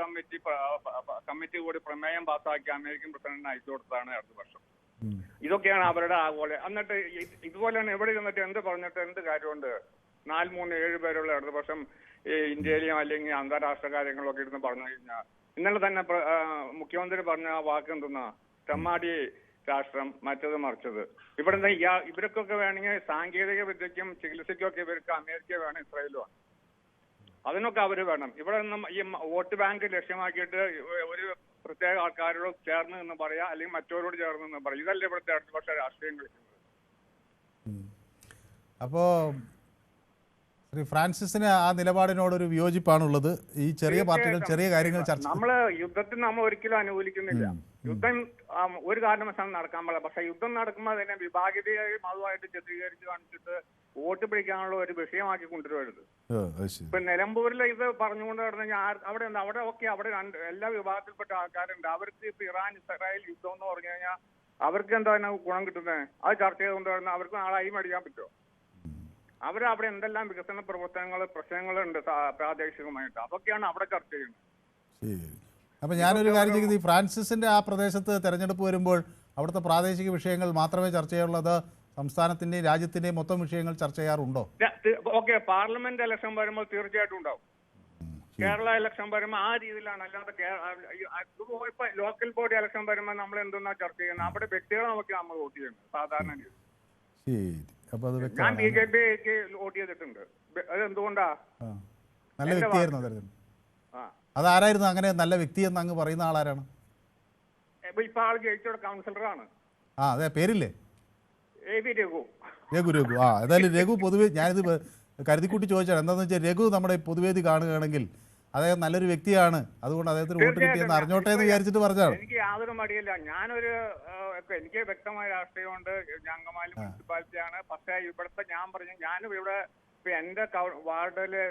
കമ്മിറ്റി കൂടി പ്രമേയം പാസ്സാക്കി അമേരിക്കൻ പ്രസിഡന്റിന് അയച്ചു കൊടുത്തതാണ് അടുത്ത വർഷം. ഇതൊക്കെയാണ് അവരുടെ ആഗോള. എന്നിട്ട് ഇതുപോലെയാണ് എവിടെ ഇരുന്നിട്ട് എന്ത് പറഞ്ഞിട്ട് എന്ത് കാര്യമുണ്ട്? 4-3-7 പേരുള്ള അടുത്ത വർഷം ഇന്ത്യയിലെയും അല്ലെങ്കിൽ അന്താരാഷ്ട്ര കാര്യങ്ങളൊക്കെ ഇരുന്ന് പറഞ്ഞു കഴിഞ്ഞാൽ, ഇന്നലെ തന്നെ മുഖ്യമന്ത്രി പറഞ്ഞ ആ വാക്ക് എന്തെന്നാ, തെമ്മാടി രാഷ്ട്രം, മറ്റത് മറിച്ചത്. ഇവിടെ ഇവർക്കൊക്കെ വേണമെങ്കിൽ സാങ്കേതിക വിദ്യക്കും ചികിത്സയ്ക്കും ഒക്കെ ഇവർക്ക് അമേരിക്ക വേണം, ഇസ്രായേലും ആണ്. അതിനൊക്കെ അവർ വേണം. ഇവിടെ നിന്നും ഈ വോട്ട് ബാങ്ക് ലക്ഷ്യമാക്കിയിട്ട് ഒരു പ്രത്യേക ആൾക്കാരോട് ചേർന്ന് എന്ന് പറയാ, അല്ലെങ്കിൽ മറ്റവരോട് ചേർന്ന് എന്ന് പറയാം. ഇതല്ലേ ഇവിടുത്തെ ഇടതുപക്ഷ രാഷ്ട്രീയം കളിക്കുന്നത്. അപ്പോൾ ശ്രീ ഫ്രാൻസിസിന് ആ നിലപാടിനോടൊരു വിയോജിപ്പാണുള്ളത്. ഈ ചെറിയ പാർട്ടികൾ ചെറിയ കാര്യങ്ങൾ ചർച്ച നമ്മള് യുദ്ധത്തിന് നമ്മൾ ഒരിക്കലും അനുകൂലിക്കുന്നില്ല. യുദ്ധം ഒരു കാരണവശാലും നടക്കാൻ പാടില്ല. പക്ഷെ യുദ്ധം നടക്കുമ്പോൾ അതിനെ വിഭാഗീയതയും അതുമായിട്ട് ചിത്രീകരിച്ച് കാണിച്ചിട്ട് വോട്ട് പിടിക്കാനുള്ള ഒരു വിഷയമാക്കി കൊണ്ടുവരരുത്. ഇപ്പൊ നിലമ്പൂരിൽ ഇത് പറഞ്ഞുകൊണ്ട് കിടന്നു അവിടെ ഓക്കെ, അവിടെ എല്ലാ വിഭാഗത്തിൽപ്പെട്ട ആൾക്കാരുണ്ട്. അവർക്ക് ഇപ്പൊ ഇറാൻ ഇസ്രായേൽ യുദ്ധം എന്ന് പറഞ്ഞു കഴിഞ്ഞാൽ അവർക്ക് എന്താ ഗുണം കിട്ടുന്നത്? അത് ചർച്ച ചെയ്തുകൊണ്ട് അവർക്ക് നാളെ അയി മേടിക്കാൻ പറ്റുമോ? അവരവിടെ എന്തെല്ലാം വികസന പ്രശ്നങ്ങളുണ്ട് പ്രാദേശികമായിട്ട്, അതൊക്കെയാണ് അവിടെ ചർച്ച ചെയ്യുന്നത്. അപ്പം ഞാനൊരു കാര്യം ചെയ്യുന്നത്, ഈ ഫ്രാൻസിസിന്റെ ആ പ്രദേശത്ത് തെരഞ്ഞെടുപ്പ് വരുമ്പോൾ അവിടുത്തെ പ്രാദേശിക വിഷയങ്ങൾ മാത്രമേ ചർച്ച ചെയ്യുള്ളത്, സംസ്ഥാനത്തിന്റെയും രാജ്യത്തിന്റെയും മൊത്തം വിഷയങ്ങൾ ചർച്ച ചെയ്യാറുണ്ടോ? ഓക്കെ, പാർലമെന്റ് ഇലക്ഷൻ വരുമ്പോൾ തീർച്ചയായിട്ടും ഉണ്ടാവും. കേരള ഇലക്ഷൻ വരുമ്പോൾ ആ രീതിയിലാണ്. അല്ലാതെ ഇപ്പൊ ലോക്കൽ ബോഡി ഇലക്ഷൻ വരുമ്പോൾ നമ്മൾ എന്തെന്നാ ചർച്ച ചെയ്യുന്നത്? അവിടെ വ്യക്തികളെ നോക്കി നമ്മൾ വോട്ട് ചെയ്യുന്നത് സാധാരണ രീതി. ഞാൻ BJPക്ക് വോട്ട് ചെയ്തിട്ടുണ്ട്. അത് എന്തുകൊണ്ടാ? നല്ല വ്യക്തിയായിരുന്നു. അതാരായിരുന്നു അങ്ങനെ നല്ല വ്യക്തി എന്ന് അങ്ങ് പറയുന്ന ആളാരാണ്? ഇപ്പൊ ആൾ ജയിച്ചോടെ കൗൺസിലറാണ്. അതെ, പേരില്ലേ? AV രഘു. രഘു. ഏതായാലും രഘു പൊതുവെ ഞാനിത് കരുതിക്കൂട്ടി ചോദിച്ചാണ്. എന്താണെന്ന് വെച്ചാൽ രഘു നമ്മുടെ പൊതുവേദി കാണുകയാണെങ്കിൽ അദ്ദേഹം നല്ലൊരു വ്യക്തിയാണ്, അതുകൊണ്ട് അദ്ദേഹത്തിന് വോട്ട് കിട്ടിയെന്ന് അറിഞ്ഞോട്ടെ എന്ന് വിചാരിച്ചിട്ട് പറഞ്ഞാണ്. എനിക്ക് യാതൊരു മടിയില്ല. എനിക്ക് വ്യക്തമായ രാഷ്ട്രീയമുണ്ട്. അങ്കമാലി മുനിസിപ്പാലിറ്റിയാണ്. പക്ഷേ ഇവിടുത്തെ ഞാനും ഇവിടെ എന്റെ വാർഡില്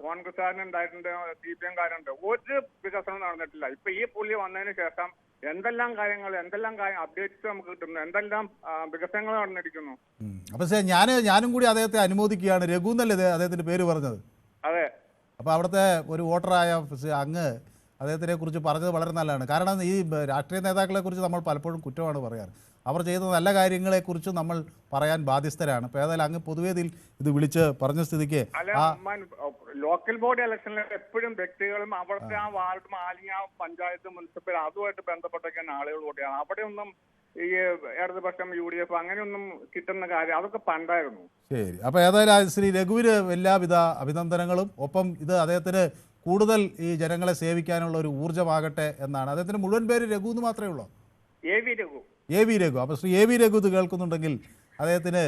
കോൺഗ്രസ്സുകാരനുണ്ടായിട്ടുണ്ട്, CPM-കാരുണ്ട്. ഒരു വികസനം നടന്നിട്ടില്ല. ഇപ്പൊ ഈ പുള്ളി വന്നതിന് ശേഷം എന്തെല്ലാം കാര്യം അപ്ഡേറ്റ്സ് നമുക്ക് കിട്ടുന്നു, എന്തെല്ലാം വികസനങ്ങൾ നടന്നിരിക്കുന്നു. അപ്പൊ ഞാനും കൂടി അദ്ദേഹത്തെ അനുമോദിക്കുകയാണ്. രഘു എന്നല്ലേ അദ്ദേഹത്തിന്റെ പേര് പറഞ്ഞത്? അതെ. അപ്പോൾ അവിടുത്തെ ഒരു വോട്ടറായ അങ്ങ് അദ്ദേഹത്തിനെ കുറിച്ച് പറഞ്ഞത് വളരെ നല്ലതാണ്. കാരണം ഈ രാഷ്ട്രീയ നേതാക്കളെ കുറിച്ച് നമ്മൾ പലപ്പോഴും കുറ്റമാണ് പറയാറ്. അവർ ചെയ്ത നല്ല കാര്യങ്ങളെക്കുറിച്ച് നമ്മൾ പറയാൻ ബാധ്യസ്ഥരാണ്. അപ്പോൾ ഏതായാലും അങ്ങ് പൊതുവേദിയിൽ ഇത് വിളിച്ച് പറഞ്ഞ സ്ഥിതിക്ക് ലോക്കൽ ബോഡി ഇലക്ഷനിൽ എപ്പോഴും വ്യക്തികളും അവിടുത്തെ ആ വാർഡ് മാലിന്യ പഞ്ചായത്ത് മുനിസിപ്പൽ അതുമായിട്ട് ബന്ധപ്പെട്ടൊക്കെയാണ് ആളുകൾ വോട്ട് ചെയ്യണം. അവിടെയൊന്നും ഈ ഇടതുപക്ഷം UDF അങ്ങനെയൊന്നും കിട്ടുന്ന കാര്യം അതൊക്കെ പണ്ടായിരുന്നു. ശരി. അപ്പോൾ ഏതായാലും ശ്രീ രഘുവിന് എല്ലാവിധ അഭിനന്ദനങ്ങളും. ഒപ്പം ഇത് അദ്ദേഹത്തിന് കൂടുതൽ ഈ ജനങ്ങളെ സേവിക്കാനുള്ള ഒരു ഊർജ്ജമാകട്ടെ എന്നാണ്. അദ്ദേഹത്തിന് മുഴുവൻ പേര് രഘു എന്ന് മാത്രമേ ഉള്ളൂ? AV രഘു. അപ്പോൾ ശ്രീ AV രഘു ഇത് കേൾക്കുന്നുണ്ടെങ്കിൽ അദ്ദേഹത്തിന്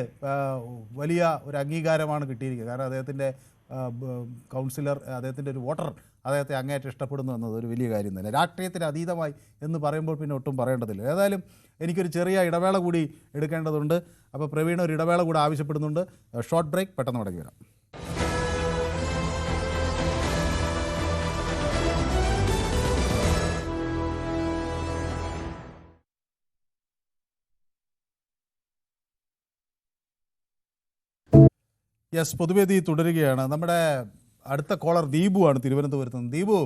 വലിയ ഒരു അംഗീകാരമാണ് കിട്ടിയിരിക്കുന്നത്. കാരണം അദ്ദേഹത്തിൻ്റെ കൗൺസിലർ, അദ്ദേഹത്തിൻ്റെ ഒരു വോട്ടർ അദ്ദേഹത്തെ അങ്ങേയറ്റം ഇഷ്ടപ്പെടുന്നു എന്നത് ഒരു വലിയ കാര്യം തന്നെ. രാഷ്ട്രീയത്തിന് അതീതമായി എന്ന് പറയുമ്പോൾ പിന്നെ ഒട്ടും പറയേണ്ടതില്ല. ഏതായാലും എനിക്കൊരു ചെറിയ ഇടവേള കൂടി എടുക്കേണ്ടതുണ്ട്. അപ്പോൾ പ്രവീൺ ഒരു ഇടവേള കൂടി ആവശ്യപ്പെടുന്നുണ്ട്. ഷോർട്ട് ബ്രേക്ക്, പെട്ടെന്ന് മടങ്ങി വരാം. യെസ്, പൊതുവേദി തുടരുകയാണ്. നമ്മുടെ അടുത്ത കോളർ ദീപു ആണ്, തിരുവനന്തപുരത്ത് നിന്ന്. ദീപു,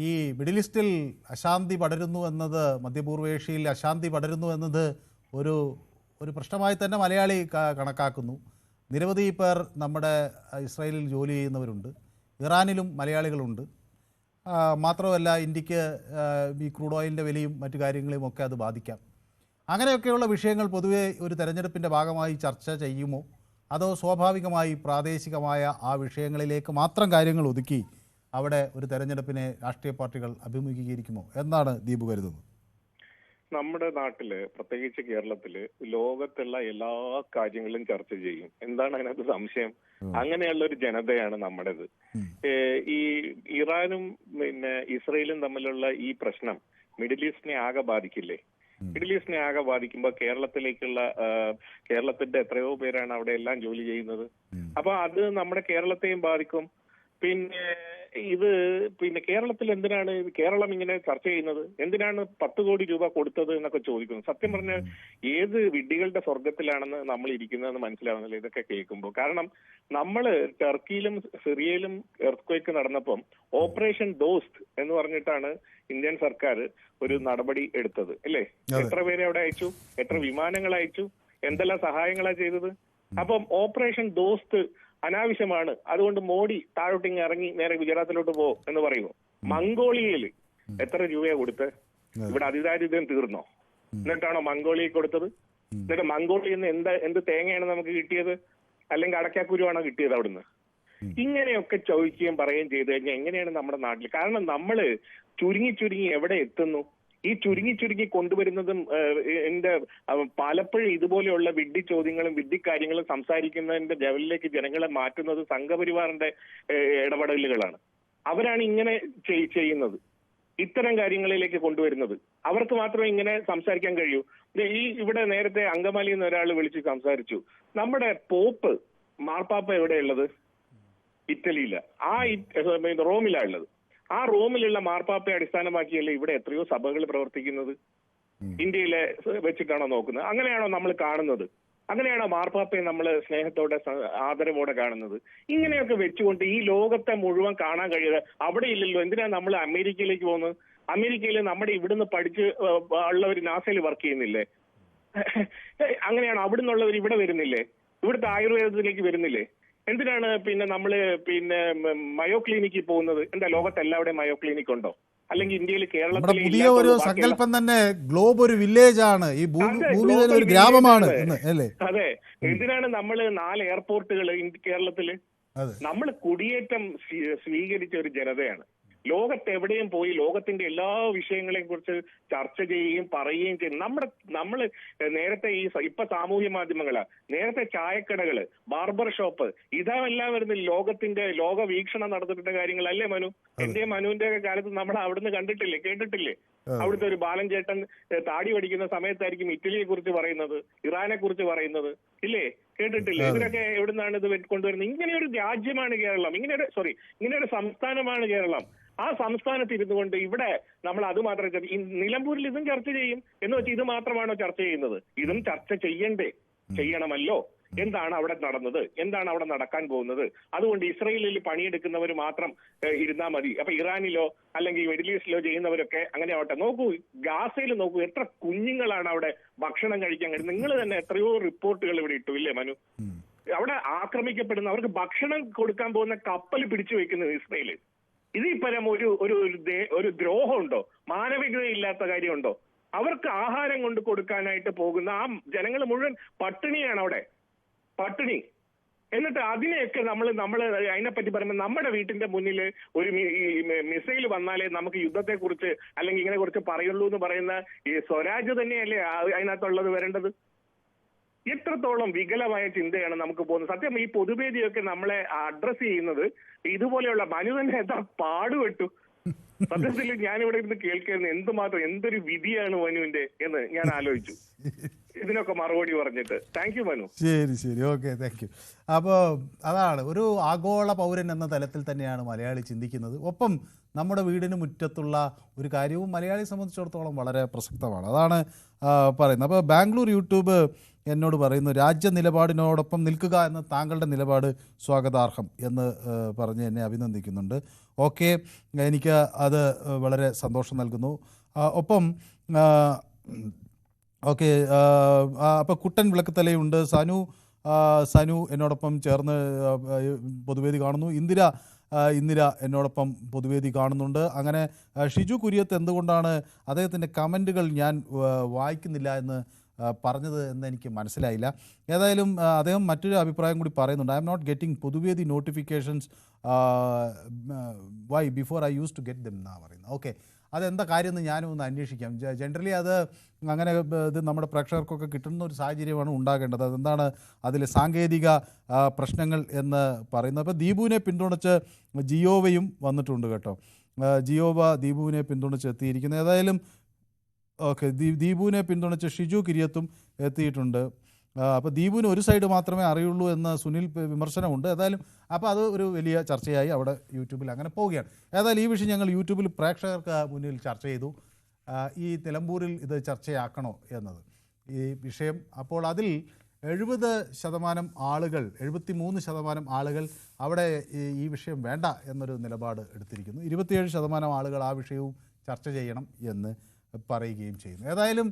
ഈ മിഡിൽ ഈസ്റ്റിൽ അശാന്തി പടരുന്നു എന്നത്, മധ്യപൂർവേഷ്യയിൽ അശാന്തി പടരുന്നു എന്നത് ഒരു പ്രശ്നമായി തന്നെ മലയാളി കണക്കാക്കുന്നു. നിരവധി പേർ നമ്മുടെ ഇസ്രായേലിൽ ജോലി ചെയ്യുന്നവരുണ്ട്, ഇറാനിലും മലയാളികളുണ്ട്. മാത്രമല്ല ഇന്ത്യക്ക് ഈ ക്രൂഡ് ഓയിലിൻ്റെ വിലയും മറ്റു കാര്യങ്ങളെയും ഒക്കെ അത് ബാധിക്കാം. അങ്ങനെയൊക്കെയുള്ള വിഷയങ്ങൾ പൊതുവെ ഒരു തെരഞ്ഞെടുപ്പിൻ്റെ ഭാഗമായി ചർച്ച ചെയ്യുമോ, അതോ സ്വാഭാവികമായി പ്രാദേശികമായ ആ വിഷയങ്ങളിലേക്ക് മാത്രം കാര്യങ്ങൾ ഒതുക്കി അവിടെ ഒരു തെരഞ്ഞെടുപ്പിനെ രാഷ്ട്രീയ പാർട്ടികൾ അഭിമുഖീകരിക്കുമോ എന്നാണ് ദീപു കരുതുന്നത്? നമ്മുടെ നാട്ടില്, പ്രത്യേകിച്ച് കേരളത്തില്, ലോകത്തുള്ള എല്ലാ കാര്യങ്ങളും ചർച്ച ചെയ്യും. എന്താണ് അതിനകത്ത് സംശയം? അങ്ങനെയുള്ള ഒരു ജനതയാണ് നമ്മുടേത്. ഈ ഇറാനും ഇസ്രയേലും തമ്മിലുള്ള ഈ പ്രശ്നം മിഡിൽ ഈസ്റ്റിനെ ആകെ ബാധിക്കില്ലേ? മിഡിൽ ഈസ്റ്റിനെ ആകെ ബാധിക്കുമ്പോൾ കേരളത്തിന്റെ എത്രയോ പേരാണ് അവിടെ എല്ലാം ജോലി ചെയ്യുന്നത്. അപ്പൊ അത് നമ്മുടെ കേരളത്തെയും ബാധിക്കും. പിന്നെ കേരളത്തിൽ എന്തിനാണ് കേരളം ഇങ്ങനെ ചർച്ച ചെയ്യുന്നത്? എന്തിനാണ് 10 കോടി രൂപ കൊടുത്തത് എന്നൊക്കെ ചോദിക്കുന്നു. സത്യം പറഞ്ഞാൽ ഏത് വിഡ്ഢികളുടെ സ്വർഗത്തിലാണെന്ന് നമ്മൾ ഇരിക്കുന്നതെന്ന് മനസ്സിലാവുന്നില്ല ഇതൊക്കെ കേൾക്കുമ്പോൾ. കാരണം നമ്മള് ടർക്കിയിലും സിറിയയിലും എർത്ത്ക്വേക്ക് നടന്നപ്പം ഓപ്പറേഷൻ ദോസ്ത് എന്ന് പറഞ്ഞിട്ടാണ് ഇന്ത്യൻ സർക്കാർ ഒരു നടപടി എടുത്തത്, അല്ലേ? എത്ര പേരെ അവിടെ അയച്ചു, എത്ര വിമാനങ്ങൾ അയച്ചു, എന്തെല്ലാം സഹായങ്ങളാ ചെയ്തത്? അപ്പം ഓപ്പറേഷൻ ദോസ്ത് അനാവശ്യമാണ്, അതുകൊണ്ട് മോഡി താഴോട്ടിങ് ഇറങ്ങി നേരെ ഗുജറാത്തിലോട്ട് പോ എന്ന് പറയുമോ? മംഗോളിയയില് എത്ര രൂപയാ കൊടുത്ത്? ഇവിടെ അതിദാരിദ്ര്യം തീർന്നോ? എന്നിട്ടാണോ മംഗോളിയ കൊടുത്തത്? എന്നിട്ട് മംഗോളിയിൽ നിന്ന് എന്ത് തേങ്ങയാണ് നമുക്ക് കിട്ടിയത്? അല്ലെങ്കിൽ അടക്കാക്കുരുവാണോ കിട്ടിയത് അവിടുന്ന്? ഇങ്ങനെയൊക്കെ ചോദിക്കുകയും പറയുകയും ചെയ്തു കഴിഞ്ഞാൽ എങ്ങനെയാണ് നമ്മുടെ നാട്ടിൽ? കാരണം നമ്മൾ ചുരുങ്ങി എവിടെ എത്തുന്നു? ഈ ചുരുങ്ങി കൊണ്ടുവരുന്നതും പലപ്പോഴും ഇതുപോലെയുള്ള വിഡ്ഢി ചോദ്യങ്ങളും വിഡ്ഢി കാര്യങ്ങളും സംസാരിക്കുന്നതിന്റെ ലെവലിലേക്ക് ജനങ്ങളെ മാറ്റുന്നത് സംഘപരിവാറിന്റെ ഇടപെടലുകളാണ്. അവരാണ് ഇങ്ങനെ ചെയ്യുന്നത്, ഇത്തരം കാര്യങ്ങളിലേക്ക് കൊണ്ടുവരുന്നത്. അവർക്ക് മാത്രമേ ഇങ്ങനെ സംസാരിക്കാൻ കഴിയൂ. ഇവിടെ നേരത്തെ അങ്കമാലിയിൽ നിന്ന് ഒരാൾ വിളിച്ച് സംസാരിച്ചു. നമ്മുടെ പോപ്പ് മാർപ്പാപ്പ എവിടെയുള്ളത്? ഇറ്റലിയില്ല, റോമിലാണ് ഉള്ളത്. ആ റോമിലുള്ള മാർപ്പാപ്പയെ അടിസ്ഥാനമാക്കിയല്ലേ ഇവിടെ എത്രയോ സഭകൾ പ്രവർത്തിക്കുന്നത്? ഇന്ത്യയിലെ വെച്ചിട്ടാണോ നോക്കുന്നത്? അങ്ങനെയാണോ നമ്മൾ കാണുന്നത്? അങ്ങനെയാണോ മാർപ്പാപ്പയെ നമ്മൾ സ്നേഹത്തോടെ ആദരവോടെ കാണുന്നത്? ഇങ്ങനെയൊക്കെ വെച്ചുകൊണ്ട് ഈ ലോകത്തെ മുഴുവൻ കാണാൻ കഴിയുക അവിടെ ഇല്ലല്ലോ. എന്തിനാ നമ്മൾ അമേരിക്കയിലേക്ക് പോകുന്നത്? അമേരിക്കയിൽ നമ്മുടെ ഇവിടുന്ന് പഠിച്ച് ഉള്ളവർ നാസയിൽ വർക്ക് ചെയ്യുന്നില്ലേ? അങ്ങനെയാണോ അവിടുന്നുള്ളവർ ഇവിടെ വരുന്നില്ലേ? ഇവിടുത്തെ ആയുർവേദത്തിലേക്ക് വരുന്നില്ലേ? എന്തിനാണ് നമ്മള് മയോ ക്ലിനിക്കിൽ പോകുന്നത്? എന്താ ലോകത്ത് എല്ലാവിടെയും മയോ ക്ലിനിക് ഉണ്ടോ? അല്ലെങ്കിൽ ഇന്ത്യയിൽ കേരളത്തിൽ പുതിയ ഒരു സങ്കല്പം തന്നെ ഗ്ലോബ് ഒരു വില്ലേജ് ആണ്, ഈ ഭൂമി ഒരു ഗ്രാമമാണ്. അതെ, എന്തിനാണ് നമ്മൾ 4 എയർപോർട്ടുകൾ കേരളത്തില്? നമ്മൾ കുടിയേറ്റം സ്വീകരിച്ച ഒരു ജനതയാണ്. ലോകത്ത് എവിടെയും പോയി ലോകത്തിന്റെ എല്ലാ വിഷയങ്ങളെയും കുറിച്ച് ചർച്ച ചെയ്യുകയും പറയുകയും ചെയ്യും. നമ്മള് നേരത്തെ ഇപ്പൊ സാമൂഹ്യ മാധ്യമങ്ങളാ, നേരത്തെ ചായക്കടകള്, ബാർബർ ഷോപ്പ്, ഇതെല്ലാം വരുന്ന ലോക വീക്ഷണം നടത്തിട്ട കാര്യങ്ങളല്ലേ മനു? എന്റെ മനുവിന്റെ കാലത്ത് നമ്മൾ അവിടുന്ന് കണ്ടിട്ടില്ലേ, കേട്ടിട്ടില്ലേ? അവിടുത്തെ ഒരു ബാലൻ ചേട്ടൻ താടി പഠിക്കുന്ന സമയത്തായിരിക്കും ഇറ്റലിയെ കുറിച്ച് പറയുന്നത്, ഇറാനെ കുറിച്ച് പറയുന്നത്, ഇല്ലേ? കേട്ടിട്ടില്ലേ? ഇതിനൊക്കെ എവിടുന്നാണ് ഇത് കൊണ്ടുവരുന്നത്? ഇങ്ങനെയൊരു രാജ്യമാണ് കേരളം, ഇങ്ങനെയൊരു സംസ്ഥാനമാണ് കേരളം. ആ സംസ്ഥാനത്ത് ഇരുന്നു കൊണ്ട് ഇവിടെ നമ്മൾ അത് മാത്രം നിലമ്പൂരിൽ ഇതും ചർച്ച ചെയ്യും എന്ന് വെച്ചാൽ ഇത് മാത്രമാണോ ചർച്ച ചെയ്യുന്നത്? ഇതും ചർച്ച ചെയ്യണമല്ലോ. എന്താണ് അവിടെ നടന്നത്? എന്താണ് അവിടെ നടക്കാൻ പോകുന്നത്? അതുകൊണ്ട് ഇസ്രയേലിൽ പണിയെടുക്കുന്നവർ മാത്രം ഇരുന്നാൽ മതി. അപ്പൊ ഇറാനിലോ അല്ലെങ്കിൽ മിഡിൽ ഈസ്റ്റിലോ ചെയ്യുന്നവരൊക്കെ അങ്ങനെ ആവട്ടെ. നോക്കൂ, ഗാസയിൽ നോക്കൂ, എത്ര കുഞ്ഞുങ്ങളാണ് അവിടെ ഭക്ഷണം കഴിക്കാൻ കഴിയുന്നത്. നിങ്ങൾ തന്നെ എത്രയോ റിപ്പോർട്ടുകൾ ഇവിടെ ഇട്ടു, ഇല്ലേ മനു? അവിടെ ആക്രമിക്കപ്പെടുന്ന, അവർക്ക് ഭക്ഷണം കൊടുക്കാൻ പോകുന്ന കപ്പൽ പിടിച്ചു വെക്കുന്നത് ഇസ്രയേല്. ഇതിൽ പരം ഒരു ദ്രോഹമുണ്ടോ? മാനവികതയില്ലാത്ത കാര്യമുണ്ടോ? അവർക്ക് ആഹാരം കൊണ്ട് കൊടുക്കാനായിട്ട് പോകുന്ന ആ ജനങ്ങൾ മുഴുവൻ പട്ടിണിയാണ് അവിടെ, പട്ടിണി. എന്നിട്ട് അതിനെയൊക്കെ നമ്മൾ അതിനെപ്പറ്റി പറയുമ്പോൾ നമ്മുടെ വീട്ടിന്റെ മുന്നിൽ ഒരു മിസൈൽ വന്നാലേ നമുക്ക് യുദ്ധത്തെ കുറിച്ച് അല്ലെങ്കിൽ ഇങ്ങനെ കുറിച്ച് പറയുള്ളൂ എന്ന് പറയുന്ന ഈ സ്വരാജ് തന്നെയല്ലേ അതിനകത്തുള്ളത് വരേണ്ടത്? എത്രത്തോളം വികലമായ ചിന്തയാണ് നമുക്ക് പോകുന്നത്. സത്യം ഈ പൊതുവേദിയൊക്കെ നമ്മളെ അഡ്രസ് ചെയ്യുന്നത് ഇതുപോലെയുള്ള മനു തന്നെ എന്താ പാടുപെട്ടു. സത്യത്തിൽ ഞാനിവിടെ ഇരുന്ന് കേൾക്കുന്നത് എന്തുമാത്രം എന്തൊരു വിധിയാണ് മനുവിന്റെ എന്ന് ഞാൻ ആലോചിച്ചു. ഇതിനൊക്കെ മറുപടി പറഞ്ഞിട്ട് താങ്ക് യു മനു. ശരി, ഓക്കെ, താങ്ക് യു. അപ്പോൾ അതാണ് ഒരു ആഗോള പൗരൻ എന്ന തലത്തിൽ തന്നെയാണ് മലയാളി ചിന്തിക്കുന്നത്. ഒപ്പം നമ്മുടെ വീടിന് മുറ്റത്തുള്ള ഒരു കാര്യവും മലയാളിയെ സംബന്ധിച്ചിടത്തോളം വളരെ പ്രസക്തമാണ്. അതാണ് പറയുന്നത്. അപ്പോൾ ബാംഗ്ലൂർ യൂട്യൂബ് എന്നോട് പറയുന്നു, രാജ്യ നിലപാടിനോടൊപ്പം നിൽക്കുക എന്ന താങ്കളുടെ നിലപാട് സ്വാഗതാർഹം എന്ന് പറഞ്ഞ് എന്നെ അഭിനന്ദിക്കുന്നുണ്ട്. ഓക്കെ, എനിക്ക് അത് വളരെ സന്തോഷം നൽകുന്നു. ഒപ്പം ഓക്കെ, അപ്പോൾ കുട്ടൻ വിളക്കത്തലയുണ്ട്, സനു എന്നോടൊപ്പം ചേർന്ന് പൊതുവേദി കാണുന്നു, ഇന്ദിര എന്നോടൊപ്പം പൊതുവേദി കാണുന്നുണ്ട്. അങ്ങനെ ഷിജു കുര്യത്ത് എന്തുകൊണ്ടാണ് അദ്ദേഹത്തിൻ്റെ കമൻറ്റുകൾ ഞാൻ വായിക്കുന്നില്ല എന്ന് പറഞ്ഞത് എന്ന് എനിക്ക് മനസ്സിലായില്ല. ഏതായാലും അദ്ദേഹം മറ്റൊരു അഭിപ്രായം കൂടി പറയുന്നുണ്ട്. I am not getting Pothuvedi notifications why before I use to get them എന്നാണ് പറയുന്നത്. ഓക്കെ, അതെന്താ കാര്യം എന്ന് ഞാനും ഒന്ന് അന്വേഷിക്കാം. ജനറലി അത് അങ്ങനെ ഇത് നമ്മുടെ പ്രേക്ഷകർക്കൊക്കെ കിട്ടുന്ന ഒരു സാഹചര്യമാണ് ഉണ്ടാകേണ്ടത്. അതെന്താണ് അതിൽ സാങ്കേതിക പ്രശ്നങ്ങൾ എന്ന് പറയുന്നത്. അപ്പോൾ ദീപുവിനെ പിന്തുണച്ച് ജിയോവയും വന്നിട്ടുണ്ട് കേട്ടോ. ജിയോവ ദീപുവിനെ പിന്തുണച്ച് എത്തിയിരിക്കുന്നത്. ഏതായാലും ഓക്കെ, ദീപുവിനെ പിന്തുണച്ച് ഷിജു കിരിയത്തും എത്തിയിട്ടുണ്ട്. അപ്പോൾ ദീപുവിന് ഒരു സൈഡ് മാത്രമേ അറിയുള്ളൂ എന്ന് സുനിൽ വിമർശനമുണ്ട്. ഏതായാലും അപ്പോൾ അത് ഒരു വലിയ ചർച്ചയായി അവിടെ യൂട്യൂബിൽ അങ്ങനെ പോവുകയാണ്. ഏതായാലും ഈ വിഷയം ഞങ്ങൾ യൂട്യൂബിൽ പ്രേക്ഷകർക്ക് മുന്നിൽ ചർച്ച ചെയ്തു. ഈ നിലമ്പൂരിൽ ഇത് ചർച്ചയാക്കണോ എന്നത് ഈ വിഷയം. അപ്പോൾ അതിൽ 70% ആളുകൾ, 73% ആളുകൾ അവിടെ ഈ വിഷയം വേണ്ട എന്നൊരു നിലപാട് എടുത്തിരിക്കുന്നു. 27% ആളുകൾ ആ വിഷയവും ചർച്ച ചെയ്യണം എന്ന് പറയുകയും ചെയ്യുന്നു. ഏതായാലും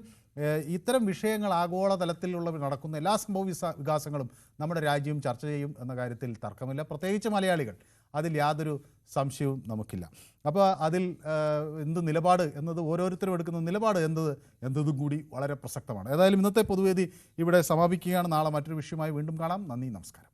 ഇത്തരം വിഷയങ്ങൾ ആഗോളതലത്തിലുള്ള നടക്കുന്ന എല്ലാ സംഭവ വികാസങ്ങളും നമ്മുടെ രാജ്യം ചർച്ച ചെയ്യും എന്ന കാര്യത്തിൽ തർക്കമില്ല. പ്രത്യേകിച്ച് മലയാളികൾ, അതിൽ യാതൊരു സംശയവും നമുക്കില്ല. അപ്പോൾ അതിൽ എന്ത് നിലപാട് എന്നത്, ഓരോരുത്തരും എടുക്കുന്ന നിലപാട് എന്നതും കൂടി വളരെ പ്രസക്തമാണ്. ഏതായാലും ഇന്നത്തെ പൊതുവേദി ഇവിടെ സമാപിക്കുകയാണ്. നാളെ മറ്റൊരു വിഷയമായി വീണ്ടും കാണാം. നന്ദി, നമസ്കാരം.